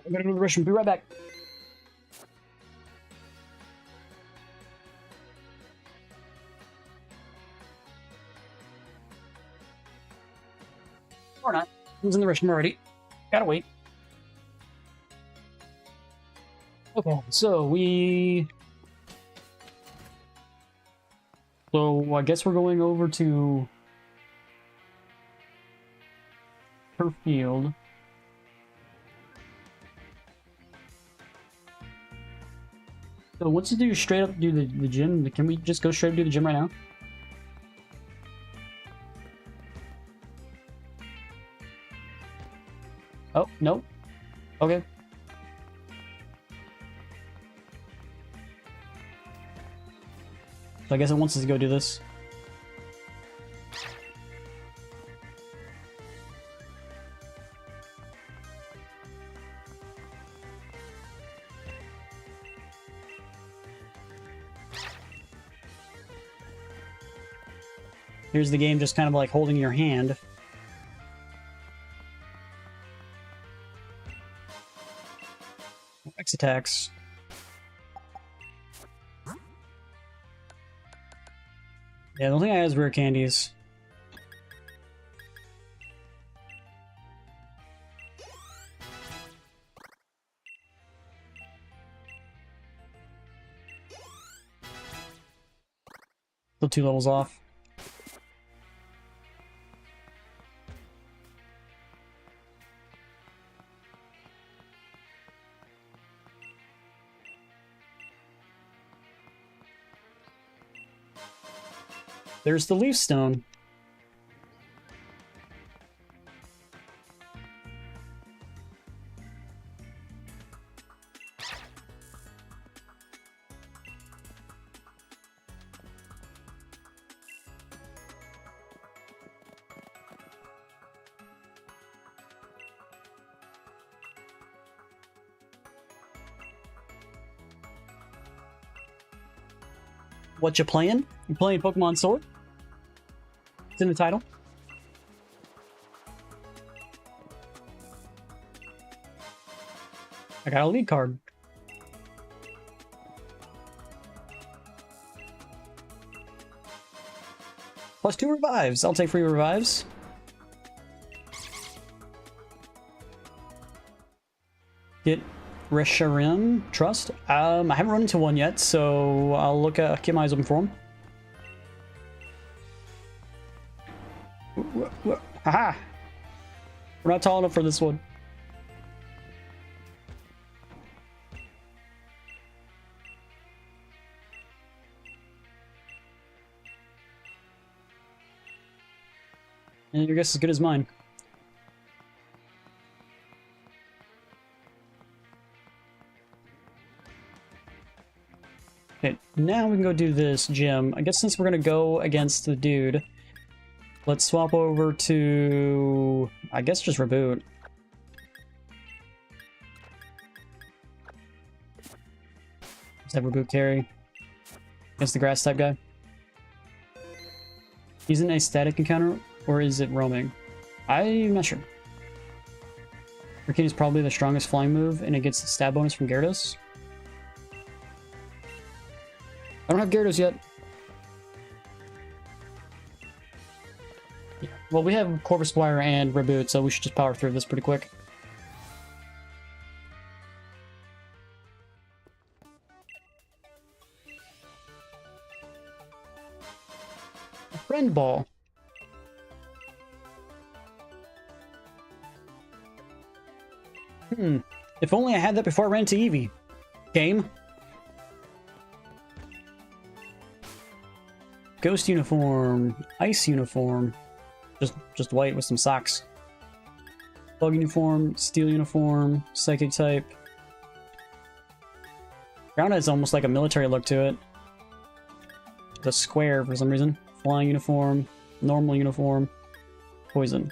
I'm gonna go to the restroom. Be right back. Or not. I was in the restroom already. Gotta wait. Okay, so I guess we're going over to Turf Field. So once you do straight up do the gym, can we just go straight up do the gym right now? Oh, nope. Okay. So I guess it wants us to go do this. Here's the game just kind of like holding your hand. X attacks. Yeah, the only thing I have is rare candies. Still 2 levels off. There's the Leaf Stone. What you playing? You playing Pokemon Sword? It's in the title. I got a lead card. Plus 2 revives. I'll take free revives. Get Reshiram Trust. I haven't run into one yet, so I'll look at keep my eyes open for him. Haha! We're not tall enough for this one. And your guess is as good as mine. Okay, now we can go do this gym. I guess since we're gonna go against the dude, let's swap over to, I guess, just reboot. Just have reboot carry against the grass type guy. Isn't a static encounter, or is it roaming? I'm not sure. Hurricane is probably the strongest flying move, and it gets the stab bonus from Gyarados. I don't have Gyarados yet. Yeah. Well, we have Corvus Squire and Reboot, so we should just power through this pretty quick. friend ball. If only I had that before I ran to Eevee. Game. Ghost uniform. Ice uniform. Just white with some socks. Bug uniform. Steel uniform. Psychic type. Ground has almost like a military look to it. The square for some reason. Flying uniform. Normal uniform. Poison.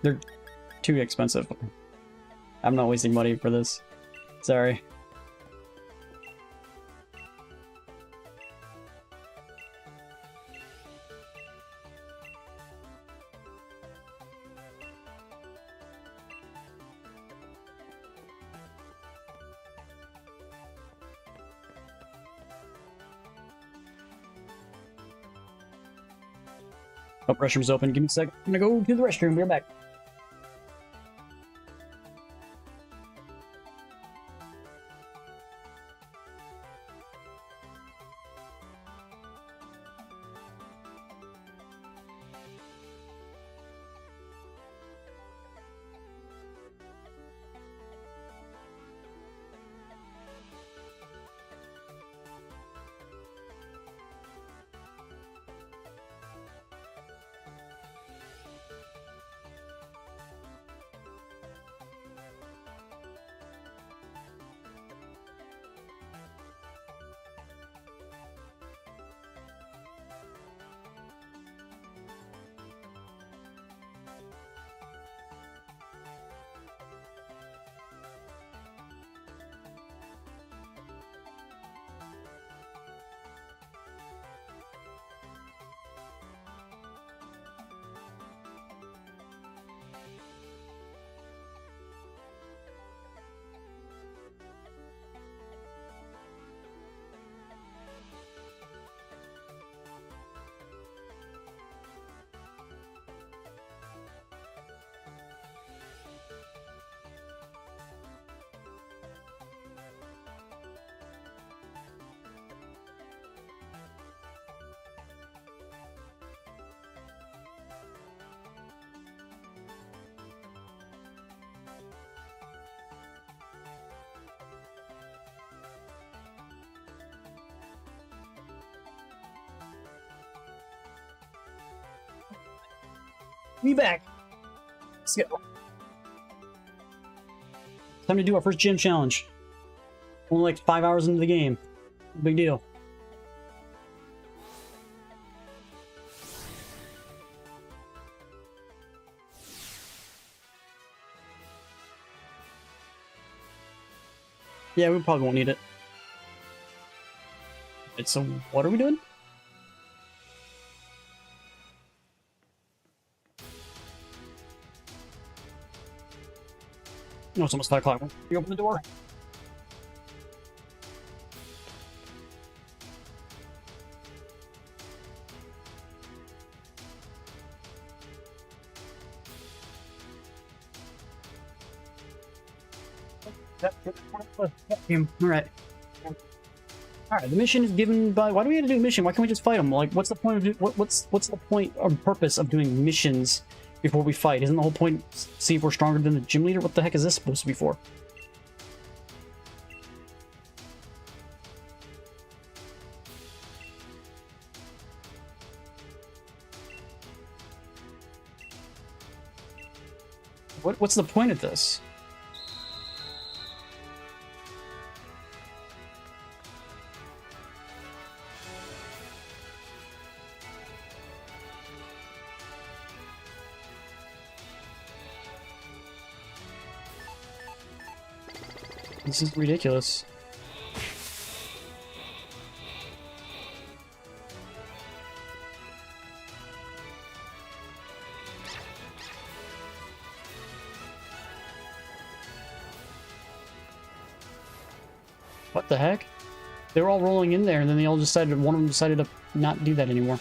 They're too expensive. I'm not wasting money for this. Sorry. Oh, restroom's open. Give me a sec. I'm gonna go to the restroom. Be right back. Be back. Let's go. Time to do our first gym challenge. Only like 5 hours into the game. Big deal. Yeah, we probably won't need it. So what are we doing? No, it's almost 5 o'clock. You open the door. Alright. Alright, the mission is given by... Why do we have to do a mission? Why can't we just fight them? Like, what's the point of... What's the point or purpose of doing missions before we fight? Isn't the whole point see if we're stronger than the gym leader? What the heck is this supposed to be for? What's the point of this? This is ridiculous. What the heck? They were all rolling in there, and then they all decided, one of them decided to not do that anymore.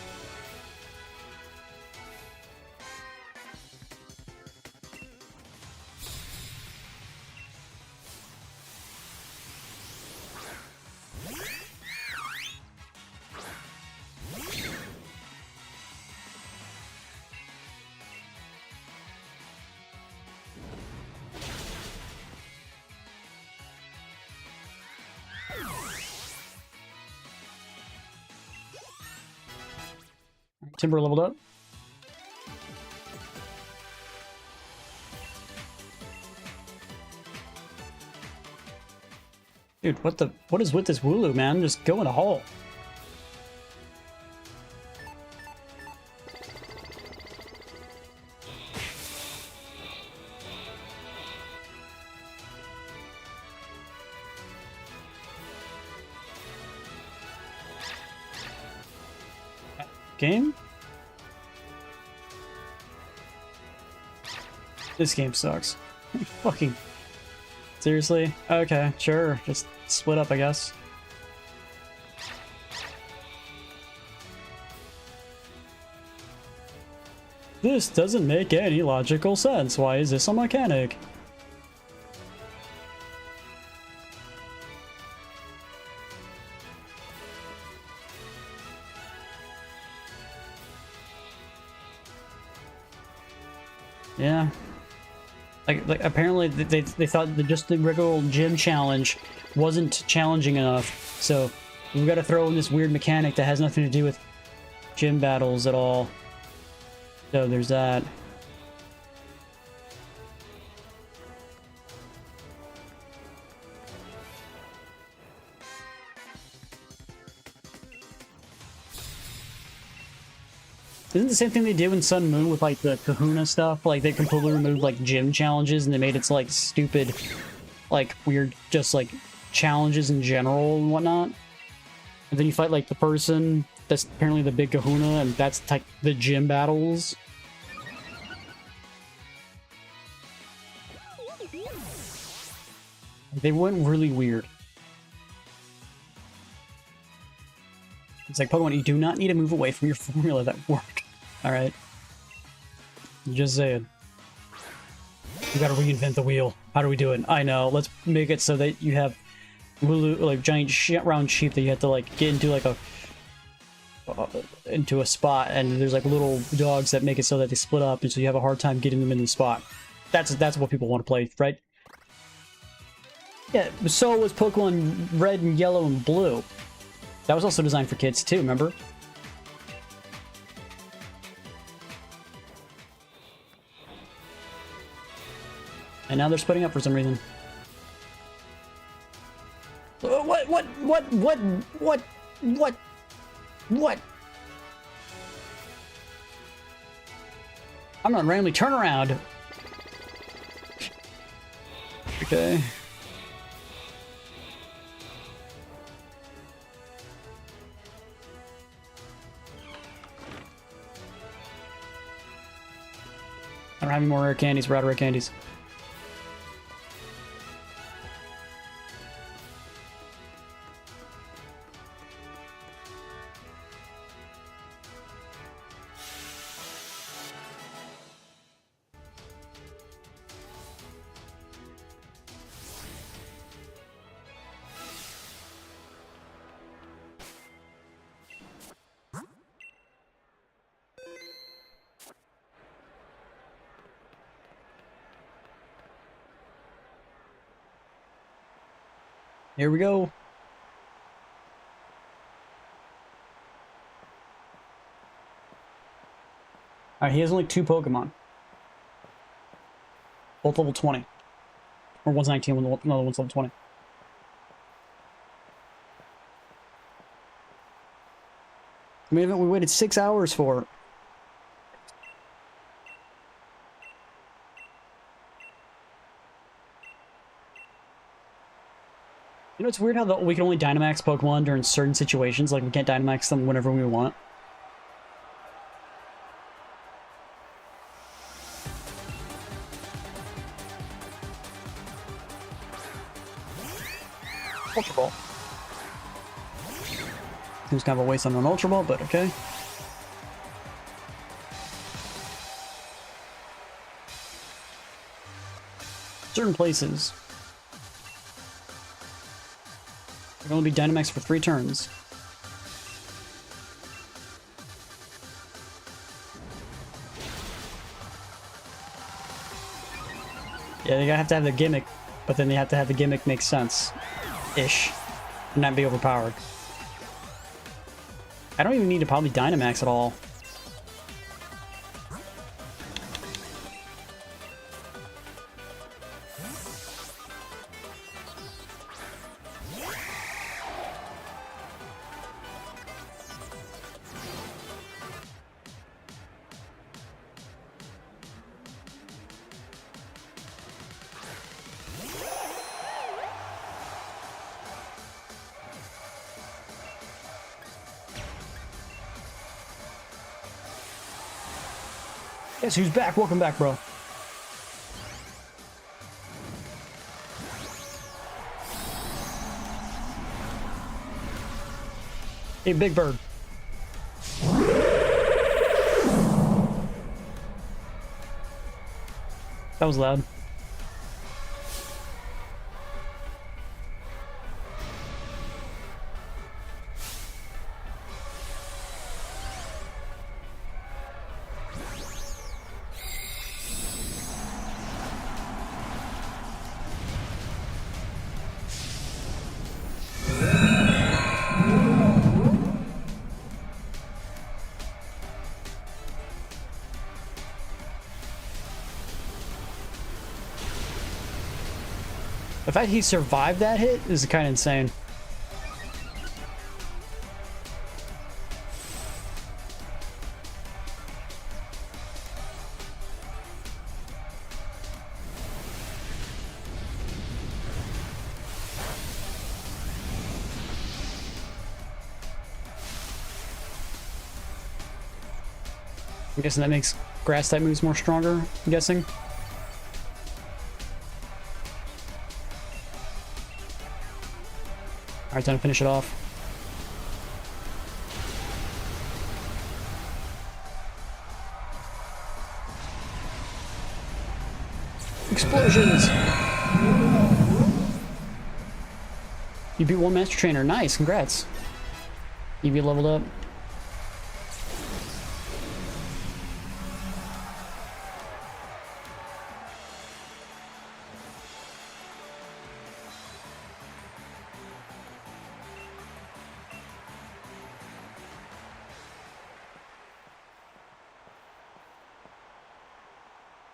Timber leveled up. Dude, what is with this Wooloo, man? Just go in a hole. Game? This game sucks. Fucking seriously? Okay, sure. Just split up, I guess. This doesn't make any logical sense. Why is this a mechanic? Yeah. Like apparently they thought that just the regular old gym challenge wasn't challenging enough, so we've got to throw in this weird mechanic that has nothing to do with gym battles at all. So there's that. Isn't the same thing they did in Sun and Moon with like the Kahuna stuff? Like they completely removed like gym challenges and they made it to, like stupid, like weird, just like challenges in general and whatnot. And then you fight like the person that's apparently the big Kahuna, and that's like the gym battles. They went really weird. It's like, Pokemon, you do not need to move away from your formula that worked. Alright? Just saying. We gotta reinvent the wheel. How do we do it? I know. Let's make it so that you have Wooloo, like giant round sheep that you have to like get into like into a spot, and there's like little dogs that make it so that they split up, and so you have a hard time getting them in the spot. That's what people want to play, right? Yeah, so was Pokemon Red and Yellow and Blue. That was also designed for kids too, remember? And now they're splitting up for some reason. What? I'm not randomly turn around. Okay. I don't have any more rare candies. We're out of rare candies. Here we go. Alright, he has only 2 Pokemon. Both level 20. Or one's 19, another one's level 20. I mean, we waited 6 hours for it. You know, it's weird how we can only Dynamax Pokemon during certain situations. Like, we can't Dynamax them whenever we want. Ultra Ball. Seems kind of a waste on an Ultra Ball, but okay. Certain places. You can only be Dynamax for 3 turns. Yeah, they have to have the gimmick, but then they have to have the gimmick make sense. Ish. and not be overpowered. I don't even need to probably Dynamax at all. Guess who's back? Welcome back, bro. Hey, Big Bird. That was loud. The fact he survived that hit is kind of insane. I'm guessing that makes grass type moves more stronger, I'm guessing. Alright, time to finish it off. Explosions! You beat one Master Trainer. Nice, congrats. Eevee leveled up.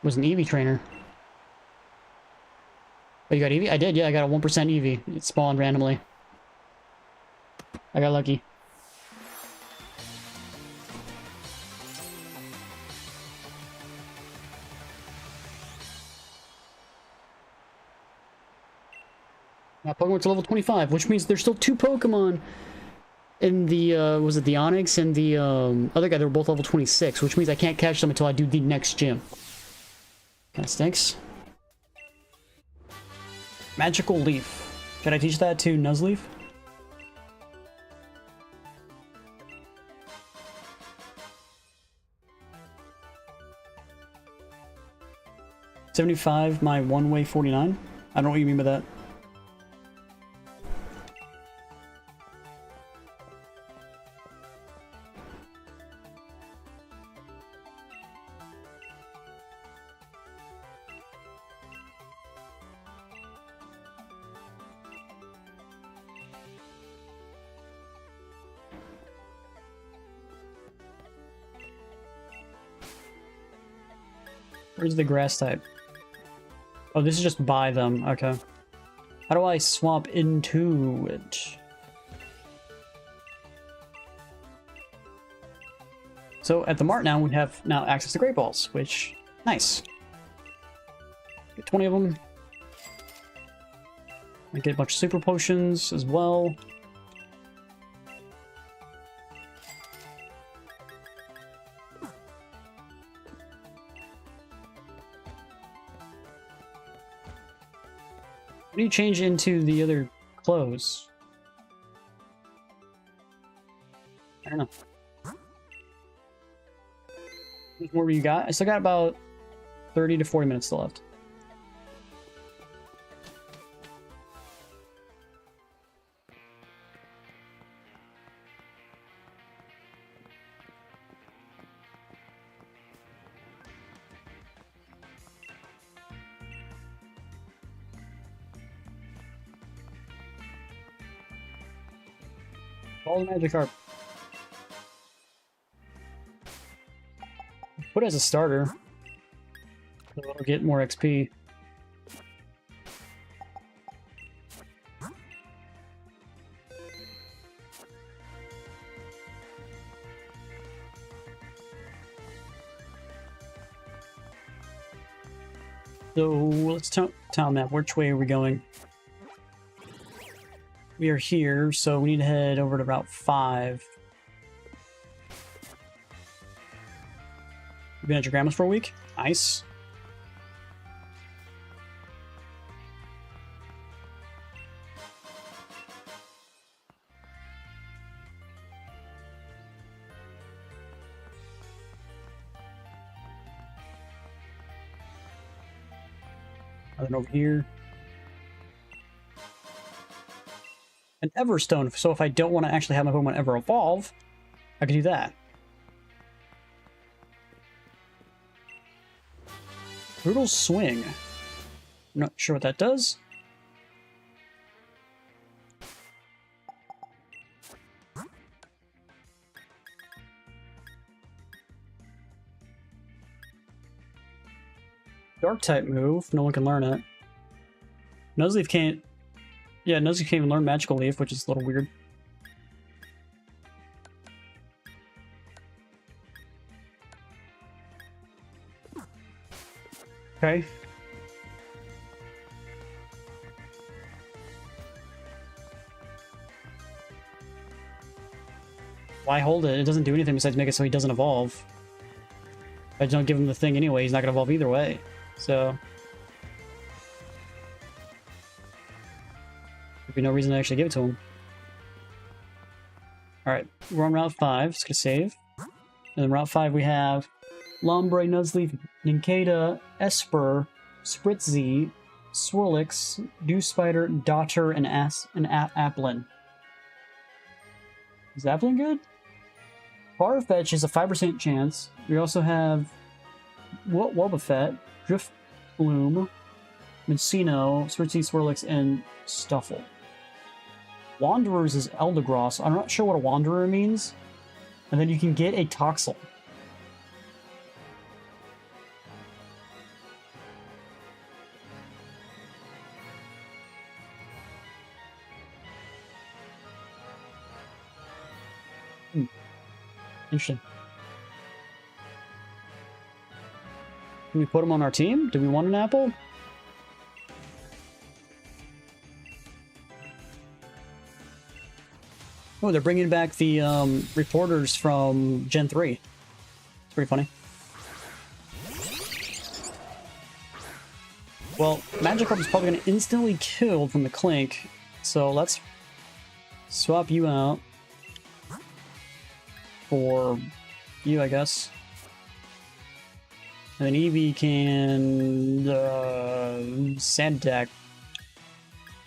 Was an Eevee trainer. Oh, you got Eevee? I did, yeah, I got a 1% Eevee. It spawned randomly. I got lucky. Now Pokemon to level 25, which means there's still 2 Pokemon in the, was it the Onyx and the, other guy, they were both level 26, which means I can't catch them until I do the next gym. Kinda stinks. Magical Leaf. Should I teach that to Nuzleaf? $75, my one-way 49? I don't know what you mean by that. Where's the grass type? Oh, this is just by them. Okay. How do I swap into it? So at the mart now, we have now access to Great Balls, which, nice. Get 20 of them. I get a bunch of super potions as well. How do you change into the other clothes? I don't know. How much more you got? I still got about 30 to 40 minutes still left. All the Magikarp. Put it as a starter. So it'll get more XP. So let's town map. Which way are we going? We are here, so we need to head over to Route 5. You've been at your grandma's for a week? Nice. Nothing over here. An Everstone, so if I don't want to actually have my Pokemon ever evolve, I can do that. Brutal Swing. I'm not sure what that does. Dark type move. No one can learn it. Nuzleaf can't. Yeah, Nuzleaf can't even learn Magical Leaf, which is a little weird. Okay. Why hold it? It doesn't do anything besides make it so he doesn't evolve. If I don't give him the thing anyway, he's not going to evolve either way. So there'd be no reason to actually give it to him. Alright, we're on Route 5. Just gonna save. And then Route 5 we have Lombre, Nuzleaf, Nincada, Esper, Spritzee, Swirlix, Dew Spider, Daughter, and Applin. Is Applin good? Farfetch is a 5% chance. We also have Wobbuffet, Driftbloom, Mincino, Spritzee, Swirlix, and Stuffle. Wanderers is Eldegoss. I'm not sure what a Wanderer means. And then you can get a Toxel. Interesting. Can we put him on our team? Do we want an apple? Oh, they're bringing back the reporters from Gen 3. It's pretty funny. Well, Magikarp is probably going to instantly kill from the Clink, so let's swap you out for you, I guess. And then Eevee can Sand Attack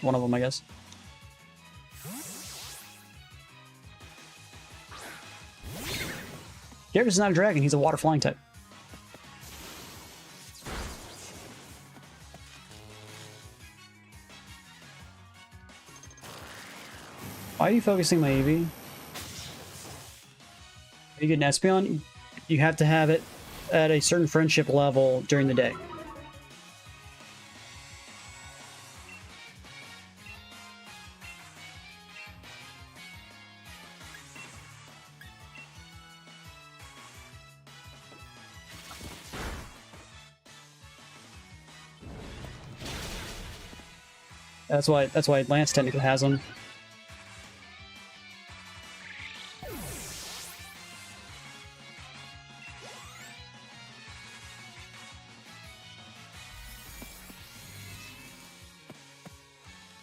one of them, I guess. Gyarados is not a dragon, he's a water flying type. Why are you focusing my Eevee? Are you getting Espeon? You have to have it at a certain friendship level during the day. That's why Lance technically has them.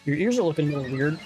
Your ears are looking a little weird.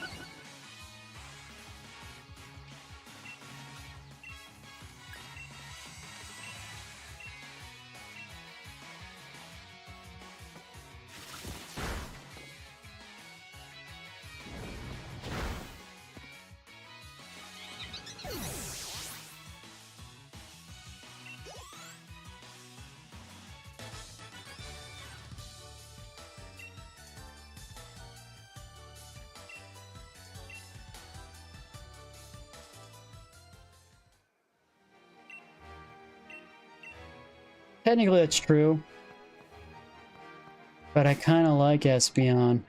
Technically, that's true. But I kind of like Espeon.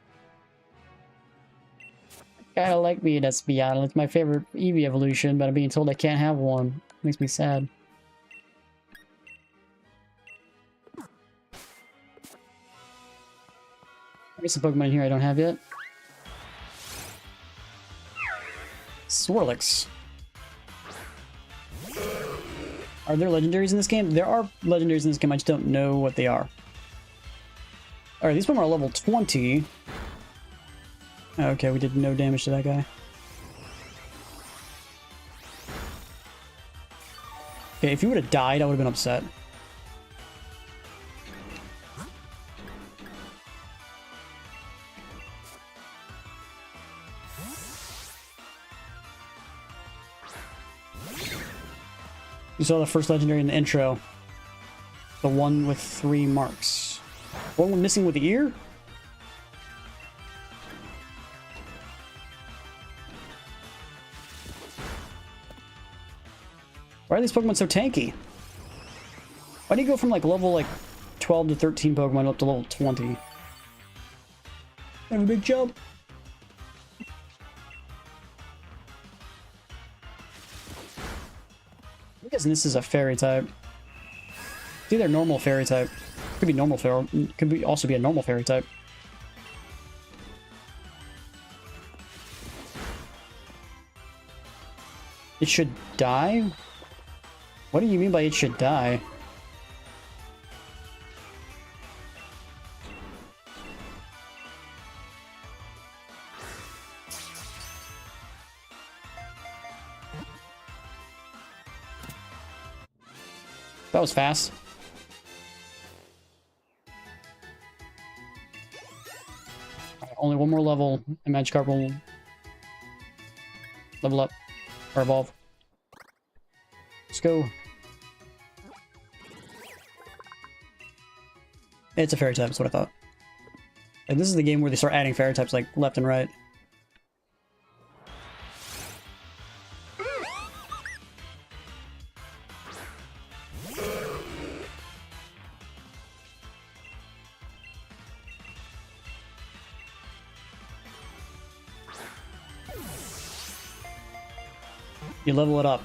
Kind of like being Espeon. It's my favorite Eevee evolution, but I'm being told I can't have one. Makes me sad. There's some Pokemon here I don't have yet. Swirlix. Are there legendaries in this game? There are legendaries in this game, I just don't know what they are. Alright, these Pokemon are level 20. Okay, we did no damage to that guy. Okay, if he would have died, I would have been upset. You saw the first legendary in the intro. The one with 3 marks. One missing with the ear? Why are these Pokemon so tanky? Why do you go from like level 12 to 13 Pokemon up to level 20? Have a big jump. I'm guessing this is a fairy type. It's either normal fairy type. Could be normal fairy. Could be also be a normal fairy type. It should die? What do you mean by it should die? That was fast. Only one more level, and Magikarp will level up or evolve. Let's go. It's a fairy type, that's what I thought. And this is the game where they start adding fairy types like left and right. You level it up.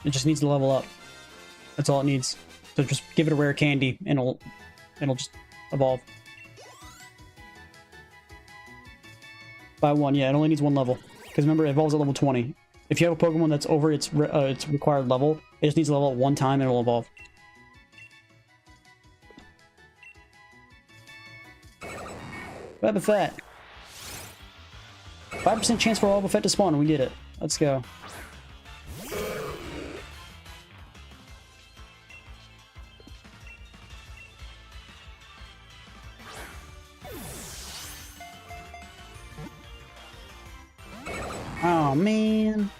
It just needs to level up. That's all it needs. So just give it a rare candy and it'll just evolve. By 1, yeah, it only needs 1 level. Because remember, it evolves at level 20. If you have a Pokemon that's over its required level, it just needs to level up 1 time and it'll evolve. Wobbuffet. 5% chance for Wobbuffet to spawn, and we did it. Let's go. Oh, man.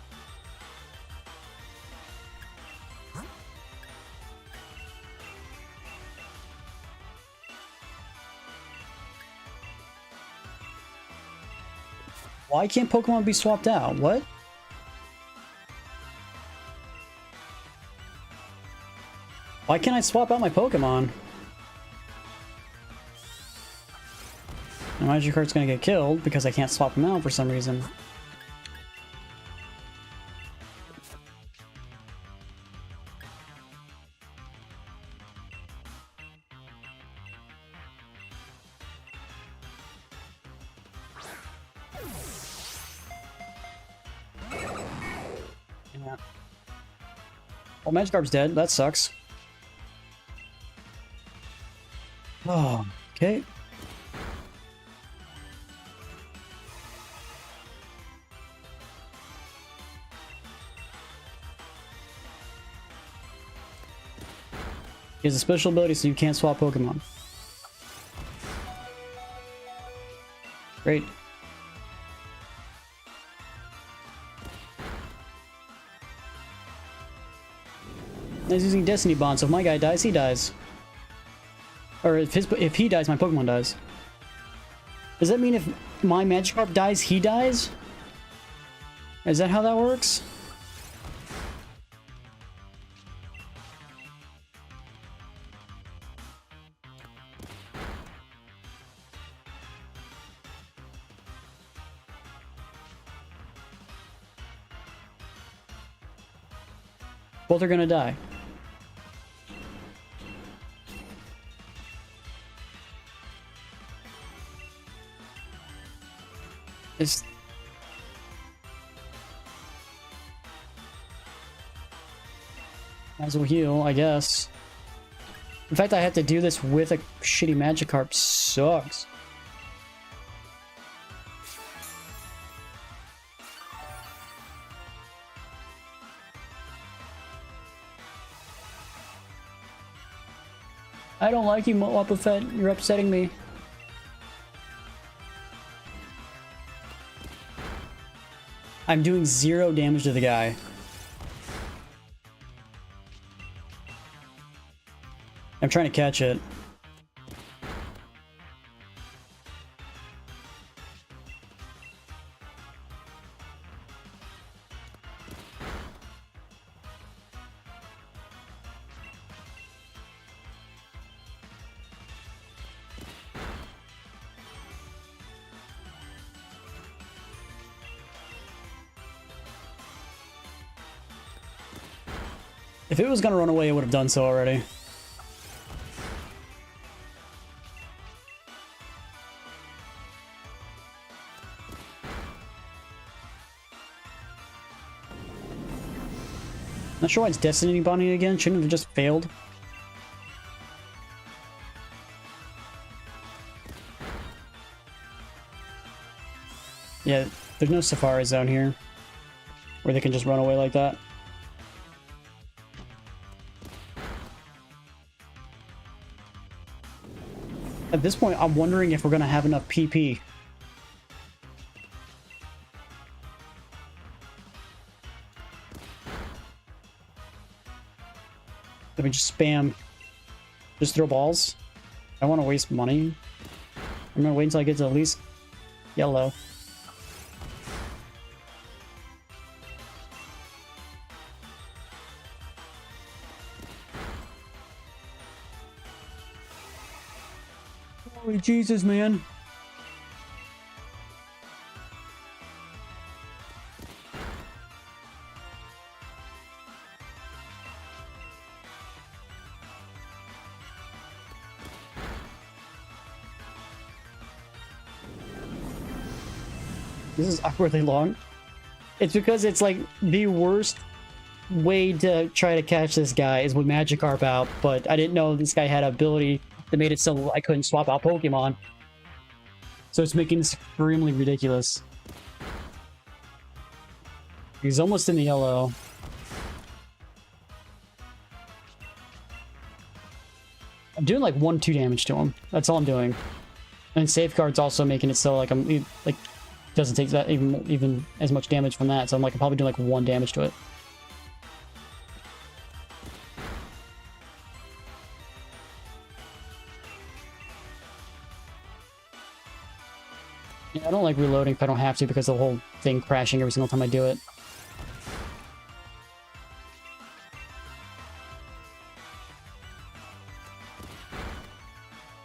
Why can't Pokemon be swapped out? What? Why can't I swap out my Pokemon? My Magikarp's gonna get killed because I can't swap them out for some reason. Yeah. Well, Magikarp's dead. That sucks. Oh, okay. He has a special ability so you can't swap Pokemon. Great. He's using Destiny Bond, so if my guy dies, he dies. Or if he dies, my Pokemon dies. Does that mean if my Magikarp dies, he dies? Is that how that works? Both are gonna die. It's... Might as well heal, I guess. In fact, I have to do this with a shitty Magikarp. Sucks. I don't like you, Wobbuffet. You're upsetting me. I'm doing 0 damage to the guy. I'm trying to catch it. If it was gonna run away, it would have done so already. Not sure why it's Destiny Bonding again. Shouldn't have just failed. Yeah, there's no Safari Zone here where they can just run away like that. At this point, I'm wondering if we're going to have enough PP. Let me just spam. Just throw balls. I want to waste money. I'm going to wait until I get to at least yellow. Holy Jesus, man. This is awkwardly long. It's because it's like the worst way to try to catch this guy is with Magikarp out, but I didn't know this guy had an ability that made it so I couldn't swap out Pokemon. So it's making this extremely ridiculous. He's almost in the yellow. I'm doing like 1-2 damage to him. That's all I'm doing. And Safeguard's also making it so like I'm like doesn't take that even as much damage from that. So I'm like I'm probably doing like 1 damage to it. Yeah, I don't like reloading if I don't have to because of the whole thing crashing every single time I do it.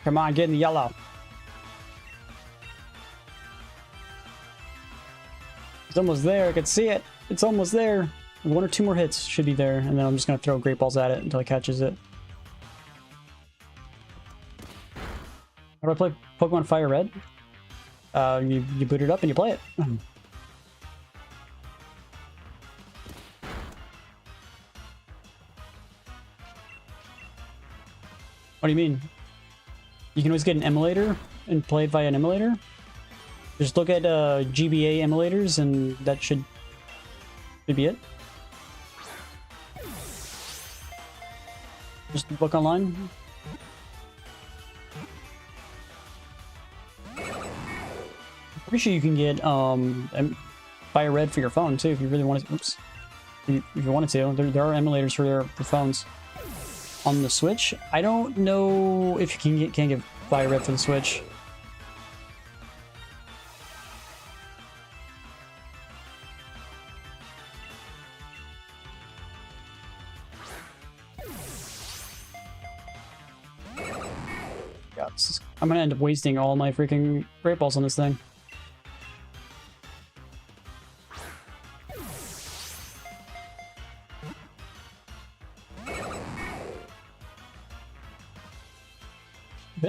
Come on, get in the yellow. It's almost there. I can see it. It's almost there. 1 or 2 more hits should be there, and then I'm just going to throw Great Balls at it until it catches it. How do I play Pokemon Fire Red? You boot it up and you play it. What do you mean? You can always get an emulator and play it via an emulator? Just look at GBA emulators and that should be it. Just look online. I'm pretty sure you can get Fire Red for your phone too if you really want to. Oops. If you wanted to, there are emulators for phones. On the Switch, I don't know if you can get Fire Red for the Switch. God, I'm gonna end up wasting all my freaking Great Balls on this thing.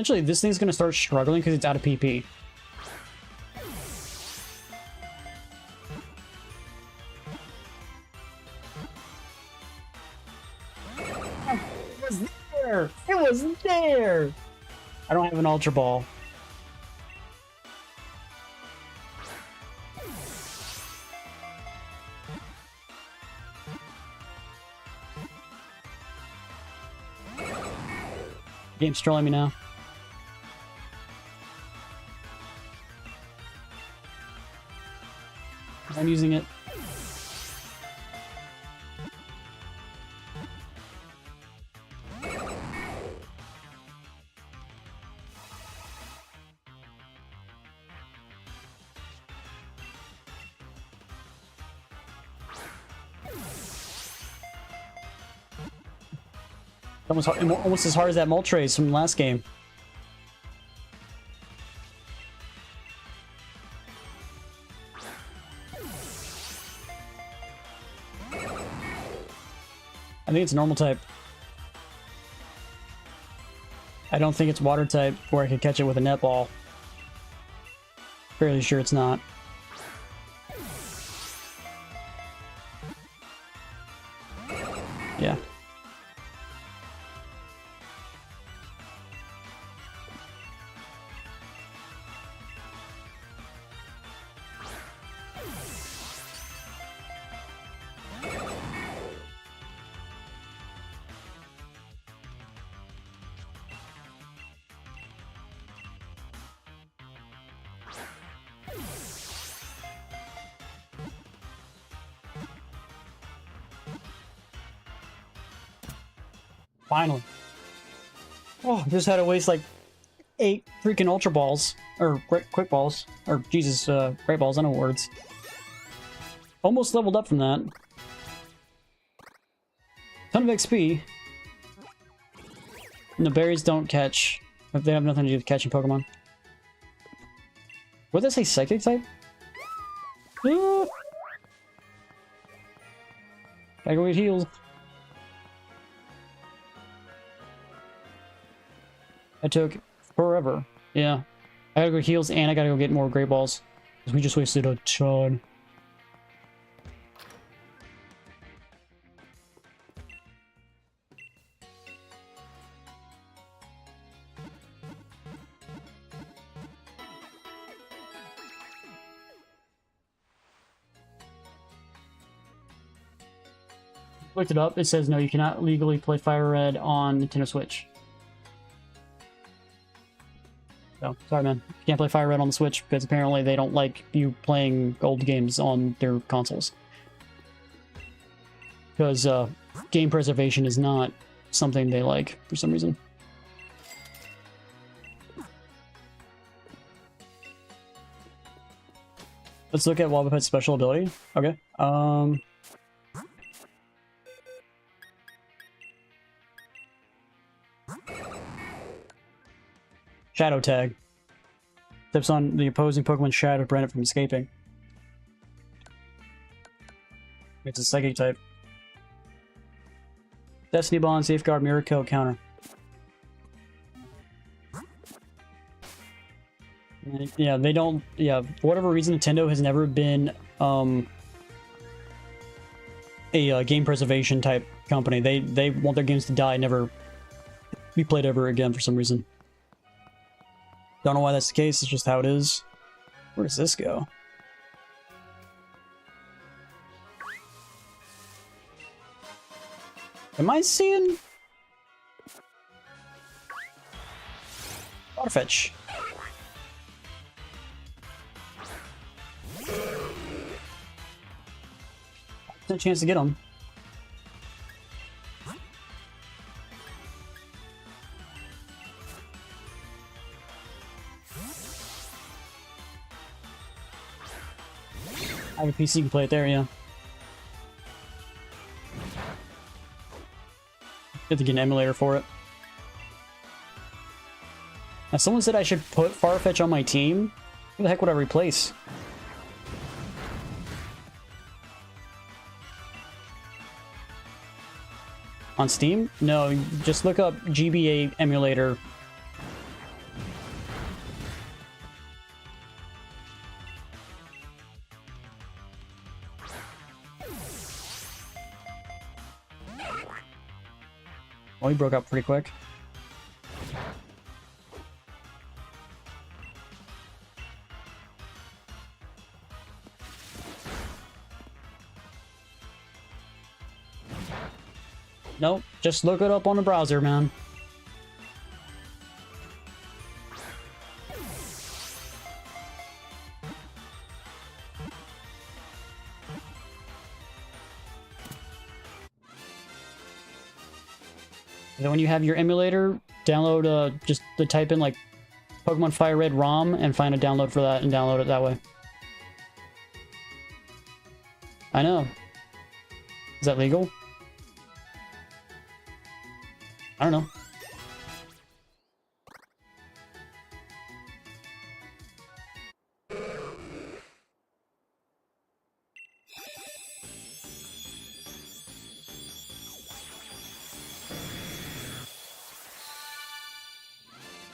Eventually, this thing's gonna start struggling because it's out of PP. It was there! It was there! I don't have an Ultra Ball. Game's trolling me now. I'm using it. Almost as hard as that Moltres from last game. I think it's normal type. I don't think it's water type where I could catch it with a netball. Fairly sure it's not. Yeah. Finally. Oh, just had to waste like 8 freaking Ultra Balls. Or Quick Balls. Or, Jesus, Great Balls, I know words. Almost leveled up from that. Ton of XP. And the berries don't catch. They have nothing to do with catching Pokemon. What did they say, Psychic type? Ah! Gotta go get healed. That took forever. Yeah. I gotta go heals and I gotta go get more Great Balls. Because we just wasted a ton. Looked it up. It says no, you cannot legally play Fire Red on Nintendo Switch. So, sorry man, you can't play Fire Red on the Switch because apparently they don't like you playing old games on their consoles. Because game preservation is not something they like for some reason. Let's look at Wobbuffet's special ability. Okay. Shadow Tag. Steps on the opposing Pokemon's shadow to prevent it from escaping. It's a Psychic type. Destiny Bond, Safeguard, Mirror Kill, Counter. And yeah, they don't... Yeah, for whatever reason, Nintendo has never been a game preservation type company. They want their games to die, never be played ever again for some reason. Don't know why that's the case, it's just how it is. Where does this go? Am I seeing... Waterfetch. No chance to get him. I have a PC, you can play it there, yeah. Have to get an emulator for it. Now, someone said I should put Farfetch on my team. Who the heck would I replace? On Steam? No, just look up GBA emulator he broke up pretty quick. Nope, just look it up on the browser, man. And then when you have your emulator, download just the type in like Pokemon Fire Red ROM and find a download for that and download it that way. I know. Is that legal? I don't know.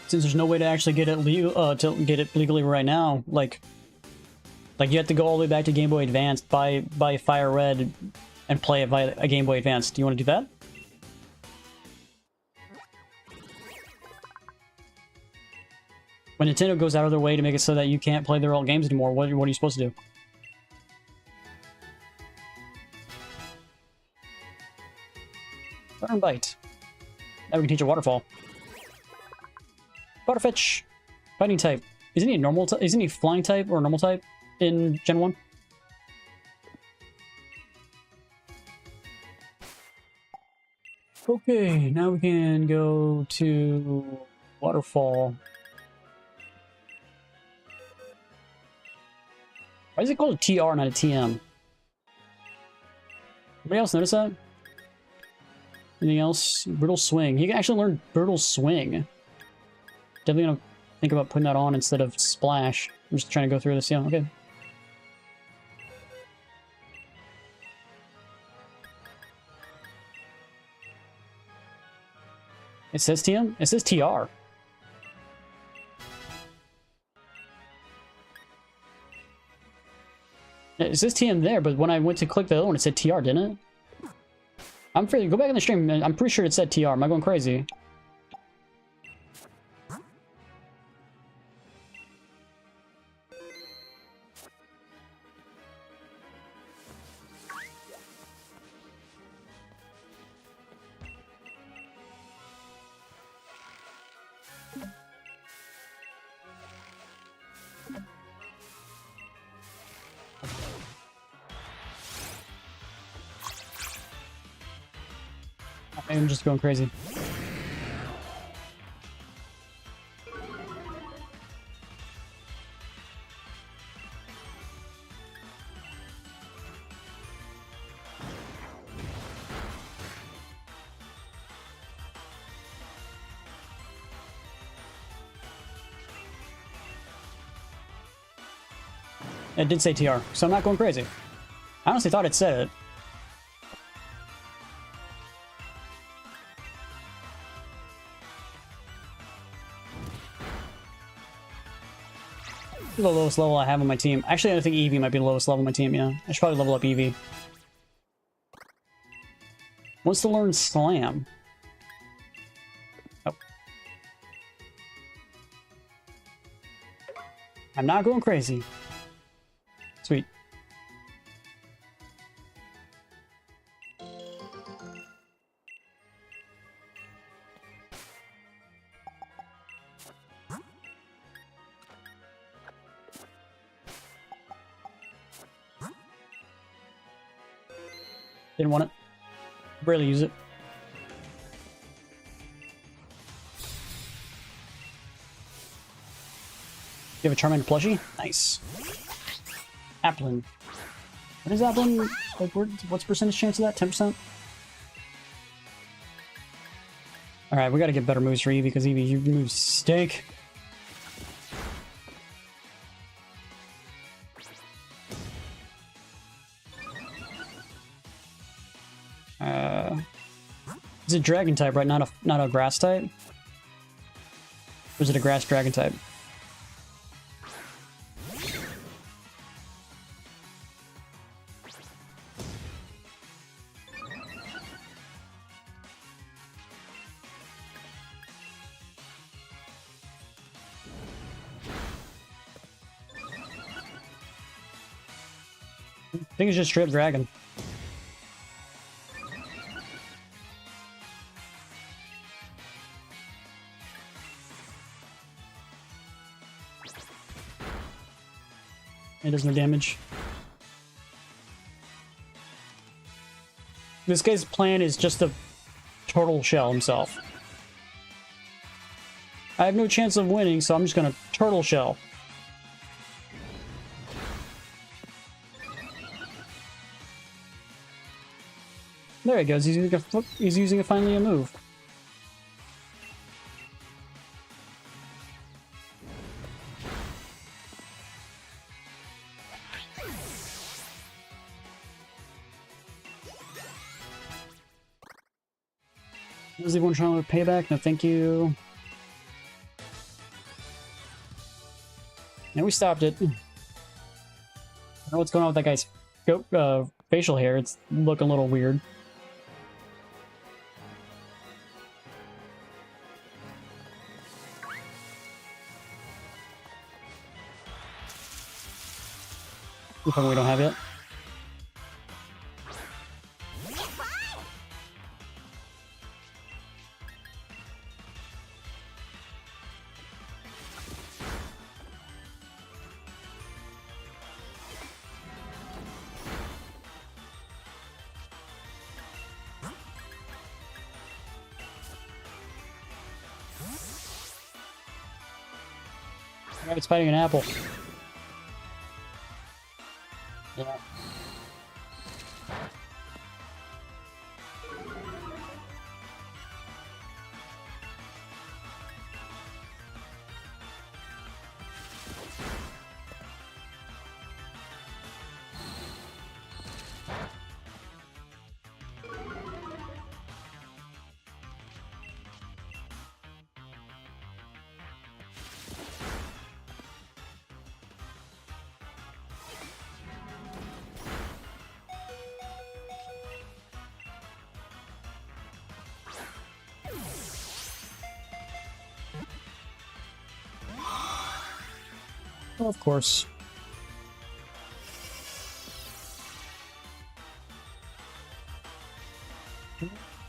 Since there's no way to actually get it legally right now, like you have to go all the way back to Game Boy Advance, buy Fire Red, and play it via a Game Boy Advance. Do you want to do that? When Nintendo goes out of their way to make it so that you can't play their old games anymore, what are you supposed to do? Learn Bite. Now we can teach a Waterfall. Butterfetch. Fighting type. Isn't he normal? Isn't he flying type or normal type in Gen 1? Okay, now we can go to Waterfall. Why is it called a TR, not a TM? Anybody else notice that? Anything else? Brutal Swing. You can actually learn Brutal Swing. Definitely gonna think about putting that on instead of Splash. I'm just trying to go through this. Yeah, okay. It says TM? It says TR. It says TM there, but when I went to click the other one, it said TR, didn't it? I'm pretty. Go back in the stream. I'm pretty sure it said TR. Am I going crazy? I'm just going crazy. It did say TR, so I'm not going crazy. I honestly thought it said it. The lowest level I have on my team. Actually, I think Eevee might be the lowest level on my team, yeah. I should probably level up Eevee. Wants to learn Slam. Oh. I'm not going crazy. Sweet. Didn't want it. Barely use it. You have a Charmander plushie? Nice. Applin. What is Applin? Like, what's percentage chance of that? 10%? Alright, we gotta get better moves for Eevee, because Eevee, your moves stink. It's a dragon type, right? Not a grass type? Or is it a grass dragon type? I think it's just straight up dragon. It does no damage. This guy's plan is just to turtle shell himself. I have no chance of winning, so I'm just gonna turtle shell. There he goes. He's using finally a move. Is everyone trying to payback? No, thank you. And we stopped it. I don't know what's going on with that guy's facial hair. It's looking a little weird. We don't have it. It's fighting an apple. Yeah. Well, of course.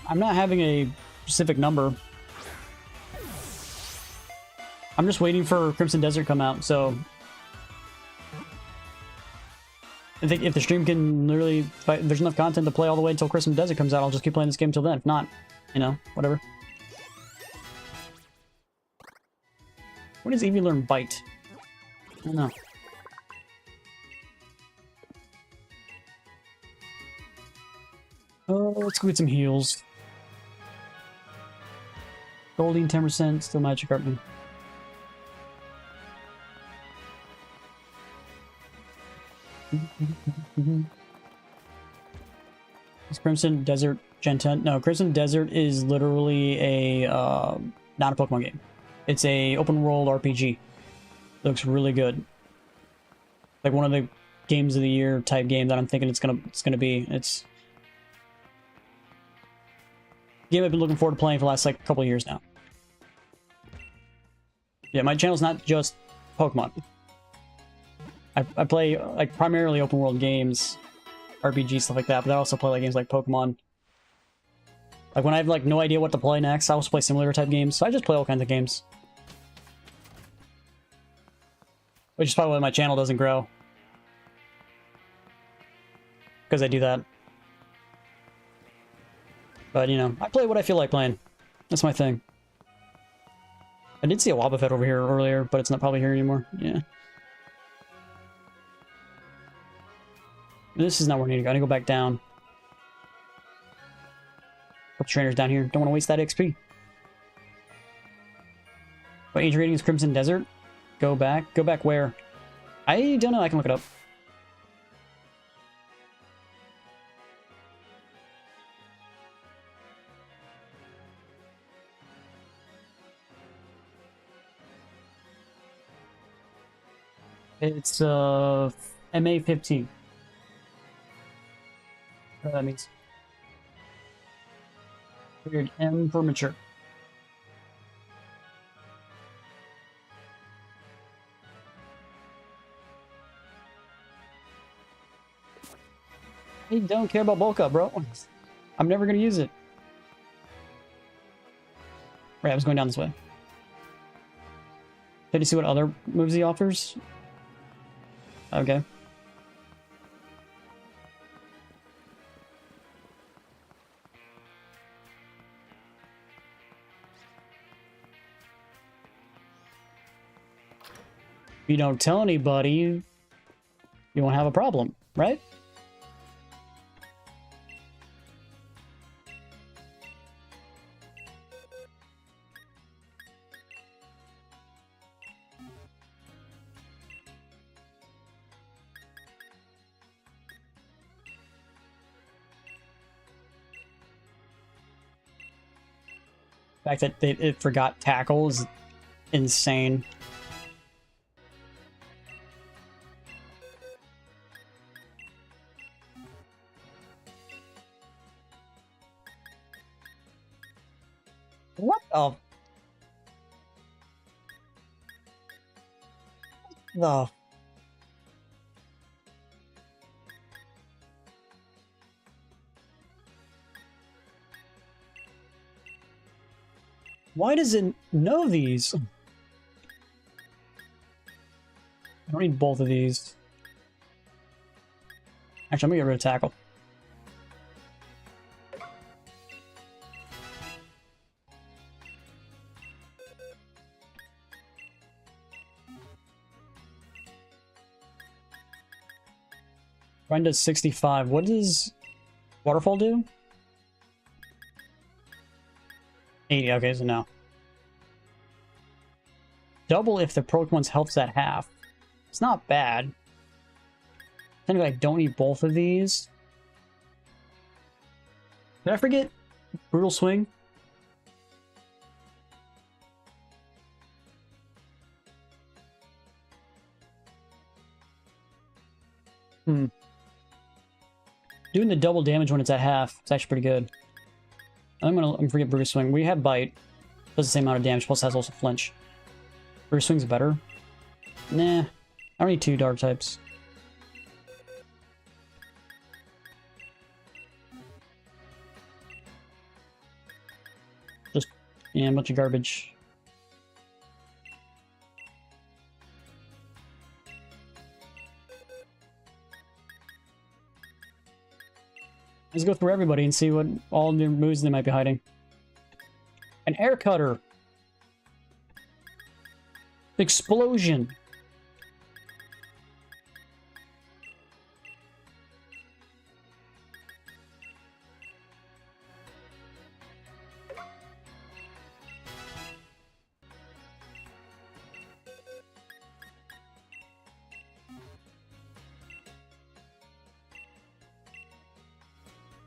I'm not having a specific number. I'm just waiting for Crimson Desert to come out, so I think if the stream can literally, if there's enough content to play all the way until Crimson Desert comes out, I'll just keep playing this game till then. If not, you know, whatever. When does Eevee learn Bite? I don't know. Oh, let's go get some heals. Golding 10%, still Magic Carpman. Is Crimson Desert Gen 10? No, Crimson Desert is literally a not a Pokemon game. It's a open world RPG. Looks really good. Like one of the games of the year type game that I'm thinking it's gonna be. It's a game I've been looking forward to playing for the last like couple of years now. Yeah, my channel's not just Pokemon. I play like primarily open world games, RPG stuff like that, but I also play like games like Pokemon. Like when I have like no idea what to play next, I also play simulator type games. So I just play all kinds of games. Which is probably why my channel doesn't grow. Because I do that. But, you know, I play what I feel like playing. That's my thing. I did see a Wobbuffet over here earlier, but it's not probably here anymore. Yeah. This is not where I need to go. I need to go back down. Couple trainers down here. Don't want to waste that XP. What age rating is Crimson Desert? Go back. Go back where? I don't know. I can look it up. It's MA 15. What that means. Weird. M for mature. I don't care about bulk up, bro. I'm never gonna use it. Right, I was going down this way. Did you see what other moves he offers? Okay. If you don't tell anybody, you won't have a problem, right? The fact that it forgot tackle is insane. What the? Why does it know these? I don't need both of these. Actually, I'm gonna get rid of tackle. Grind does 65. What does waterfall do? 80. Okay, so no. Double if the Pokemon's health's at half. It's not bad. Technically, I don't need both of these. Did I forget Brutal Swing? Doing the double damage when it's at half is actually pretty good. I'm gonna forget Brutal Swing. We have Bite. Does the same amount of damage, plus has also Flinch. Brutal Swing's better. Nah. I don't need two dark types. Just, yeah, a bunch of garbage. Let's go through everybody and see what all new moves they might be hiding. An air cutter. Explosion.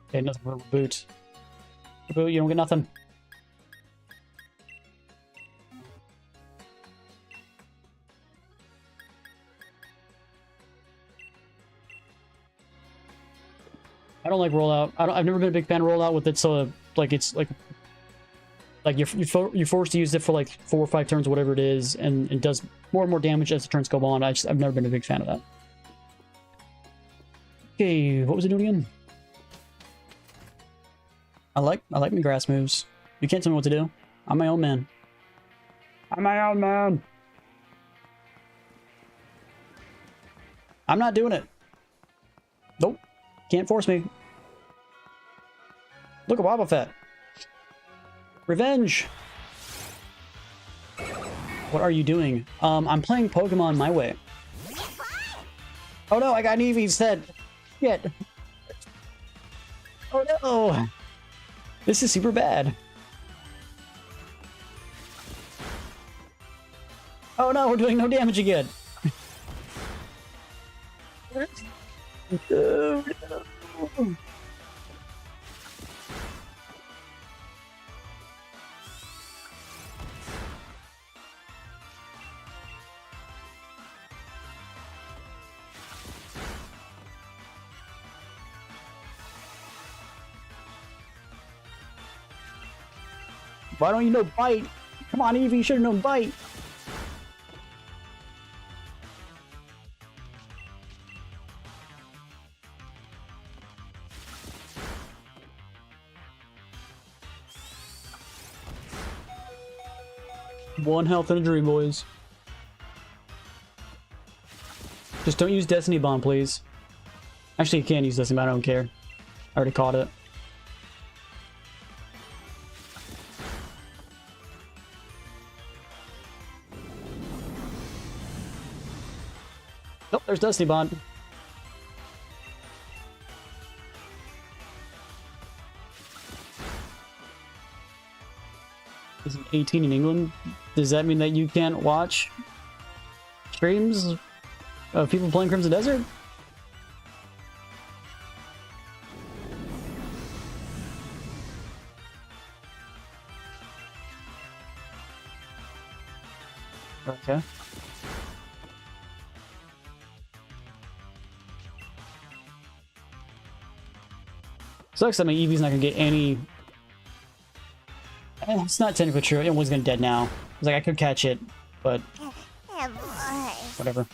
Okay, nothing for Reboot. Reboot, you don't get nothing. I don't like rollout. I've never been a big fan of rollout with it, so like it's like you're forced to use it for like 4 or 5 turns, whatever it is, and it does more and more damage as the turns go on. I've never been a big fan of that. Okay, what was it doing again? I like my grass moves. You can't tell me what to do. I'm my own man. I'm my own man. I'm not doing it. Nope. Can't force me. Look at Wobbuffet. Revenge. What are you doing? I'm playing Pokemon my way. Oh no, I got an Eevee instead. Shit. Oh no. This is super bad. Oh no, we're doing no damage again. Oh, no. Why don't you know Bite? Come on, Eevee, you should have known Bite. One health and a dream, boys. Just don't use Destiny Bomb, please. Actually, you can use Destiny Bomb, I don't care. I already caught it. Oh, there's Destiny Bond. Is it 18 in England? Does that mean that you can't watch streams of people playing Crimson Desert? Okay. Sucks that my Eevee's not gonna get any. It's not technically true. It was gonna dead now. It's like I could catch it, but whatever.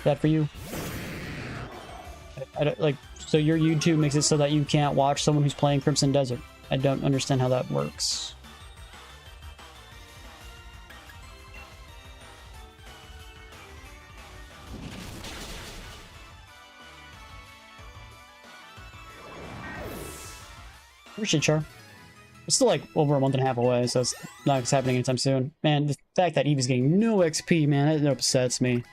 Bad for you. I don't, like, so your YouTube makes it so that you can't watch someone who's playing Crimson Desert. I don't understand how that works. Appreciate Char. It's still like over a month and a half away, so it's not happening anytime soon. Man, the fact that Eevee's getting no XP, man, that upsets me.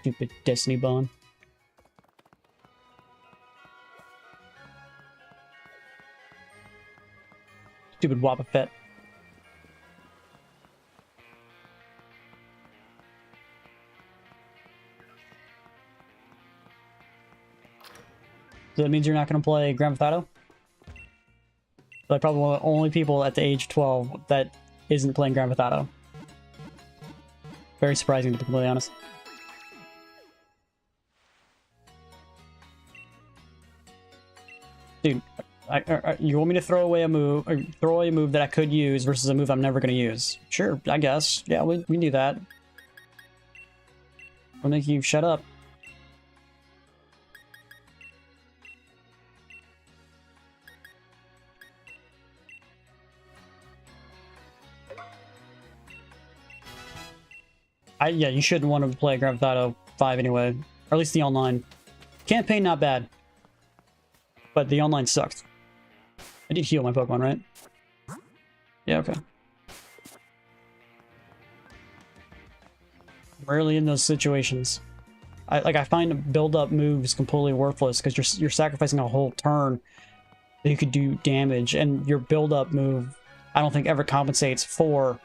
Stupid Destiny Bond. Stupid Wobbuffet. So that means you're not going to play Grand Theft Auto? Like, probably one of the only people at the age 12 that isn't playing Grand Theft Auto. Very surprising, to be completely honest. Dude, you want me to throw away a move, or throw away a move that I could use versus a move I'm never going to use? Sure, I guess. Yeah, we can do that. I'll make you shut up. Yeah, you shouldn't want to play Grand Theft Auto 5 anyway. Or at least the online. Campaign, not bad. But the online sucked. I did heal my Pokemon, right? Yeah, okay. Rarely in those situations. I find build-up moves completely worthless because you're sacrificing a whole turn that you could do damage, and your build-up move, I don't think ever compensates for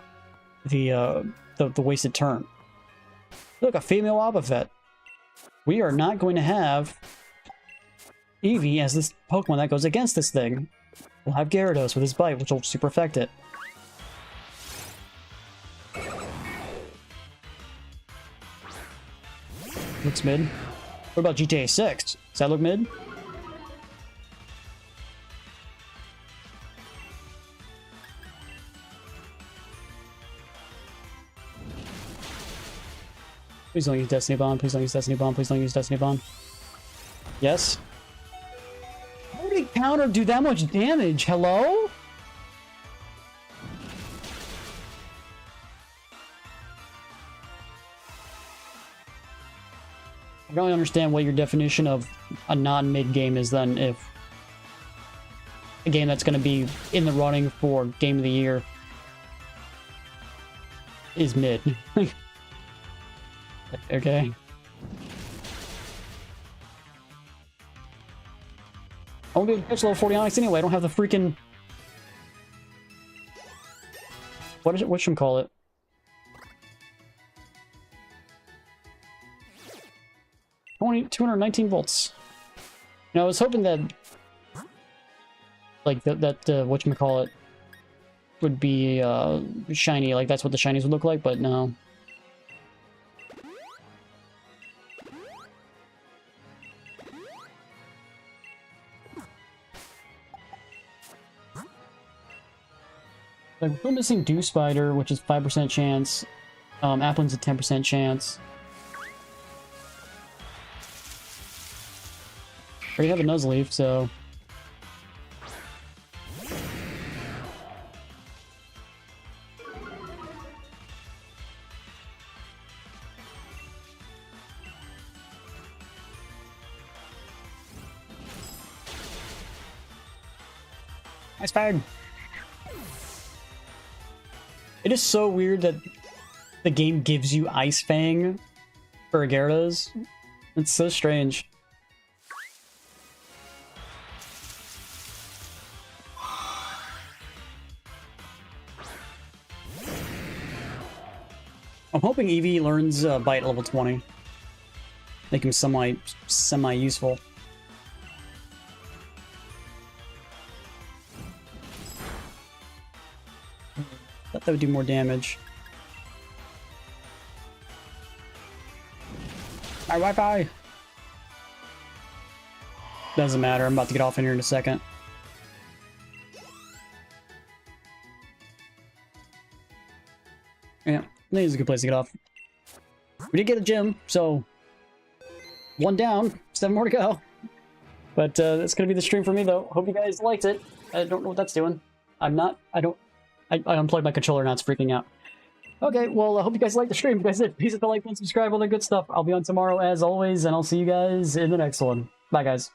the wasted turn. Look, a female Wobbuffet. We are not going to have Eevee as this Pokemon that goes against this thing. We'll have Gyarados with his bite, which will super affect it. Looks mid. What about GTA 6? Does that look mid? Please don't use Destiny Bomb. Please don't use Destiny Bomb. Please don't use Destiny Bomb. Yes? How did counter do that much damage? Hello? I don't understand what your definition of a non-mid game is then, if a game that's going to be in the running for Game of the Year is mid. Okay. I won't be able to catch level 40 Onyx anyway. I don't have the freaking... What is it? What should we call it? Only 219 volts. You know, I was hoping that, like, that whatchamacallit would be shiny. Like, that's what the shinies would look like, but no. Like, we're still missing Dew Spider, which is 5% chance. Appling's a 10% chance. already have a nose leaf, so... Nice fire. It is so weird that the game gives you Ice Fang for a Gyarados. It's so strange. I'm hoping Eevee learns Bite level 20. Make him semi-useful. Thought that would do more damage. My Wi-Fi! Doesn't matter, I'm about to get off in here in a second. Yeah, I think it's a good place to get off. We did get a gym, so... 1 down, 7 more to go. But that's gonna be the stream for me though. Hope you guys liked it. I don't know what that's doing. I unplugged my controller, now it's freaking out. Okay, well, I hope you guys liked the stream. If you guys did, please hit the like button, subscribe, all that good stuff. I'll be on tomorrow as always, and I'll see you guys in the next one. Bye, guys.